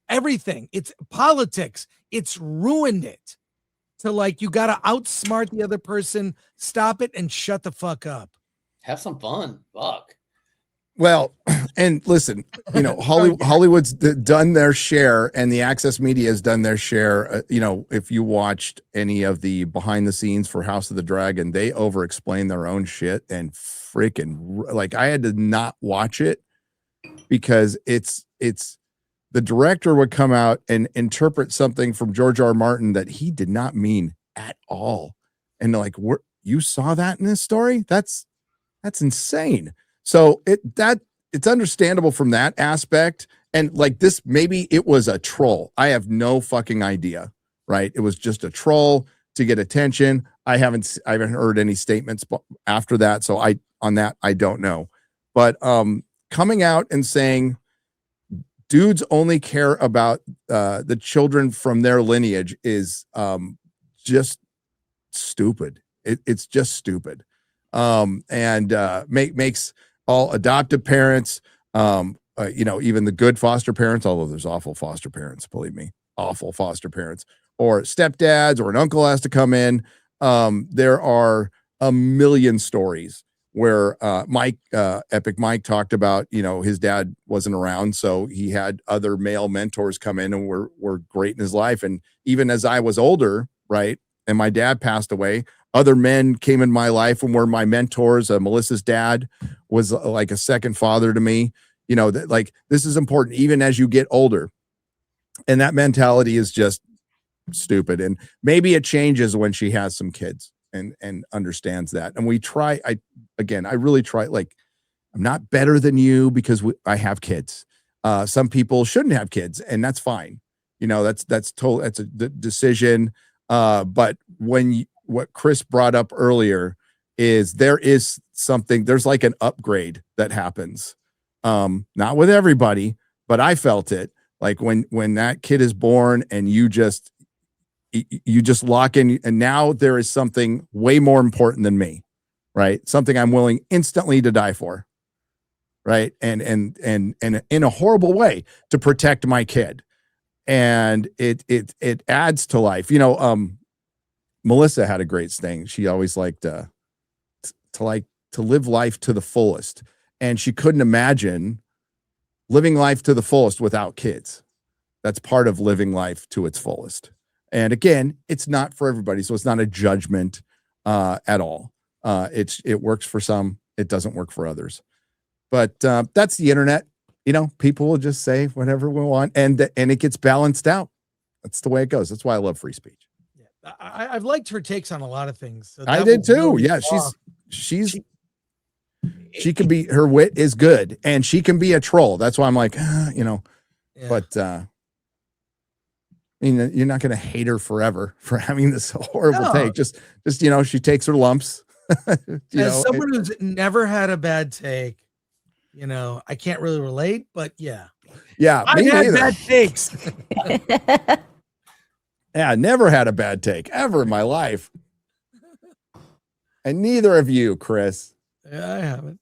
everything. It's politics. It's ruined it. To like, you got to outsmart the other person, stop it, and shut the fuck up. Have some fun. Fuck. Well, and listen, Hollywood's done their share, and the access media has done their share. If you watched any of the behind the scenes for House of the Dragon, they over explain their own shit, and freaking, like, I had to not watch it because it's the director would come out and interpret something from George R. Martin that he did not mean at all. And like, you saw that in this story? That's insane. So it's understandable from that aspect. And like this, maybe it was a troll. I have no fucking idea, right? It was just a troll to get attention. I haven't heard any statements after that. So I don't know. But coming out and saying dudes only care about the children from their lineage is just stupid. It's just stupid. And makes all adoptive parents, even the good foster parents, although there's awful foster parents, believe me, awful foster parents, or stepdads, or an uncle has to come in. There are a million stories where Epic Mike talked about, his dad wasn't around, so he had other male mentors come in and were great in his life. And even as I was older, right, and my dad passed away, other men came in my life and were my mentors. Melissa's dad was like a second father to me. This is important even as you get older. And that mentality is just stupid. And maybe it changes when she has some kids and understands that. And we try, I really try, like, I'm not better than you because I have kids. Some people shouldn't have kids, and that's fine. That's a decision. But what Chris brought up earlier is there's like an upgrade that happens. Not with everybody, but I felt it. Like when that kid is born and you just lock in, and now there is something way more important than me, right? Something I'm willing instantly to die for, right? And in a horrible way to protect my kid. And it adds to life. Melissa had a great thing. She always liked to live life to the fullest. And she couldn't imagine living life to the fullest without kids. That's part of living life to its fullest. And again, it's not for everybody. So it's not a judgment at all. It works for some. It doesn't work for others. But that's the internet. People will just say whatever we want, and it gets balanced out. That's the way it goes. That's why I love free speech. Yeah, I've liked her takes on a lot of things. So I did too. Yeah, she can be, her wit is good, and she can be a troll. That's why I'm like, yeah. But you're not going to hate her forever for having this horrible take. Just she takes her lumps. As someone who's never had a bad take, I can't really relate, but yeah. Yeah, I've had bad takes. Yeah, never had a bad take ever in my life. And neither of you, Chris. Yeah, I haven't.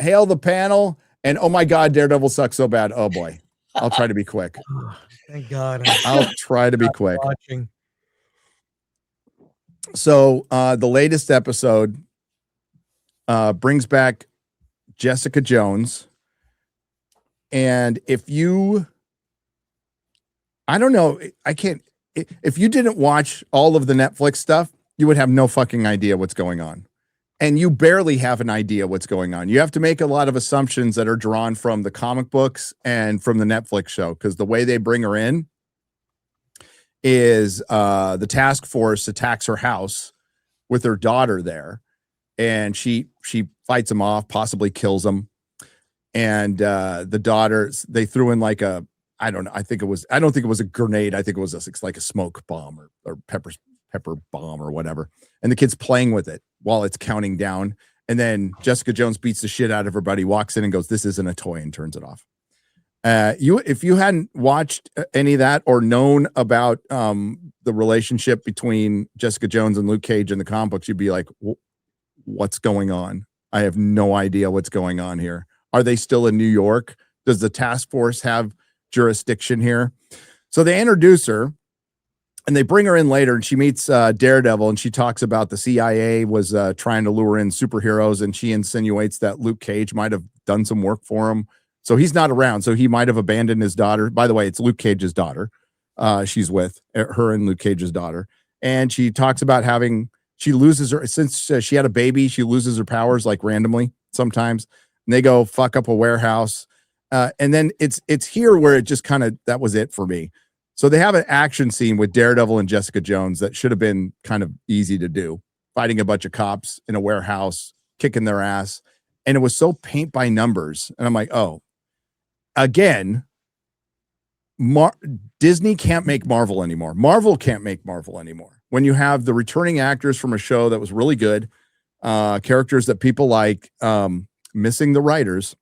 Hail the panel, and oh my God, Daredevil sucks so bad. Oh boy. I'll try to be quick. Thank God. I'll try to be quick. Watching. So the latest episode brings back Jessica Jones. And if you didn't watch all of the Netflix stuff, you would have no fucking idea what's going on. And you barely have an idea what's going on. You have to make a lot of assumptions that are drawn from the comic books and from the Netflix show, because the way they bring her in is the task force attacks her house with her daughter there, and she fights them off, possibly kills them. And the daughter, they threw in like a, I don't think it was a grenade. I think it was like a smoke bomb or pepper bomb or whatever. And the kid's playing with it while it's counting down. And then Jessica Jones beats the shit out of her buddy, walks in and goes, "This isn't a toy," and turns it off. If you hadn't watched any of that or known about the relationship between Jessica Jones and Luke Cage in the comic books, you'd be like, what's going on? I have no idea what's going on here. Are they still in New York? Does the task force have jurisdiction here? So they introduce her and they bring her in later, and she meets Daredevil, and she talks about the CIA was trying to lure in superheroes, and she insinuates that Luke Cage might have done some work for him. So he's not around. So he might have abandoned his daughter. By the way, it's Luke Cage's daughter. She's with her and Luke Cage's daughter. And she talks about she loses her, since she had a baby, she loses her powers like randomly sometimes. And they go fuck up a warehouse. And then it's here where it just kind of, that was it for me. So they have an action scene with Daredevil and Jessica Jones that should have been kind of easy to do, fighting a bunch of cops in a warehouse, kicking their ass. And it was so paint by numbers. And I'm like, oh, again, Disney can't make Marvel anymore. Marvel can't make Marvel anymore. When you have the returning actors from a show that was really good, characters that people like, missing the writers,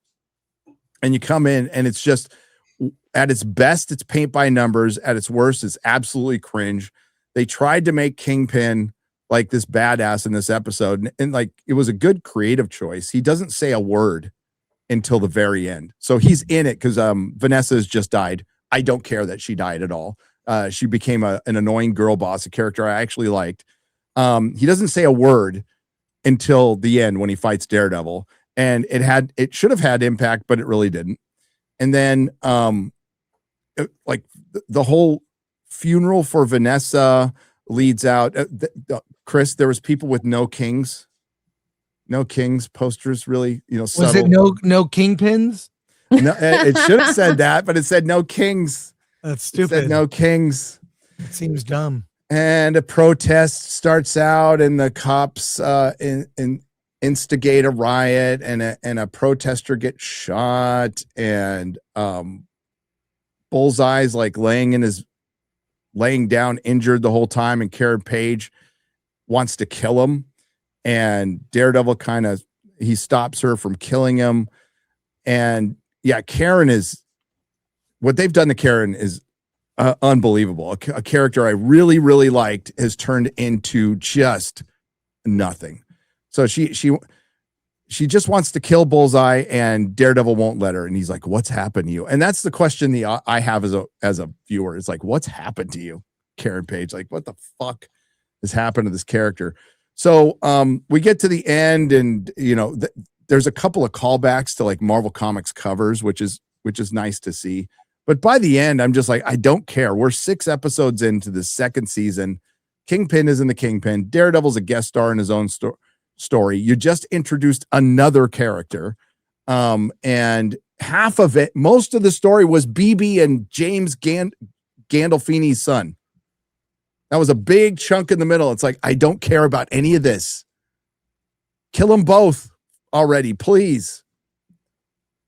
and you come in and it's just, at its best, it's paint by numbers. At its worst, it's absolutely cringe. They tried to make Kingpin like this badass in this episode, and like, it was a good creative choice. He doesn't say a word until the very end. So he's in it because Vanessa has just died. I don't care that she died at all. She became an annoying girl boss, a character I actually liked. He doesn't say a word until the end when he fights Daredevil, and it should have had impact, but it really didn't. And then the whole funeral for Vanessa leads out. Chris, there was people with no kings posters, really, Was subtle. it no kingpins? No, it should have said that, but it said no kings. That's It stupid. said no kings. It seems dumb. And a protest starts out, and the cops instigate a riot, and a protester gets shot, and Bullseye's like laying down injured the whole time, and Karen Page wants to kill him, and Daredevil he stops her from killing him. And yeah, what they've done to Karen is unbelievable. A character I really, really liked has turned into just nothing. So she just wants to kill Bullseye, and Daredevil won't let her. And he's like, "What's happened to you?" And that's the question I have as a viewer. It's like, "What's happened to you, Karen Page? Like, what the fuck has happened to this character?" So we get to the end, and there's a couple of callbacks to like Marvel Comics covers, which is nice to see. But by the end, I'm just like, I don't care. We're 6 episodes into the second season. Kingpin isn't the Kingpin. Daredevil's a guest star in his own story. You just introduced another character. And half of it, most of the story was BB and James Gandolfini's son. That was a big chunk in the middle. It's like, I don't care about any of this. Kill them both already, please.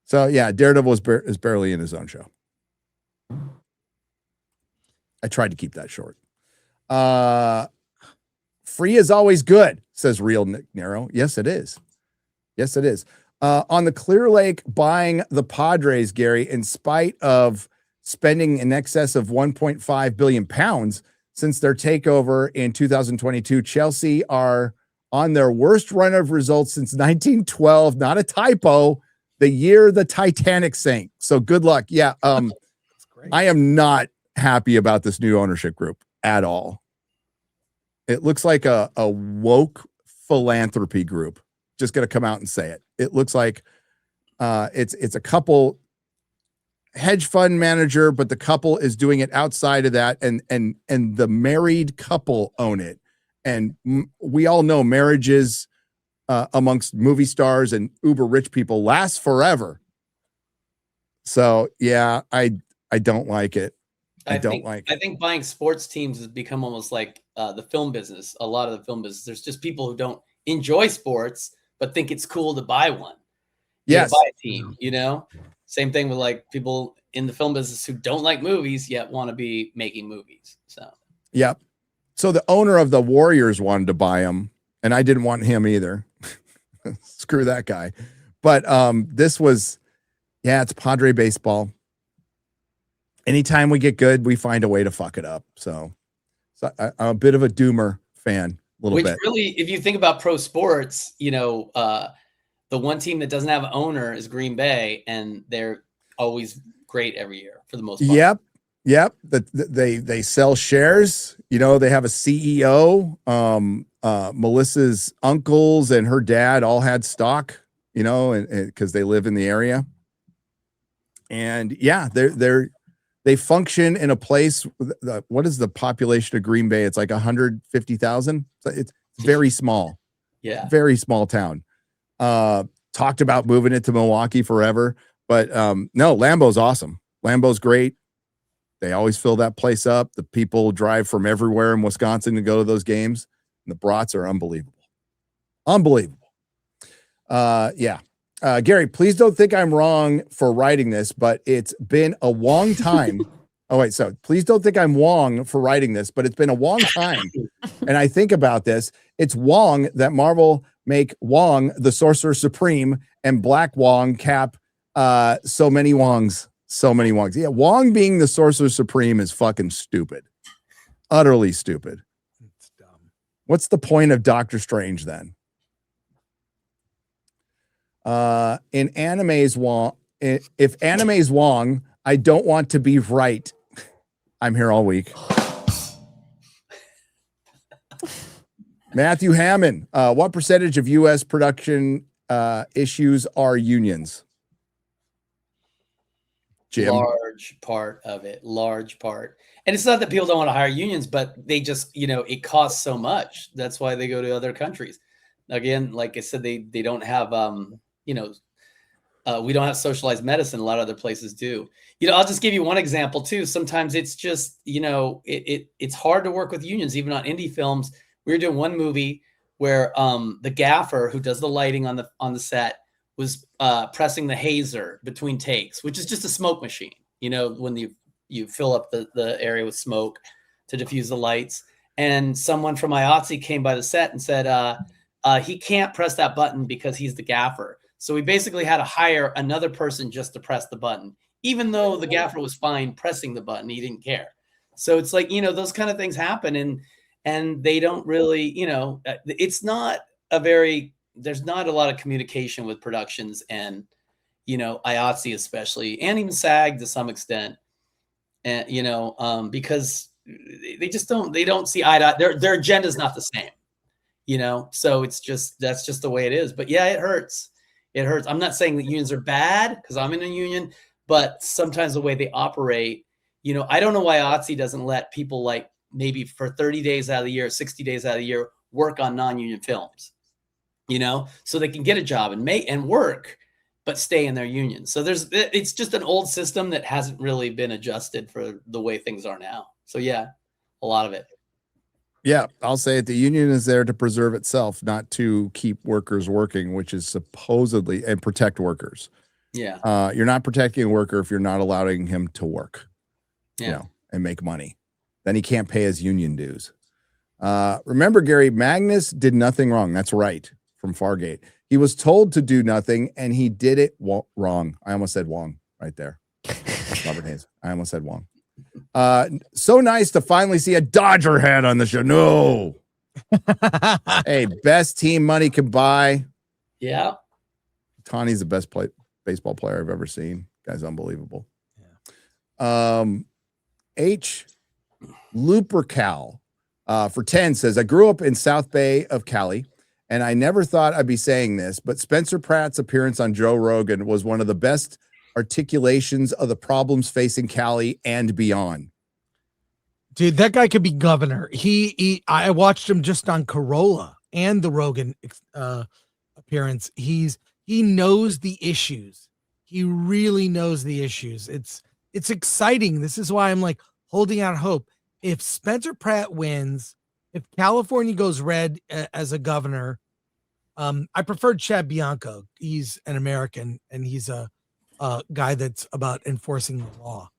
So yeah, Daredevil is barely in his own show. I tried to keep that short. Free is always good, says Real Nick Nero. Yes, it is. Yes, it is. On the Clear Lake buying the Padres, Gary, in spite of spending in excess of 1.5 billion pounds since their takeover in 2022, Chelsea are on their worst run of results since 1912. Not a typo. The year the Titanic sank. So good luck. Yeah. I am not happy about this new ownership group at all. It looks like a woke philanthropy group. Just going to come out and say it. It looks like it's a couple hedge fund manager, but the couple is doing it outside of that, and the married couple own it. And we all know marriages amongst movie stars and uber rich people last forever. So yeah, I don't like it. I think buying sports teams has become almost like the film business. A lot of the film business, there's just people who don't enjoy sports but think it's cool to buy one. Yes, buy a team. Same thing with like people in the film business who don't like movies yet want to be making movies. So yep. So the owner of the Warriors wanted to buy him, and I didn't want him either. Screw that guy. But this was, it's Padre baseball. Anytime we get good, we find a way to fuck it up. So I'm a bit of a doomer fan, a little bit. Really, if you think about pro sports, the one team that doesn't have an owner is Green Bay, and they're always great every year for the most part. Yep. They sell shares. They have a CEO. Melissa's uncles and her dad all had stock, and because they live in the area. And yeah, they function in a place. What is the population of Green Bay? It's like 150,000. It's very small. Yeah. Very small town. Talked about moving it to Milwaukee forever, but no, Lambeau's awesome. Lambeau's great. They always fill that place up. The people drive from everywhere in Wisconsin to go to those games. And the brats are unbelievable. Unbelievable. Gary, please don't think I'm wrong for writing this, but it's been a long time. So please don't think I'm Wong for writing this, but it's been a long time. And I think about this. It's Wong that Marvel make Wong the Sorcerer Supreme and Black Wong cap so many Wongs. So many Wongs. Yeah, Wong being the Sorcerer Supreme is fucking stupid. Utterly stupid. It's dumb. What's the point of Doctor Strange then? In anime's Wong, if anime's Wong, I don't want to be right. I'm here all week. Matthew Hammond, what percentage of U.S. production issues are unions? Jim? Large part of it, large part. And it's not that people don't want to hire unions, but they just, it costs so much. That's why they go to other countries. Again, like I said, they don't have, we don't have socialized medicine. A lot of other places do. I'll just give you one example too. Sometimes it's just, it's hard to work with unions, even on indie films. We were doing one movie where the gaffer who does the lighting on the set was pressing the hazer between takes, which is just a smoke machine. When you fill up the area with smoke to diffuse the lights. And someone from IATSE came by the set and said he can't press that button because he's the gaffer. So we basically had to hire another person just to press the button, even though the gaffer was fine pressing the button. He didn't care. So it's like, those kind of things happen, and they don't really, it's not there's not a lot of communication with productions and, IATSE especially, and even SAG to some extent. And, because they don't see eye to eye. Their agenda is not the same, so that's just the way it is. But yeah, it hurts. It hurts. I'm not saying that unions are bad because I'm in a union, but sometimes the way they operate, I don't know why IATSE doesn't let people like maybe for 30 days out of the year, 60 days out of the year, work on non-union films, so they can get a job and work, but stay in their union. So it's just an old system that hasn't really been adjusted for the way things are now. So yeah, a lot of it. Yeah, I'll say it. The union is there to preserve itself, not to keep workers working, which is supposedly and protect workers. Yeah. You're not protecting a worker if you're not allowing him to work, Yeah. and make money. Then he can't pay his union dues. Remember, Gary, Magnus did nothing wrong. That's right. From Fargate. He was told to do nothing and he did it wrong. I almost said Wong right there. Robert Hayes. I almost said Wong. So nice to finally see a Dodger hat on the show. No. Hey, best team money can buy. Yeah. Tawny's the best baseball player I've ever seen. Guy's unbelievable. Yeah. H. Lupercal for 10 says, I grew up in South Bay of Cali, and I never thought I'd be saying this, but Spencer Pratt's appearance on Joe Rogan was one of the best articulations of the problems facing Cali and beyond. Dude, that guy could be governor. I watched him just on Corolla and the Rogan appearance. He knows the issues. He really knows the issues. It's exciting. This is why I'm like holding out hope. If Spencer Pratt wins, if California goes red as a governor, I prefer Chad Bianco. He's an American and he's a guy that's about enforcing the law.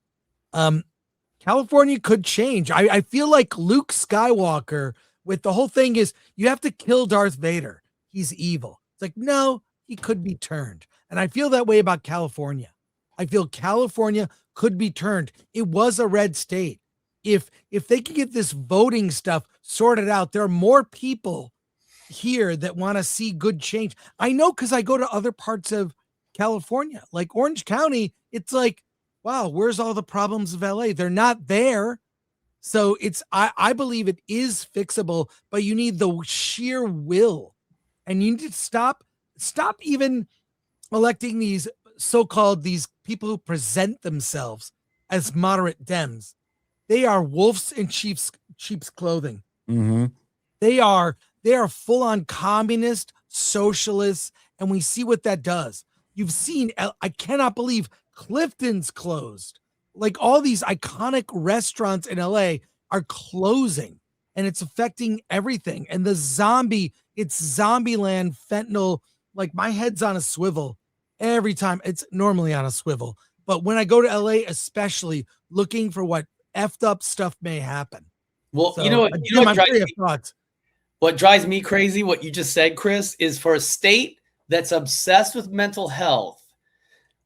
California could change. I feel like Luke Skywalker with the whole thing is you have to kill Darth Vader. He's evil. It's like, no, he could be turned. And I feel that way about California. I feel California could be turned. It was a red state. If they could get this voting stuff sorted out, there are more people here that want to see good change. I know because I go to other parts of California, like Orange County. It's like, wow, where's all the problems of LA? They're not there. So I believe it is fixable, but you need the sheer will, and you need to stop even electing these so-called these people who present themselves as moderate Dems. They are wolves in sheep's clothing. Mm-hmm. They are full-on communist, socialists, and we see what that does. You've seen, I cannot believe Clifton's closed. Like all these iconic restaurants in LA are closing, and it's affecting everything. And it's Zombieland, fentanyl. Like my head's on a swivel every time. It's normally on a swivel, but when I go to LA, especially looking for what effed up stuff may happen. Well, So, you know what drives me crazy, what you just said, Chris, is for a state that's obsessed with mental health.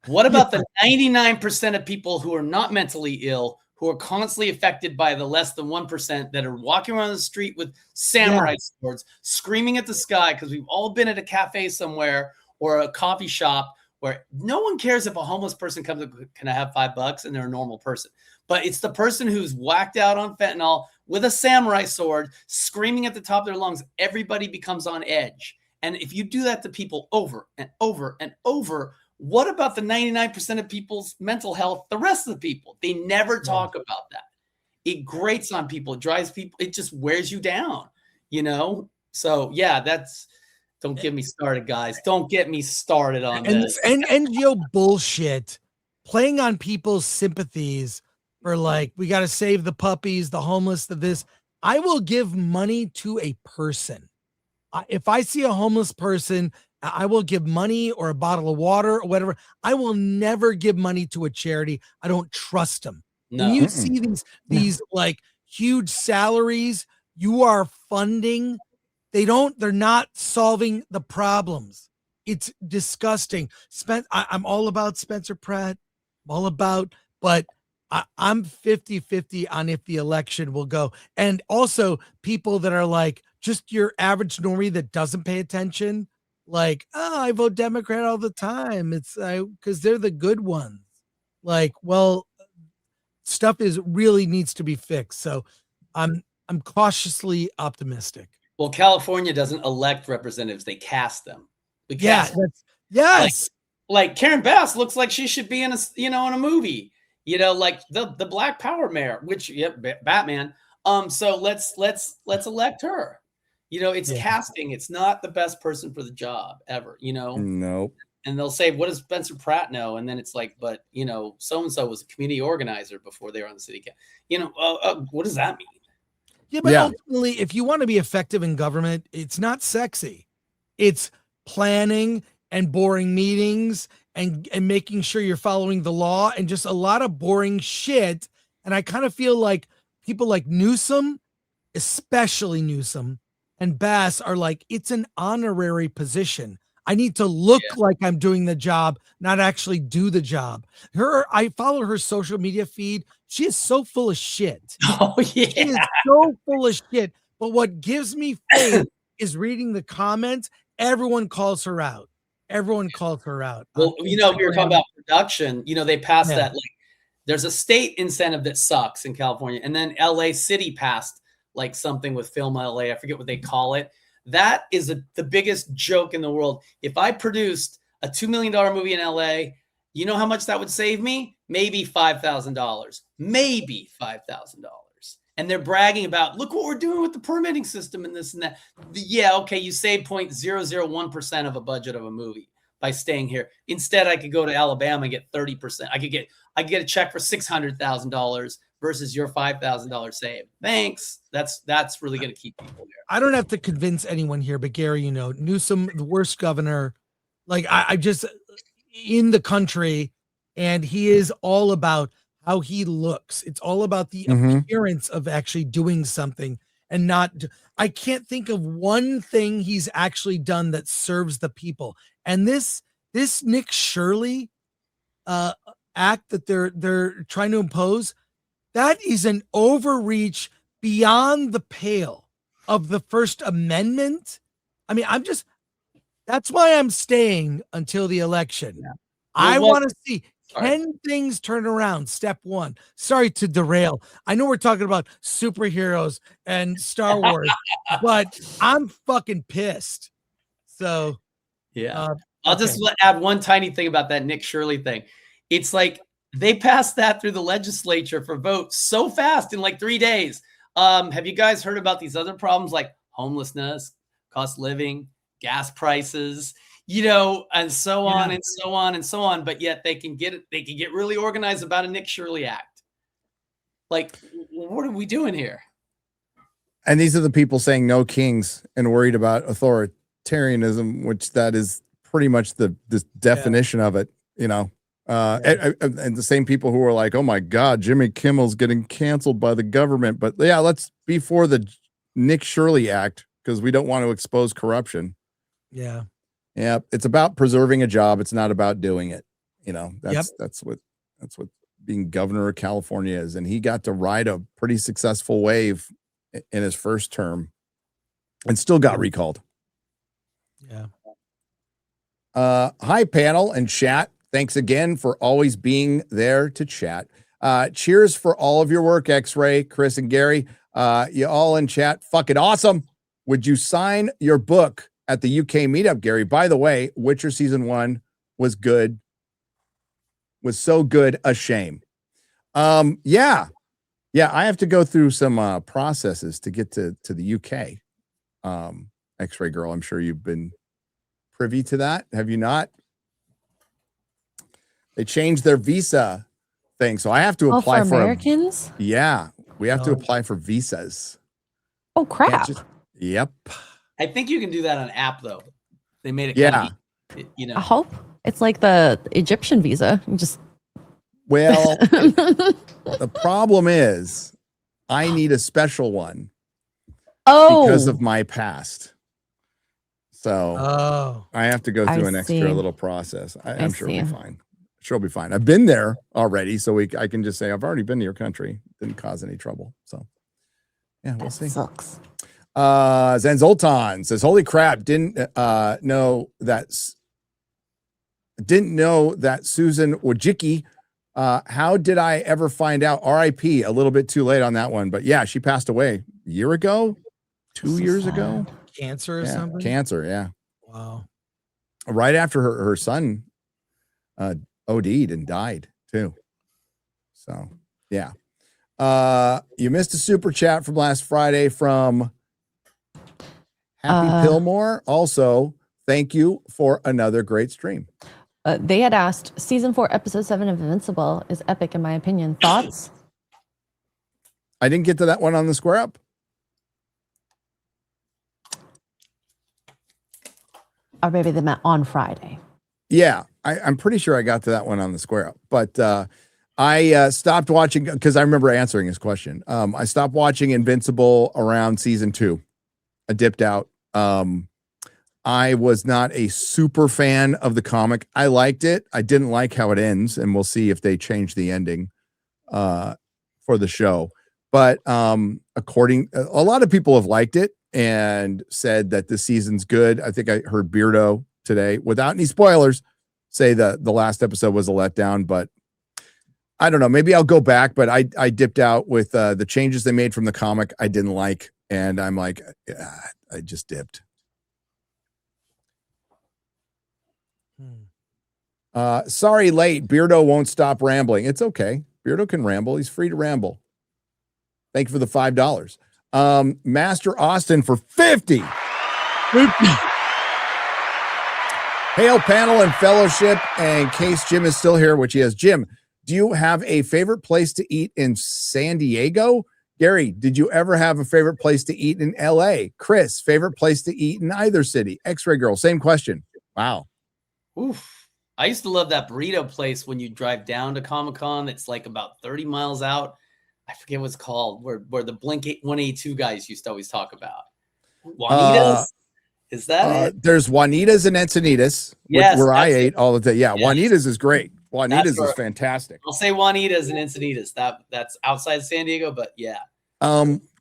What about the 99% of people who are not mentally ill, who are constantly affected by the less than 1% that are walking around the street with samurai swords, screaming at the sky? Because we've all been at a cafe somewhere or a coffee shop where no one cares if a homeless person comes, can I have $5 and they're a normal person. But it's the person who's whacked out on fentanyl with a samurai sword, screaming at the top of their lungs. Everybody becomes on edge. And if you do that to people over and over and over, what about the 99% of people's mental health, the rest of the people? They never talk about that. It grates on people. It drives people. It just wears you down, you know? So, yeah, don't get me started, guys. Don't get me started on this. And NGO bullshit, playing on people's sympathies for like, we got to save the puppies, the homeless, this. I will give money to a person. If I see a homeless person, I will give money or a bottle of water or whatever. I will never give money to a charity. I don't trust them. No. When you see these like huge salaries, you are funding. They're not solving the problems. It's disgusting. I'm all about Spencer Pratt. I'm all about, but I'm 50-50 on if the election will go. And also people that are like just your average normie that doesn't pay attention. Like, oh, I vote Democrat all the time. It's because they're the good ones. Like, well, stuff really needs to be fixed. So I'm cautiously optimistic. Well, California doesn't elect representatives; they cast them. Yes. Like Karen Bass looks like she should be in a movie. Like the Black Power mayor, which Batman. So let's elect her. It's casting. It's not the best person for the job ever. Nope. And they'll say, "What does Spencer Pratt know?" And then it's like, "But so and so was a community organizer before they were on the city council." What does that mean? Yeah, but ultimately, if you want to be effective in government, it's not sexy. It's planning and boring meetings and making sure you're following the law and just a lot of boring shit. And I kind of feel like people like Newsom, especially Newsom and Bass, are like, it's an honorary position. I need to look like I'm doing the job, not actually do the job. I follow her social media feed. She is so full of shit. Oh, yeah. She is so full of shit. But what gives me faith is reading the comments. Everyone calls her out. Well, we were talking about production. They passed that. Like, there's a state incentive that sucks in California. And then LA City passed like something with Film LA. I forget what they call it. That is the biggest joke in the world. If I produced a $2 million movie in LA, you know how much that would save me? Maybe $5,000. Maybe $5,000. And they're bragging about, look what we're doing with the permitting system and this and that. Yeah, okay, you save 0.001% of a budget of a movie by staying here. Instead, I could go to Alabama and get 30%. I could get a check for $600,000 versus your $5,000 save. Thanks. That's really going to keep people there. I don't have to convince anyone here, but Gary, Newsom, the worst governor, like I just in the country, and he is all about how he looks. It's all about the appearance of actually doing something and not. I can't think of one thing he's actually done that serves the people. And this Nick Shirley act that they're trying to impose, that is an overreach beyond the pale of the First Amendment. I mean, that's why I'm staying until the election. Yeah. I want to see 10 things turn around. Step one. Sorry to derail. I know we're talking about superheroes and Star Wars, but I'm fucking pissed. So, yeah. I'll just add one tiny thing about that Nick Shirley thing. It's like they passed that through the legislature for vote so fast in like 3 days. Have you guys heard about these other problems like homelessness, cost of living, gas prices, and so on and so on and so on. But yet they can get really organized about a Nick Shirley act. Like, what are we doing here? And these are the people saying no kings and worried about authoritarianism, which that is pretty much the definition of it, and the same people who are like, oh my God, Jimmy Kimmel's getting canceled by the government. But yeah, let's be for the Nick Shirley Act because we don't want to expose corruption. Yeah. Yeah. It's about preserving a job. It's not about doing it. That's what being governor of California is. And he got to ride a pretty successful wave in his first term and still got recalled. Yeah. Hi, panel and chat. Thanks again for always being there to chat. Cheers for all of your work, X-Ray, Chris, and Gary. You all in chat, fucking awesome. Would you sign your book at the UK meetup, Gary? By the way, Witcher season 1 was good. Was so good, a shame. Yeah, I have to go through some processes to get to the UK. X-Ray girl, I'm sure you've been privy to that. Have you not? They changed their visa thing, so I have to apply for Americans. Yeah, we have to apply for visas. Oh crap! Yep. I think you can do that on app though. They made it. Yeah. You know. I hope it's like the Egyptian visa. You just Well, the problem is I need a special one. Because of my past. So I have to go through an extra little process. I'm sure it'll be fine. Sure it'll be fine. I've been there already, so I can just say I've already been to your country. Didn't cause any trouble. So yeah, we'll see. Sucks. Zoltan says, "Holy crap! Didn't know that Susan Wojcicki. How did I ever find out? R.I.P. A little bit too late on that one, but yeah, she passed away a year ago, 2 years ago. Cancer or something? Cancer, yeah. Wow. Right after her son OD'd and died too. So yeah. You missed a super chat from last Friday from Happy Pillmore. Also, thank you for another great stream. They had asked, season 4, episode 7 of Invincible is epic in my opinion. Thoughts? I didn't get to that one on the Square Up. Or maybe they meant on Friday. Yeah, I'm pretty sure I got to that one on the Square Up, but I stopped watching because I remember answering his question. I stopped watching Invincible around season 2. I dipped out. I was not a super fan of the comic. I liked it. I didn't like how it ends, and we'll see if they change the ending for the show. But a lot of people have liked it and said that this season's good. I think I heard Beardo today, without any spoilers, say that the last episode was a letdown, but I don't know. Maybe I'll go back, but I dipped out with the changes they made from the comic. I didn't like, and I'm like, I just dipped. Sorry, late. Beardo won't stop rambling. It's okay. Beardo can ramble. He's free to ramble. Thank you for the $5. Master Austin for 50. Hail panel and fellowship. And in case Jim is still here, which he is. Jim, do you have a favorite place to eat in San Diego? Gary, did you ever have a favorite place to eat in LA? Chris, favorite place to eat in either city? X-Ray Girl, same question. Wow. Oof. I used to love that burrito place when you drive down to Comic-Con. It's like about 30 miles out. I forget what it's called, where the Blink 182 guys used to always talk about. Juanita's? Is that it? There's Juanita's and Encinitas, yes, where I ate all the time. Yeah, yes. Juanita's is great. Juanita's is fantastic. I'll say Juanita's and Encinitas. That's outside San Diego, but yeah.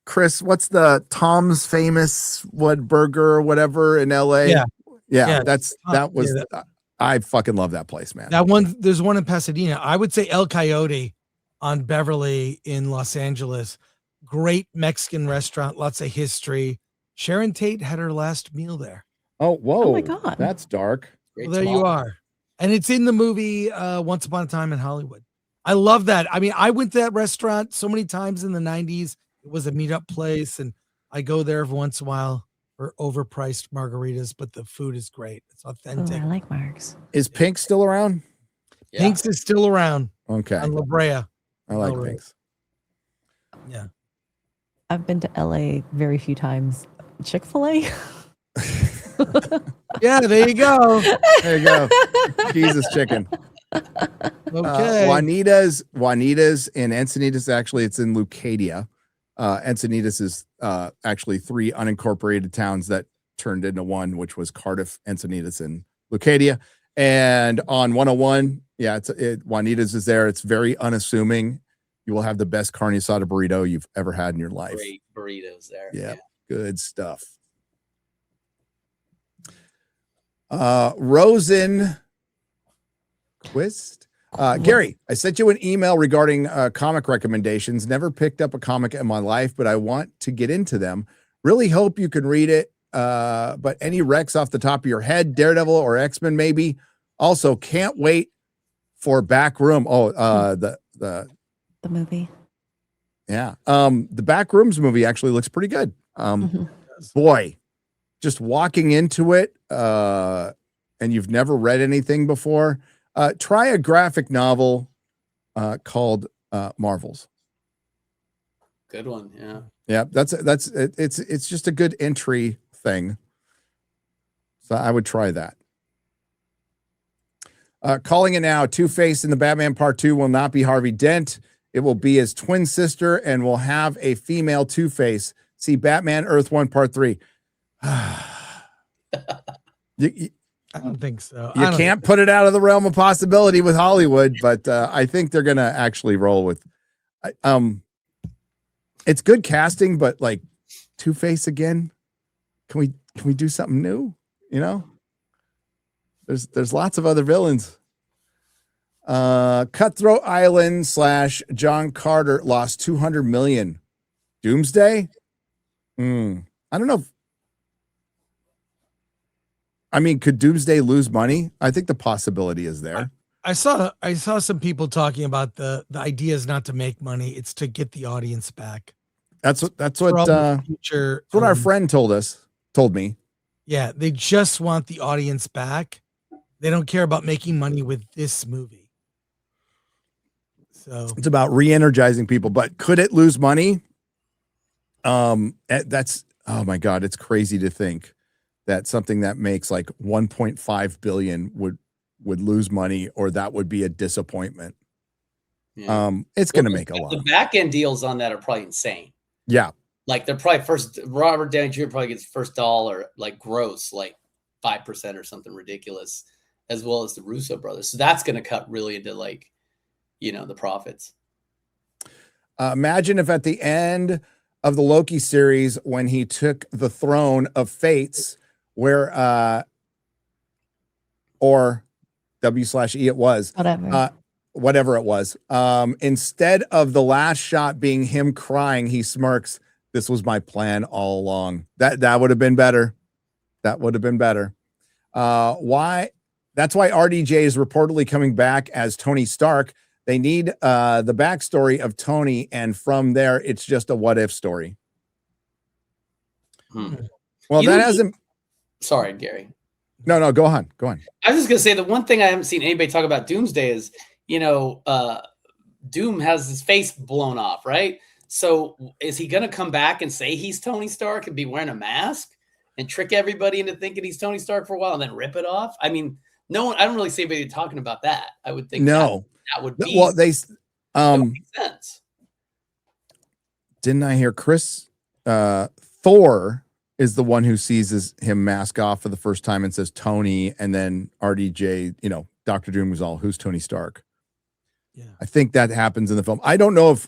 Chris, what's the Tom's famous burger or whatever in LA? Yeah. I fucking love that place, man. That one, there's one in Pasadena. I would say El Coyote on Beverly in Los Angeles. Great Mexican restaurant, lots of history. Sharon Tate had her last meal there. Oh, whoa. Oh my God. That's dark. Well, there you are. And it's in the movie Once Upon a Time in Hollywood. I love that. I mean, I went to that restaurant so many times in the 90s. It was a meetup place, and I go there every once in a while for overpriced margaritas, but the food is great. It's authentic. Oh, I like Marks. Is Pink still around? Yeah. Pink's is still around. Okay. On La Brea. I like Pink's. Yeah. I've been to LA very few times. Chick-fil-A? Yeah, there you go. There you go. Jesus chicken. Okay. Juanita's in Encinitas. Actually, it's in Leucadia. Encinitas is actually 3 unincorporated towns that turned into one, which was Cardiff, Encinitas, and Leucadia. And on 101, Juanita's is there. It's very unassuming. You will have the best carne asada burrito you've ever had in your life. Great burritos there. Yeah. Good stuff. Rosenquist. Gary, I sent you an email regarding comic recommendations. Never picked up a comic in my life, but I want to get into them. Really hope you can read it. But any Rex off the top of your head, Daredevil or X-Men maybe. Also, can't wait for Back Room. Oh, the movie. Yeah. The Back Rooms movie actually looks pretty good. Boy, just walking into it, and you've never read anything before, try a graphic novel called Marvels. Good one. Yeah. Yeah, it's just a good entry thing. So I would try that. Calling it now, Two-Face in the Batman Part 2 will not be Harvey Dent. It will be his twin sister and will have a female Two-Face. See Batman Earth 1 Part 3. I don't think so. You can't put it out of the realm of possibility with Hollywood, but I think they're going to actually roll with it's good casting, but like Two-Face again. Can we do something new? You know? There's lots of other villains. Cutthroat Island / John Carter lost $200 million. Doomsday? I don't know. Could Doomsday lose money? I think the possibility is there. I saw some people talking about the idea is not to make money, it's to get the audience back. That's what our friend told me. Yeah, they just want the audience back. They don't care about making money with this movie. So it's about re-energizing people, but could it lose money? That's, oh my God, it's crazy to think that something that makes like 1.5 billion would lose money, or that would be a disappointment. Yeah. It's going to make a lot. The back end deals on that are probably insane. Yeah. Like they're probably Robert Downey Jr. probably gets first dollar, like gross, like 5% or something ridiculous, as well as the Russo brothers. So that's going to cut really into the profits. Imagine if at the end of the Loki series, when he took the throne of Fates, where or W/E it was, whatever it was, instead of the last shot being him crying, he smirks, "This was my plan all along." That would have been better. That would have been better. Why? That's why RDJ is reportedly coming back as Tony Stark. They need the backstory of Tony, and from there, it's just a what if story. Well, that hasn't. Sorry, Gary. No, go on. I was just gonna say the one thing I haven't seen anybody talk about Doomsday is, Doom has his face blown off, right? So is he gonna come back and say he's Tony Stark and be wearing a mask and trick everybody into thinking he's Tony Stark for a while and then rip it off? I mean, no one. I don't really see anybody talking about that. I would think that would be well. They that would make sense. Didn't I hear Chris? Thor is the one who sees him mask off for the first time and says Tony, and then RDJ, Dr. Doom was all, who's Tony Stark? Yeah, I think that happens in the film. I don't know if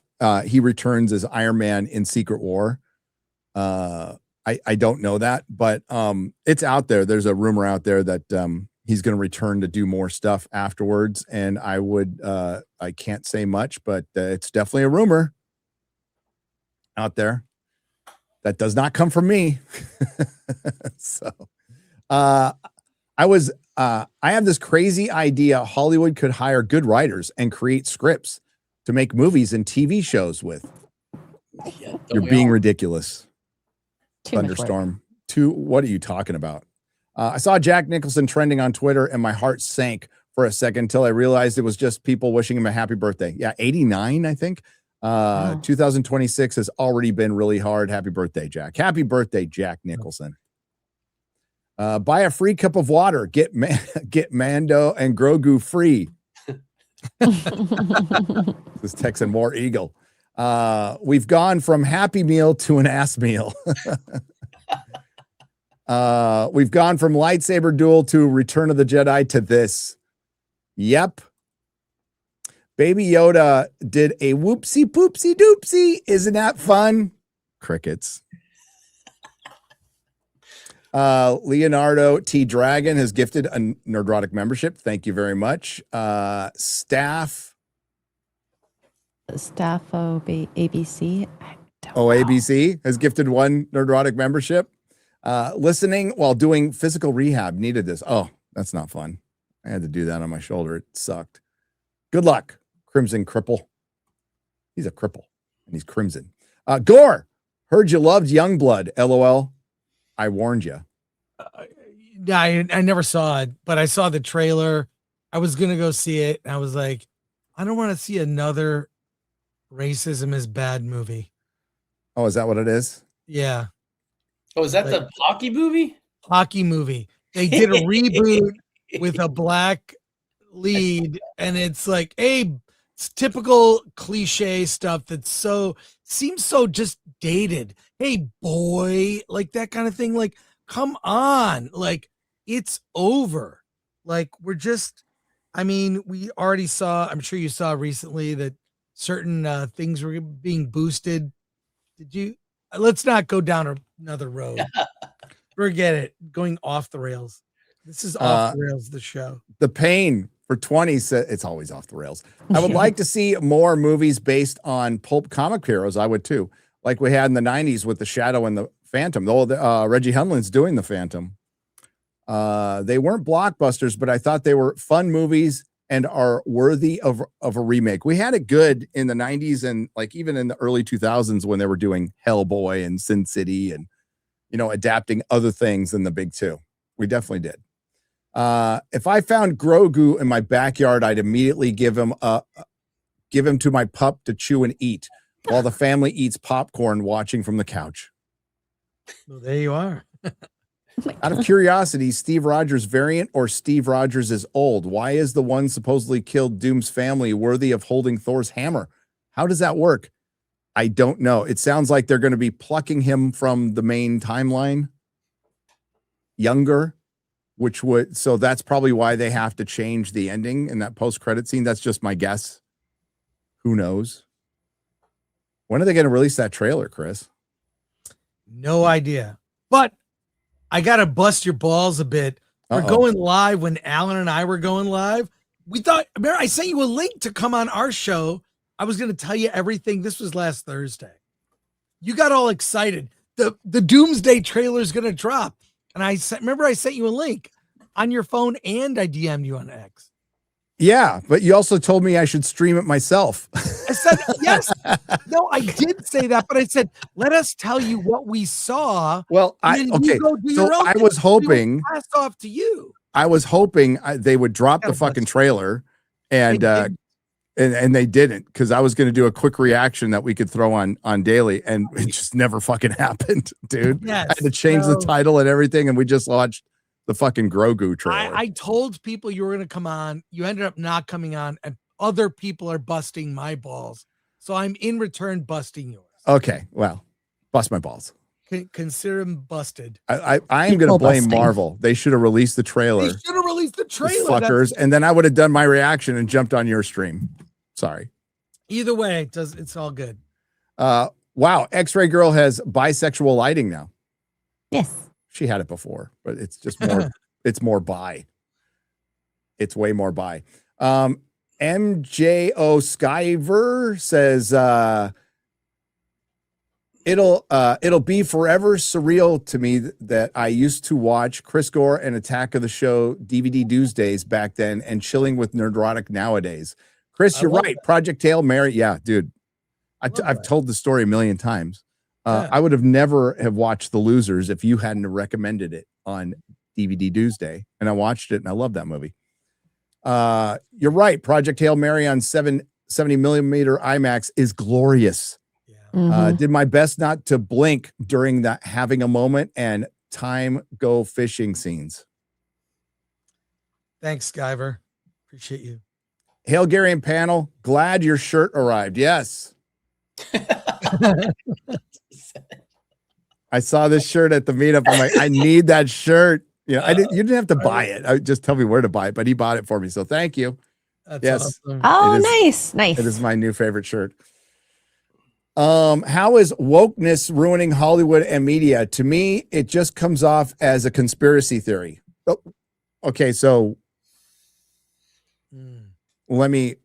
he returns as Iron Man in Secret War. I don't know that, but it's out there. There's a rumor out there that he's going to return to do more stuff afterwards, and I can't say much, but it's definitely a rumor out there. That does not come from me. So I have this crazy idea. Hollywood could hire good writers and create scripts to make movies and TV shows with. Yeah, you're being ridiculous. Thunderstorm. What are you talking about? I saw Jack Nicholson trending on Twitter and my heart sank for a second until I realized it was just people wishing him a happy birthday. Yeah, 89, I think. 2026 has already been really hard. Happy birthday, Jack. Happy birthday, Jack Nicholson. Buy a free cup of water. Get Mando and Grogu free. This Texan War Eagle. We've gone from Happy Meal to an ass meal. We've gone from lightsaber duel to Return of the Jedi to this. Yep. Baby Yoda did a whoopsie poopsie doopsie. Isn't that fun? Crickets. Leonardo T. Dragon has gifted a Nerdrotic membership. Thank you very much. Staff ABC. I don't know. OABC has gifted one Nerdrotic membership. Listening while doing physical rehab. Needed this. Oh, that's not fun. I had to do that on my shoulder. It sucked. Good luck, Crimson Cripple. He's a cripple, and he's crimson. Gore, heard you loved Youngblood. LOL. I warned you. I never saw it, but I saw the trailer. I was gonna go see it, and I was like, I don't want to see another racism is bad movie. Oh, is that what it is? Yeah. Oh, is that the hockey movie? Hockey movie. They did a reboot with a black lead, and it's like, hey, it's typical cliche stuff that's seems so just dated. Hey, boy, like that kind of thing. Like, come on, like it's over. Like we already saw. I'm sure you saw recently that certain things were being boosted. Did you? Let's not go down another road. Forget it. Going off the rails. This is off the rails. The show. The Pain for 20 said it's always off the rails. I would like to see more movies based on pulp comic heroes. I would too, like we had in the 90s with the Shadow and the Phantom. Though Reggie Hunland's doing the Phantom. They weren't blockbusters, but I thought they were fun movies and are worthy of a remake. We had it good in the 90s and like even in the early 2000s when they were doing Hellboy and Sin City and adapting other things than the big two. We definitely did. If I found Grogu in my backyard, I'd immediately give him to my pup to chew and eat while the family eats popcorn watching from the couch. Well, there you are. Out of curiosity, Steve Rogers variant or Steve Rogers is old? Why is the one supposedly killed Doom's family worthy of holding Thor's hammer? How does that work? I don't know. It sounds like they're going to be plucking him from the main timeline. Younger, so that's probably why they have to change the ending in that post-credit scene. That's just my guess. Who knows? When are they going to release that trailer, Chris? No idea. But I got to bust your balls a bit. We're going live when Alan and I were going live. We thought, remember, I sent you a link to come on our show. I was going to tell you everything. This was last Thursday. You got all excited. The Doomsday trailer is going to drop. And I sent you a link on your phone and I DM'd you on X. Yeah, but you also told me I should stream it myself. I said, yes. No, I did say that, but I said, let us tell you what we saw. Well, so I was hoping pass off to you. I was hoping they would drop the fucking trailer and they didn't, because I was going to do a quick reaction that we could throw on daily, and it just never fucking happened, dude. Yes, I had to change the title and everything, and we just watched the fucking Grogu trailer. I told people you were going to come on. You ended up not coming on, and other people are busting my balls. So I'm in return busting yours. Okay, well, bust my balls. Consider them busted. I am going to blame Marvel. They should have released the trailer. They should have released the trailer. Fuckers. And then I would have done my reaction and jumped on your stream. Sorry. Either way, it's all good. Wow. X-Ray Girl has bisexual lighting now. Yes. She had it before, but it's just more, it's more bi. It's way more bi. MJO Skyver says, it'll be forever surreal to me that I used to watch Chris Gore and Attack of the Show DVD Tuesdays back then and chilling with Nerdrotic nowadays. Chris, you're right. That. Project Hail Mary. Yeah, dude. I've told the story a million times. I would have never have watched The Losers if you hadn't recommended it on DVD Tuesday. And I watched it and I love that movie. You're right. Project Hail Mary on 70 millimeter IMAX is glorious. Did my best not to blink during that having a moment and time go fishing scenes. Thanks, Skyver. Appreciate you. Hail Gary and panel. Glad your shirt arrived. Yes. I saw this shirt at the meetup. I'm like, I need that shirt. You know, you didn't have to buy it. I just tell me where to buy it, but he bought it for me. So thank you. That's yes. Awesome. Oh, nice. It is my new favorite shirt. How is wokeness ruining Hollywood and media? To me, it just comes off as a conspiracy theory. Oh, okay, so let me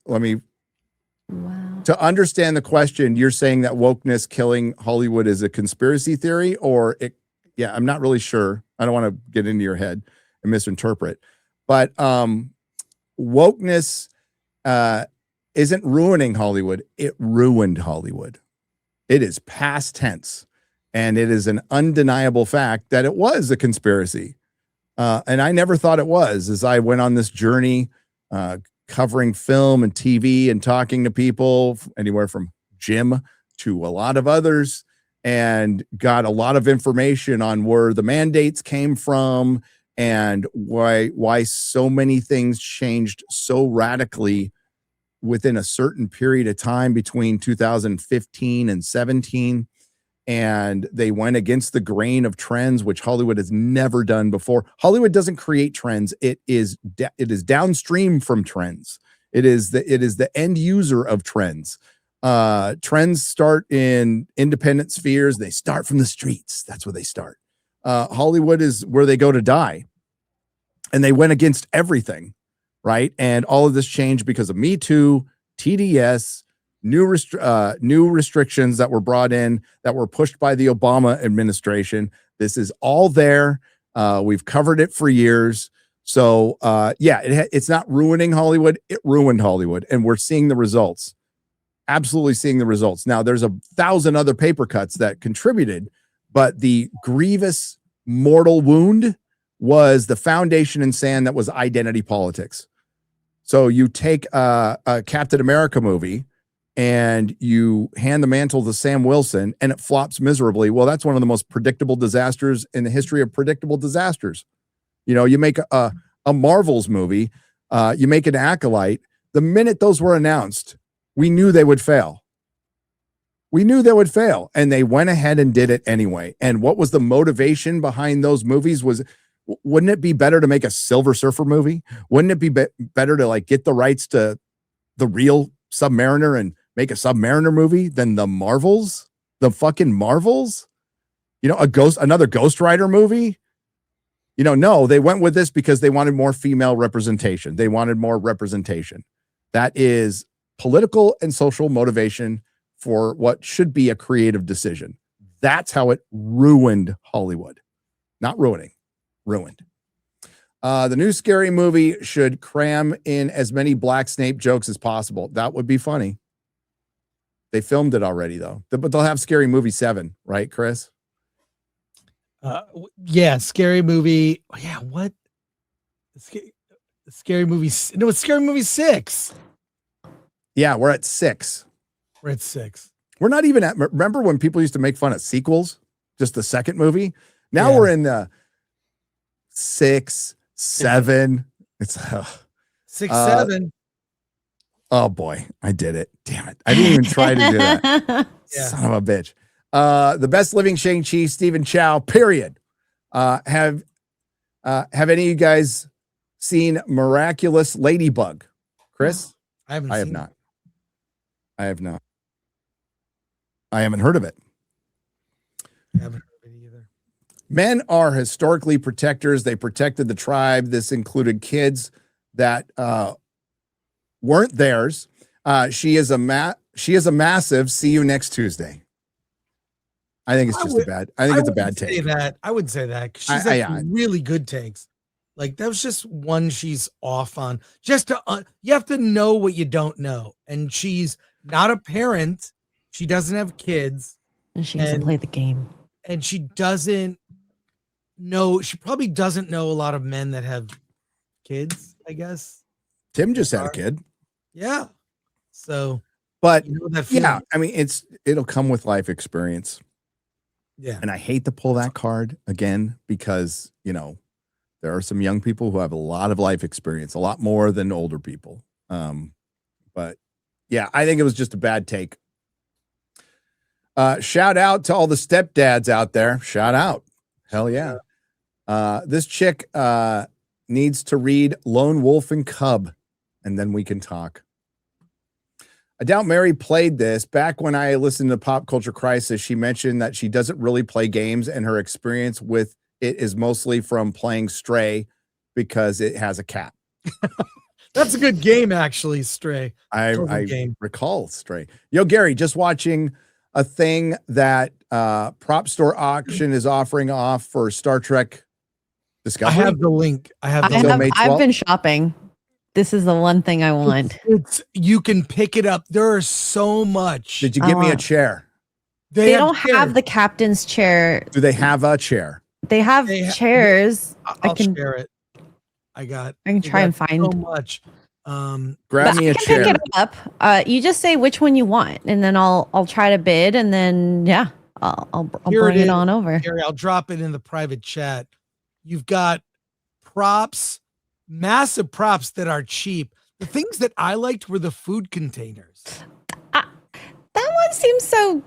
Wow. to understand the question, you're saying that wokeness killing Hollywood is a conspiracy theory, or it? Yeah, I'm not really sure. I don't want to get into your head and misinterpret, but wokeness isn't ruining Hollywood. It ruined Hollywood. It is past tense, and it is an undeniable fact that it was a conspiracy. And I never thought it was, as I went on this journey covering film and TV and talking to people anywhere from Jim to a lot of others, and got a lot of information on where the mandates came from and why so many things changed so radically within a certain period of time between 2015 and 17. And they went against the grain of trends, which Hollywood has never done before. Hollywood doesn't create trends. It is downstream from trends. It is the end user of trends. Trends start in independent spheres. They start from the streets. That's where they start. Hollywood is where they go to die. And they went against everything, right? And all of this changed because of Me Too, TDS, new restrictions that were brought in that were pushed by the Obama administration. This is all there. We've covered it for years. So it's not ruining Hollywood. It ruined Hollywood, and we're seeing the results. Absolutely seeing the results. Now, there's 1,000 other paper cuts that contributed, but the grievous mortal wound was the foundation in sand that was identity politics. So you take a Captain America movie and you hand the mantle to Sam Wilson and it flops miserably. Well, that's one of the most predictable disasters in the history of predictable disasters. You know, you make a Marvel's movie, you make an Acolyte. The minute those were announced, we knew they would fail. We knew they would fail, and they went ahead and did it anyway. And what was the motivation behind those movies? Wouldn't it be better to make a Silver Surfer movie? Wouldn't it be better to like get the rights to the real Submariner and make a Submariner movie than the Marvels, the fucking Marvels? You know, another Ghost Rider movie. You know, no, they went with this because they wanted more female representation. They wanted more representation. That is political and social motivation for what should be a creative decision. That's how it ruined Hollywood. Not ruining, ruined. The new Scary Movie should cram in as many Black Snape jokes as possible. That would be funny. They filmed it already, though. But they'll have Scary Movie 7, right, Chris? Yeah, Scary Movie. Oh, yeah, what? Scary Movie. No, it's Scary Movie 6. Yeah, we're at 6. We're at 6. We're not even at. Remember when people used to make fun of sequels? Just the second movie. Now we're in the 6, 7. It's 6, 7. Oh boy, I did it. Damn it. I didn't even try to do that. Yeah. Son of a bitch. The best living Shang-Chi, Stephen Chow, period. Have any of you guys seen Miraculous Ladybug? Chris? I haven't I seen have not. I have not. I haven't heard of it. I haven't heard of it either. Men are historically protectors. They protected the tribe. This included kids that weren't theirs. She is a massive. See you next Tuesday. I think it's just a bad. I think it's a bad take. I would say that 'cause she's really good takes. Like that was just one she's off on. Just to you have to know what you don't know, and she's not a parent. She doesn't have kids, And she doesn't play the game. and she doesn't know. She probably doesn't know a lot of men that have kids. I guess Tim just had a kid. Yeah. So, But you know that yeah, feeling. I mean, it'll come with life experience. Yeah. And I hate to pull that card again because, you know, there are some young people who have a lot of life experience, a lot more than older people. But yeah, I think it was just a bad take. Shout out to all the stepdads out there. Shout out. Hell yeah. This chick needs to read Lone Wolf and Cub, and then we can talk. I doubt Mary played this. Back when I listened to Pop Culture Crisis, she mentioned that she doesn't really play games, and her experience with it is mostly from playing Stray because it has a cat. That's a good game, actually, Stray. I recall Stray. Yo, Gary, just watching a thing that Prop Store Auction is offering off for Star Trek Discovery. I have the link. I've been shopping. This is the one thing I want. You can pick it up. There is so much. Did you give me a chair? They don't have the captain's chair. Do they have a chair? They have chairs. I'll share it. I can try and find so much. Grab me a chair. Pick it up. You just say which one you want, and then I'll try to bid, and then I'll bring it on over. Gary, I'll drop it in the private chat. You've got props, massive props that are cheap. The things that I liked were the food containers. That one seems so.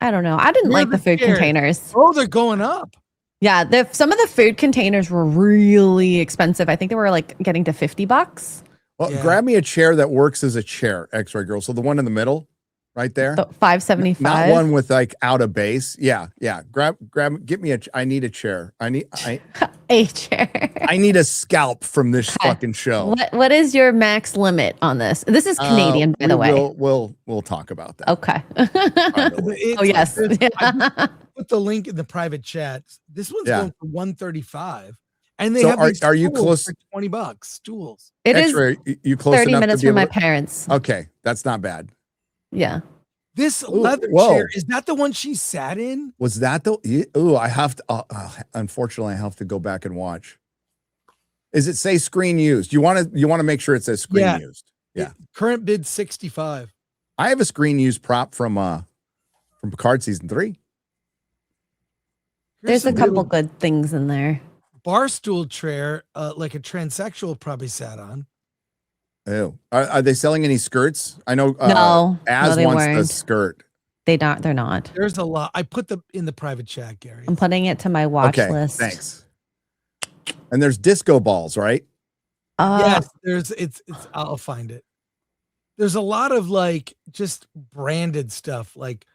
I don't know. I didn't like the food containers. Oh, they're going up. Yeah, some of the food containers were really expensive. I think they were like getting to $50. Well, grab me a chair that works as a chair, X-Ray Girl. So the one in the middle, right there. $575. Not one with like out of base. Yeah. Grab. Get me I need a chair. I a chair. I need a scalp from this fucking show. What is your max limit on this? This is Canadian, by the way. We'll talk about that. Okay. Oh yes. Put the link in the private chat. This one's going for $135, and they have are you close for $20 stools? It X-Ray, is you close 30 enough minutes to be from my able to... parents. Okay, that's not bad. Yeah. This leather chair, is that the one she sat in? Was that the? Ooh, I have to. Unfortunately, I have to go back and watch. Is it say screen used? You want to make sure it says screen used. Yeah. Current bid 65. I have a screen used prop from Picard season 3. There's a couple good things in there. Bar stool chair, like a transsexual probably sat on. Oh, are they selling any skirts? I know. No, they wants the skirt. They're not. There's a lot. I put them in the private chat, Gary. I'm putting it to my watch list. Thanks. And there's disco balls, right? Yes, it's I'll find it. There's a lot of like just branded stuff, like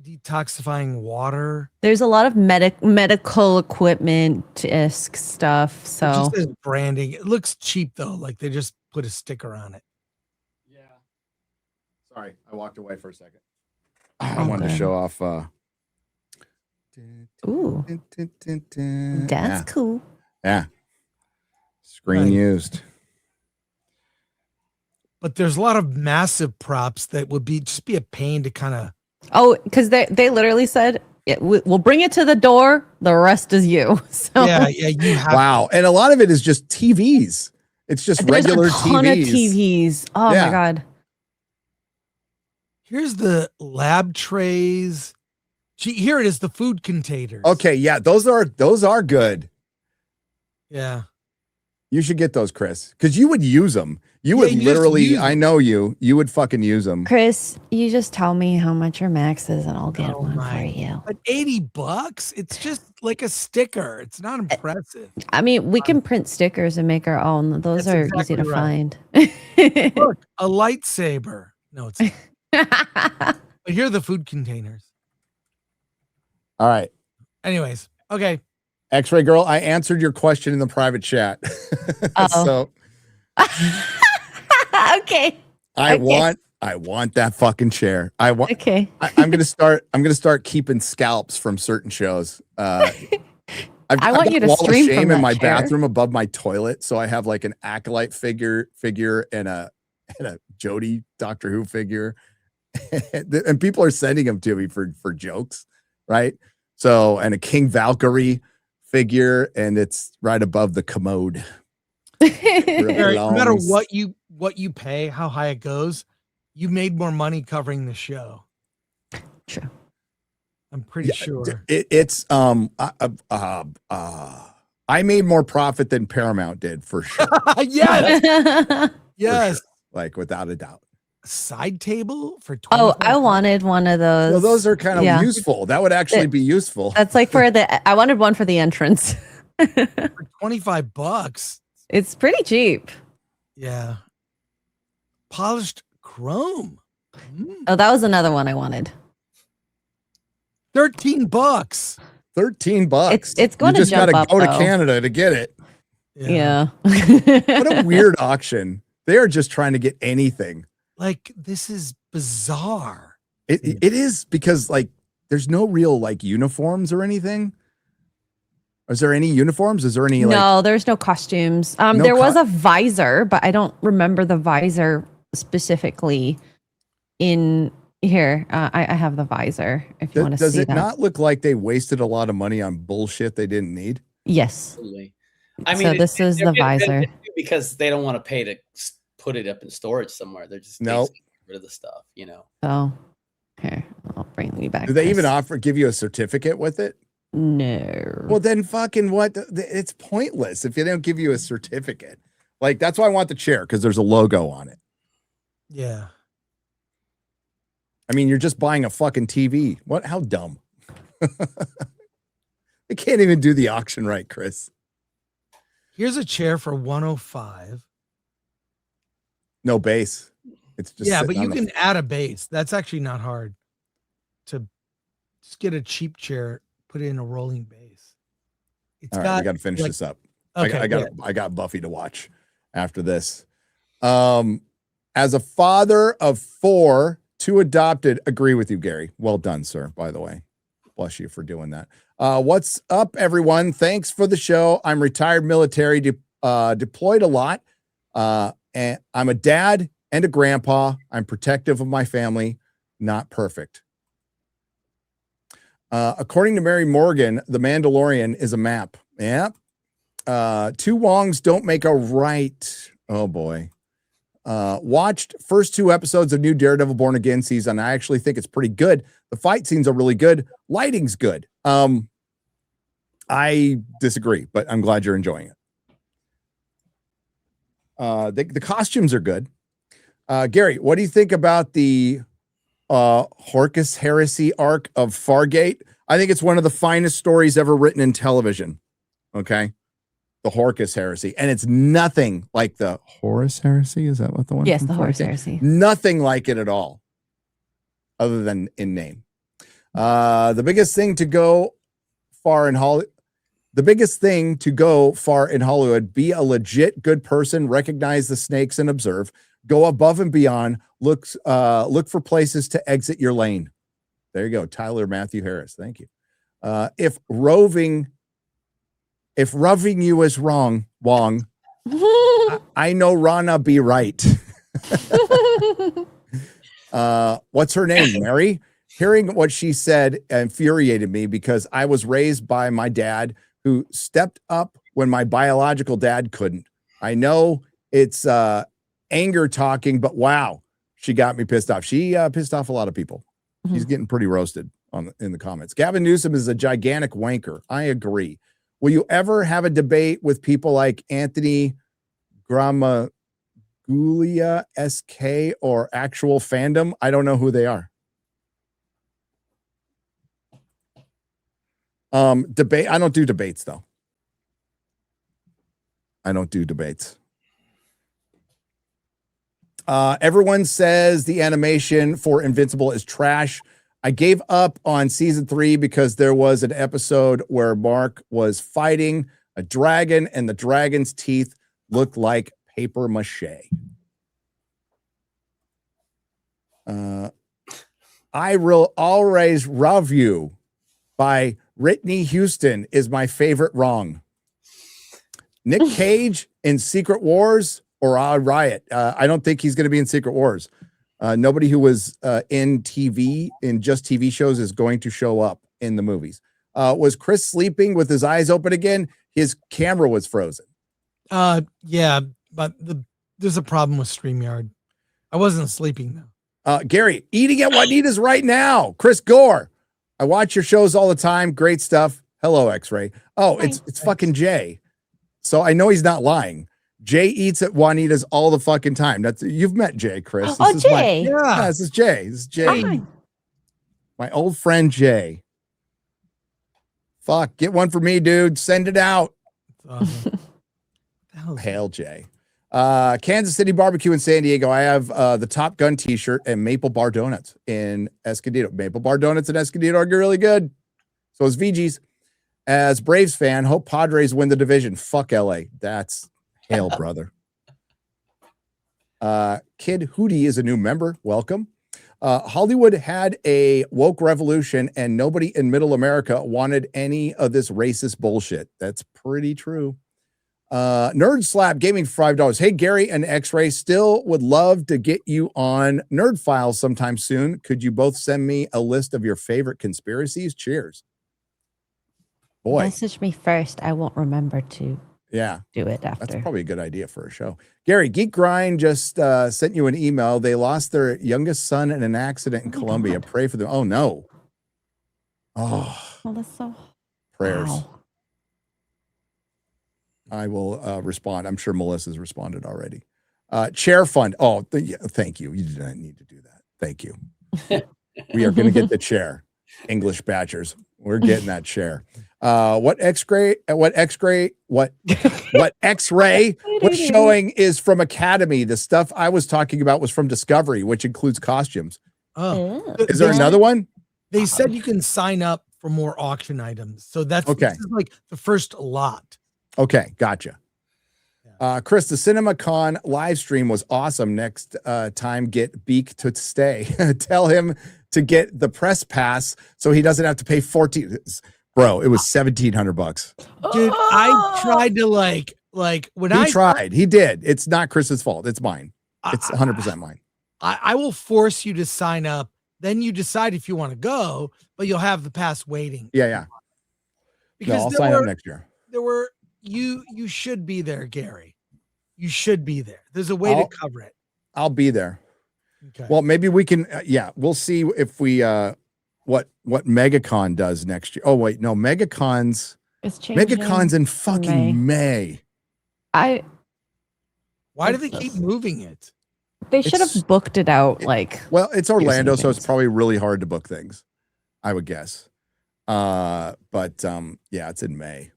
detoxifying water. There's a lot of medical equipment stuff. So it just says branding. It looks cheap though, like they just put a sticker on it. Yeah. Sorry, I walked away for a second. I wanted to show off. Ooh, that's cool. Yeah. Screen used. But there's a lot of massive props that would be a pain to kind of. Oh, because they literally said we'll bring it to the door. The rest is you. So yeah, you have. Wow, and a lot of it is just TVs. It's just regular a ton TVs. Of TVs. Oh my god. Here's the lab trays. Here it is, the food containers. Okay, yeah, those are good. Yeah. You should get those, Chris, because you would use them. You would literally, I know you would fucking use them. Chris, you just tell me how much your max is and I'll get one for you. But $80? It's just like a sticker. It's not impressive. I mean, we can print stickers and make our own. Those are easy to find. Look, a lightsaber. No, it's not. But here are the food containers. All right. Anyways, okay. X-Ray Girl, I answered your question in the private chat. So okay. I want that fucking chair. Okay. I'm gonna start keeping scalps from certain shows. I want you to stream shame from in that my chair. bathroom above my toilet, so I have like an Acolyte figure and a Jodie Doctor Who figure, and people are sending them to me for jokes, right? So, and a King Valkyrie figure, and it's right above the commode. No matter what you pay, how high it goes, you made more money covering the show. True. I'm pretty sure. It's I made more profit than Paramount did for sure. Yes. Yes. Sure. Like without a doubt. Side table for 20. Oh, I wanted one of those. Well, those are kind of useful. That would actually be useful. That's like I wanted one for the entrance. For $25. It's pretty cheap. Yeah. Polished chrome. Oh, that was another one I wanted. $13. $13. It's going you to just jump gotta up, go to though. Canada to get it. Yeah. What a weird auction. They are just trying to get anything. Like, this is bizarre. It is because like there's no real like uniforms or anything. Is there any uniforms? Is there any like No, there's no costumes. There was a visor, but I don't remember the visor specifically in here. I have the visor if you want to see does it that. not look like they wasted a lot of money on bullshit they didn't need? Yes. Absolutely. So this is the visor. Because they don't want to pay to put it up in storage somewhere. They're just Nope. get rid of the stuff, you know. So here, I'll bring you back. Do they even Chris. give you a certificate with it? No. Well, then fucking what? It's pointless if they don't give you a certificate. Like, that's why I want the chair, because there's a logo on it. Yeah. I mean, you're just buying a fucking TV. What? How dumb. They can't even do the auction right, Chris. Here's a chair for $105. No base. It's just Yeah, but sitting you on can add a base. That's actually not hard to just get a cheap chair, put it in a rolling base. It's All right, we got to finish like- this up. Okay, I got Buffy to watch after this. As a father of 4, 2 adopted, agree with you, Gary. Well done, sir, by the way. Bless you for doing that. What's up, everyone? Thanks for the show. I'm retired military, deployed a lot. And I'm a dad and a grandpa. I'm protective of my family, not perfect. According to Mary Morgan, The Mandalorian is a map. Yeah. 2 Wongs don't make a right. Oh boy. Watched first 2 episodes of new Daredevil Born Again season. I actually think it's pretty good. The fight scenes are really good. Lighting's good. I disagree, but I'm glad you're enjoying it. The costumes are good. Gary, what do you think about the Horcus Heresy arc of Fargate? I think it's one of the finest stories ever written in television. Okay. The Horcus Heresy. And it's nothing like the Horus Heresy. Is that what the one? Yes, from the Horus Fargate? Heresy. Nothing like it at all, other than in name. The biggest thing to go far in Hollywood. The biggest thing to go far in Hollywood, be a legit good person, recognize the snakes and observe, go above and beyond, look for places to exit your lane. There you go. Tyler Matthew Harris. Thank you. If roving you is wrong, Wong, I know Rana be right. What's her name? Mary? Hearing what she said infuriated me because I was raised by my dad who stepped up when my biological dad couldn't. I know it's anger talking, but wow, she got me pissed off. She pissed off a lot of people. She's getting pretty roasted in the comments. Gavin Newsom is a gigantic wanker. I agree. Will you ever have a debate with people like Anthony Gramaglia SK or actual fandom? I don't know who they are. Debate. I don't do debates though. I don't do debates. Everyone says the animation for Invincible is trash. I gave up on season 3 because there was an episode where Mark was fighting a dragon and the dragon's teeth looked like paper mache. I will always love you by Whitney Houston is my favorite wrong. Nick Cage in Secret Wars or Riot. I don't think he's going to be in Secret Wars. Nobody who was in just TV shows is going to show up in the movies. Was Chris sleeping with his eyes open again? His camera was frozen. Yeah, but there's a problem with StreamYard. I wasn't sleeping though. Gary, eating at Juanita's right now. Chris Gore. I watch your shows all the time. Great stuff. Hello, X-Ray. Oh, it's fucking Jay. So I know he's not lying. Jay eats at Juanita's all the fucking time. You've met Jay, Chris. This is Jay. This is Jay. This is Jay. Hi. My old friend Jay. Fuck, get one for me, dude. Send it out. Awesome. Hail Jay. Kansas City Barbecue in San Diego. I have the Top Gun T-shirt and Maple Bar Donuts in Escondido. Maple Bar Donuts in Escondido are really good. So is VG's. As Braves fan, hope Padres win the division. Fuck LA. That's hail, brother. Kid Hootie is a new member. Welcome. Hollywood had a woke revolution and nobody in middle America wanted any of this racist bullshit. That's pretty true. Nerd Slap Gaming $5. Hey, Gary and X-Ray, still would love to get you on Nerd Files sometime soon. Could you both send me a list of your favorite conspiracies? Cheers. Boy. Message me first. I won't remember to do it after. That's probably a good idea for a show. Gary, Geek Grind just sent you an email. They lost their youngest son in an accident in Colombia. God. Pray for them. Oh, no. Oh, well, that's so... Prayers. Wow. I will respond. I'm sure Melissa's responded already. Chair fund. Oh, thank you. You did not need to do that. Thank you. We are going to get the chair. English Batchers. We're getting that chair. What X-ray what's showing is from Academy. The stuff I was talking about was from Discovery, which includes costumes. Oh, is there another one? They said you can sign up for more auction items. So that's okay. This is like the first lot. Okay, gotcha. Chris, the CinemaCon live stream was awesome. Next time, get Beak to stay. Tell him to get the press pass so he doesn't have to pay 14. Bro, it was $1,700. Dude, I tried to like when he tried. He did. It's not Chris's fault. It's mine. It's 100% mine. I will force you to sign up. Then you decide if you want to go, but you'll have the pass waiting. Yeah. Because I'll sign up next year. There were you should be there, Gary. You should be there. There's a way to cover it. I'll be there. Okay. Well, maybe we can. We'll see if we what MegaCon does next year. Oh wait, no, MegaCon's in fucking May. Why do they keep moving it? They should have booked it out well, it's Orlando, so it's probably really hard to book things, I would guess. But it's in May.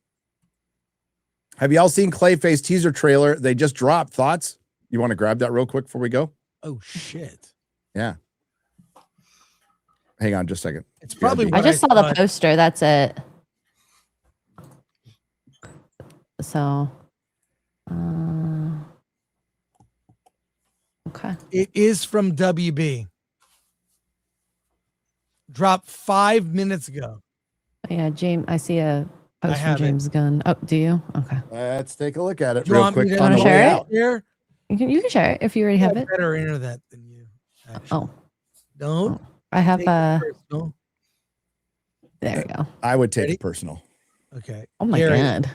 Have y'all seen Clayface teaser trailer? They just dropped. Thoughts? You want to grab that real quick before we go? Oh shit. Yeah. Hang on just a second. It's probably I just saw the poster. That's it. So okay. It is from WB. Dropped 5 minutes ago. Yeah, James. I see a post from James Gunn. Oh, do you? Okay. Let's take a look at it real quick. You want to share it? Here? You can share it if you already have it. Better internet than you. Actually. Oh. Don't. I have a. There we go. I would take it personal. Okay. Oh my God.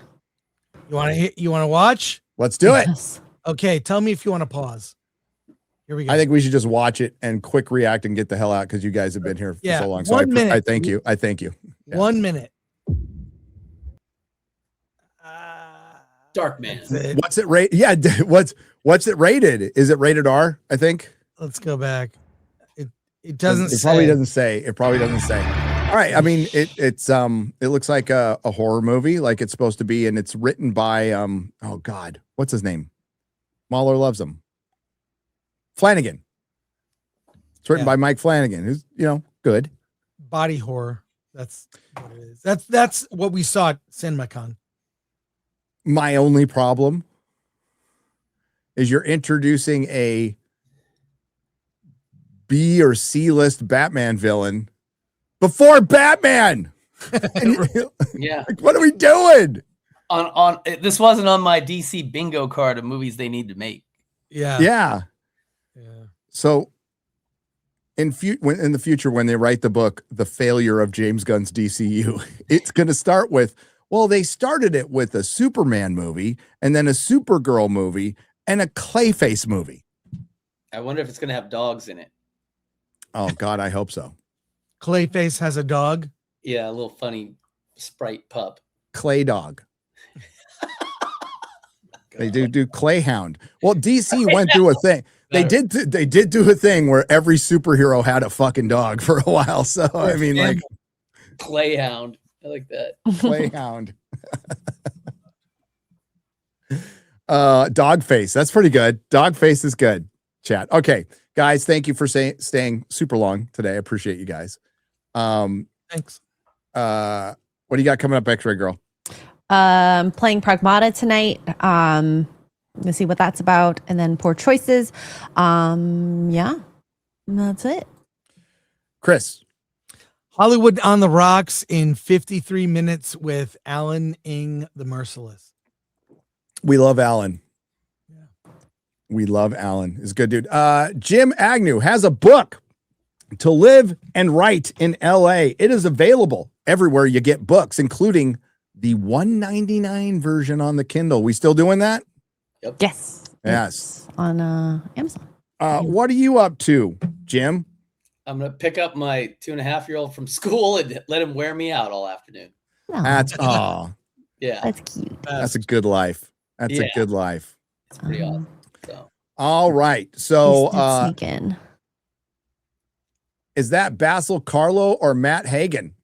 You want to watch? Let's do it. Okay. Tell me if you want to pause. Here we go. I think we should just watch it and quick react and get the hell out because you guys have been here for so long. So I thank you. I thank you. Yeah. 1 minute. Dark Man. What's it rated? Yeah. What's it rated? Is it rated R? I think. Let's go back. It doesn't. It probably doesn't say. It probably doesn't say. All right. I mean, it looks like a horror movie, like it's supposed to be, and it's written by oh God, what's his name? Mahler loves him. Flanagan. It's written by Mike Flanagan, who's good. Body horror. That's what it is. That's what we saw at CinemaCon. My only problem is you're introducing a B or C list Batman villain before Batman. Yeah. What are we doing? On this wasn't on my DC bingo card of movies they need to make. Yeah. So in the future, when they write the book, The Failure of James Gunn's DCU, it's going to start with, well, they started it with a Superman movie and then a Supergirl movie and a Clayface movie. I wonder if it's going to have dogs in it. Oh God, I hope so. Clayface has a dog. Yeah, a little funny sprite pup. Clay dog. They do Clayhound. Well, DC went through a thing. They did do a thing where every superhero had a fucking dog for a while. So I mean, like Clayhound. I like that. Clayhound. Dog face. That's pretty good. Dog face is good. Chat. Okay, guys, thank you for staying super long today. I appreciate you guys. Thanks. What do you got coming up, X-Ray Girl? Playing Pragmata tonight. Let's see what that's about, and then Poor Choices. Yeah, and that's it. Chris. Hollywood on the Rocks in 53 minutes with Alan Ing the Merciless. We love Alan. Yeah. We love Alan. He's a good dude. Jim Agnew has a book, To Live and Write in LA. It is available everywhere you get books, including the $1.99 version on the Kindle. We still doing that? Yep. Yes. Yes. It's on Amazon. What are you up to, Jim? I'm gonna pick up my 2.5-year-old from school and let him wear me out all afternoon. Oh, That's Yeah, that's cute. that's a good life. That's a Yeah. good life. it's pretty awesome. So All right. So sneak in. is that Basil Carlo or Matt Hagen?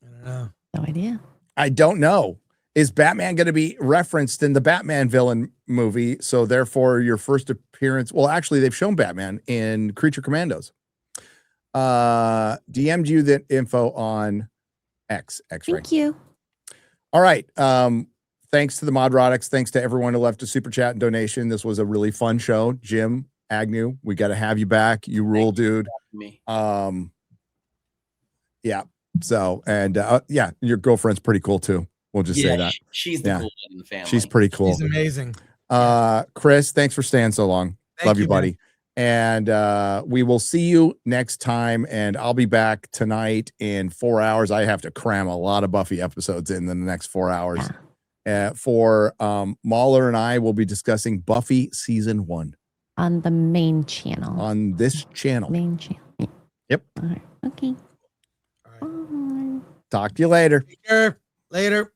I don't know. No idea. I don't know. Is Batman going to be referenced in the Batman villain movie? So therefore your first appearance, well, actually they've shown Batman in Creature Commandos. DM'd you the info on X-Ray. Thank you. All right. Thanks to the Nerdrotics. Thanks to everyone who left a super chat and donation. This was a really fun show. Jim Agnew, we got to have you back. You rule, dude. me. Yeah. So, and yeah, your girlfriend's pretty cool too. We'll just say that. She's the Yeah. cool one in the family. She's pretty cool. He's amazing. Chris, thanks for staying so long. Thank Love you, you, man. buddy. And we will see you next time. And I'll be back tonight in 4 hours. I have to cram a lot of Buffy episodes in the next 4 hours. For Mahler and I will be discussing Buffy season 1 On the main channel. on this channel. Main channel. Yep. All right. Okay. All right. Bye. Talk to you later. Later. Later.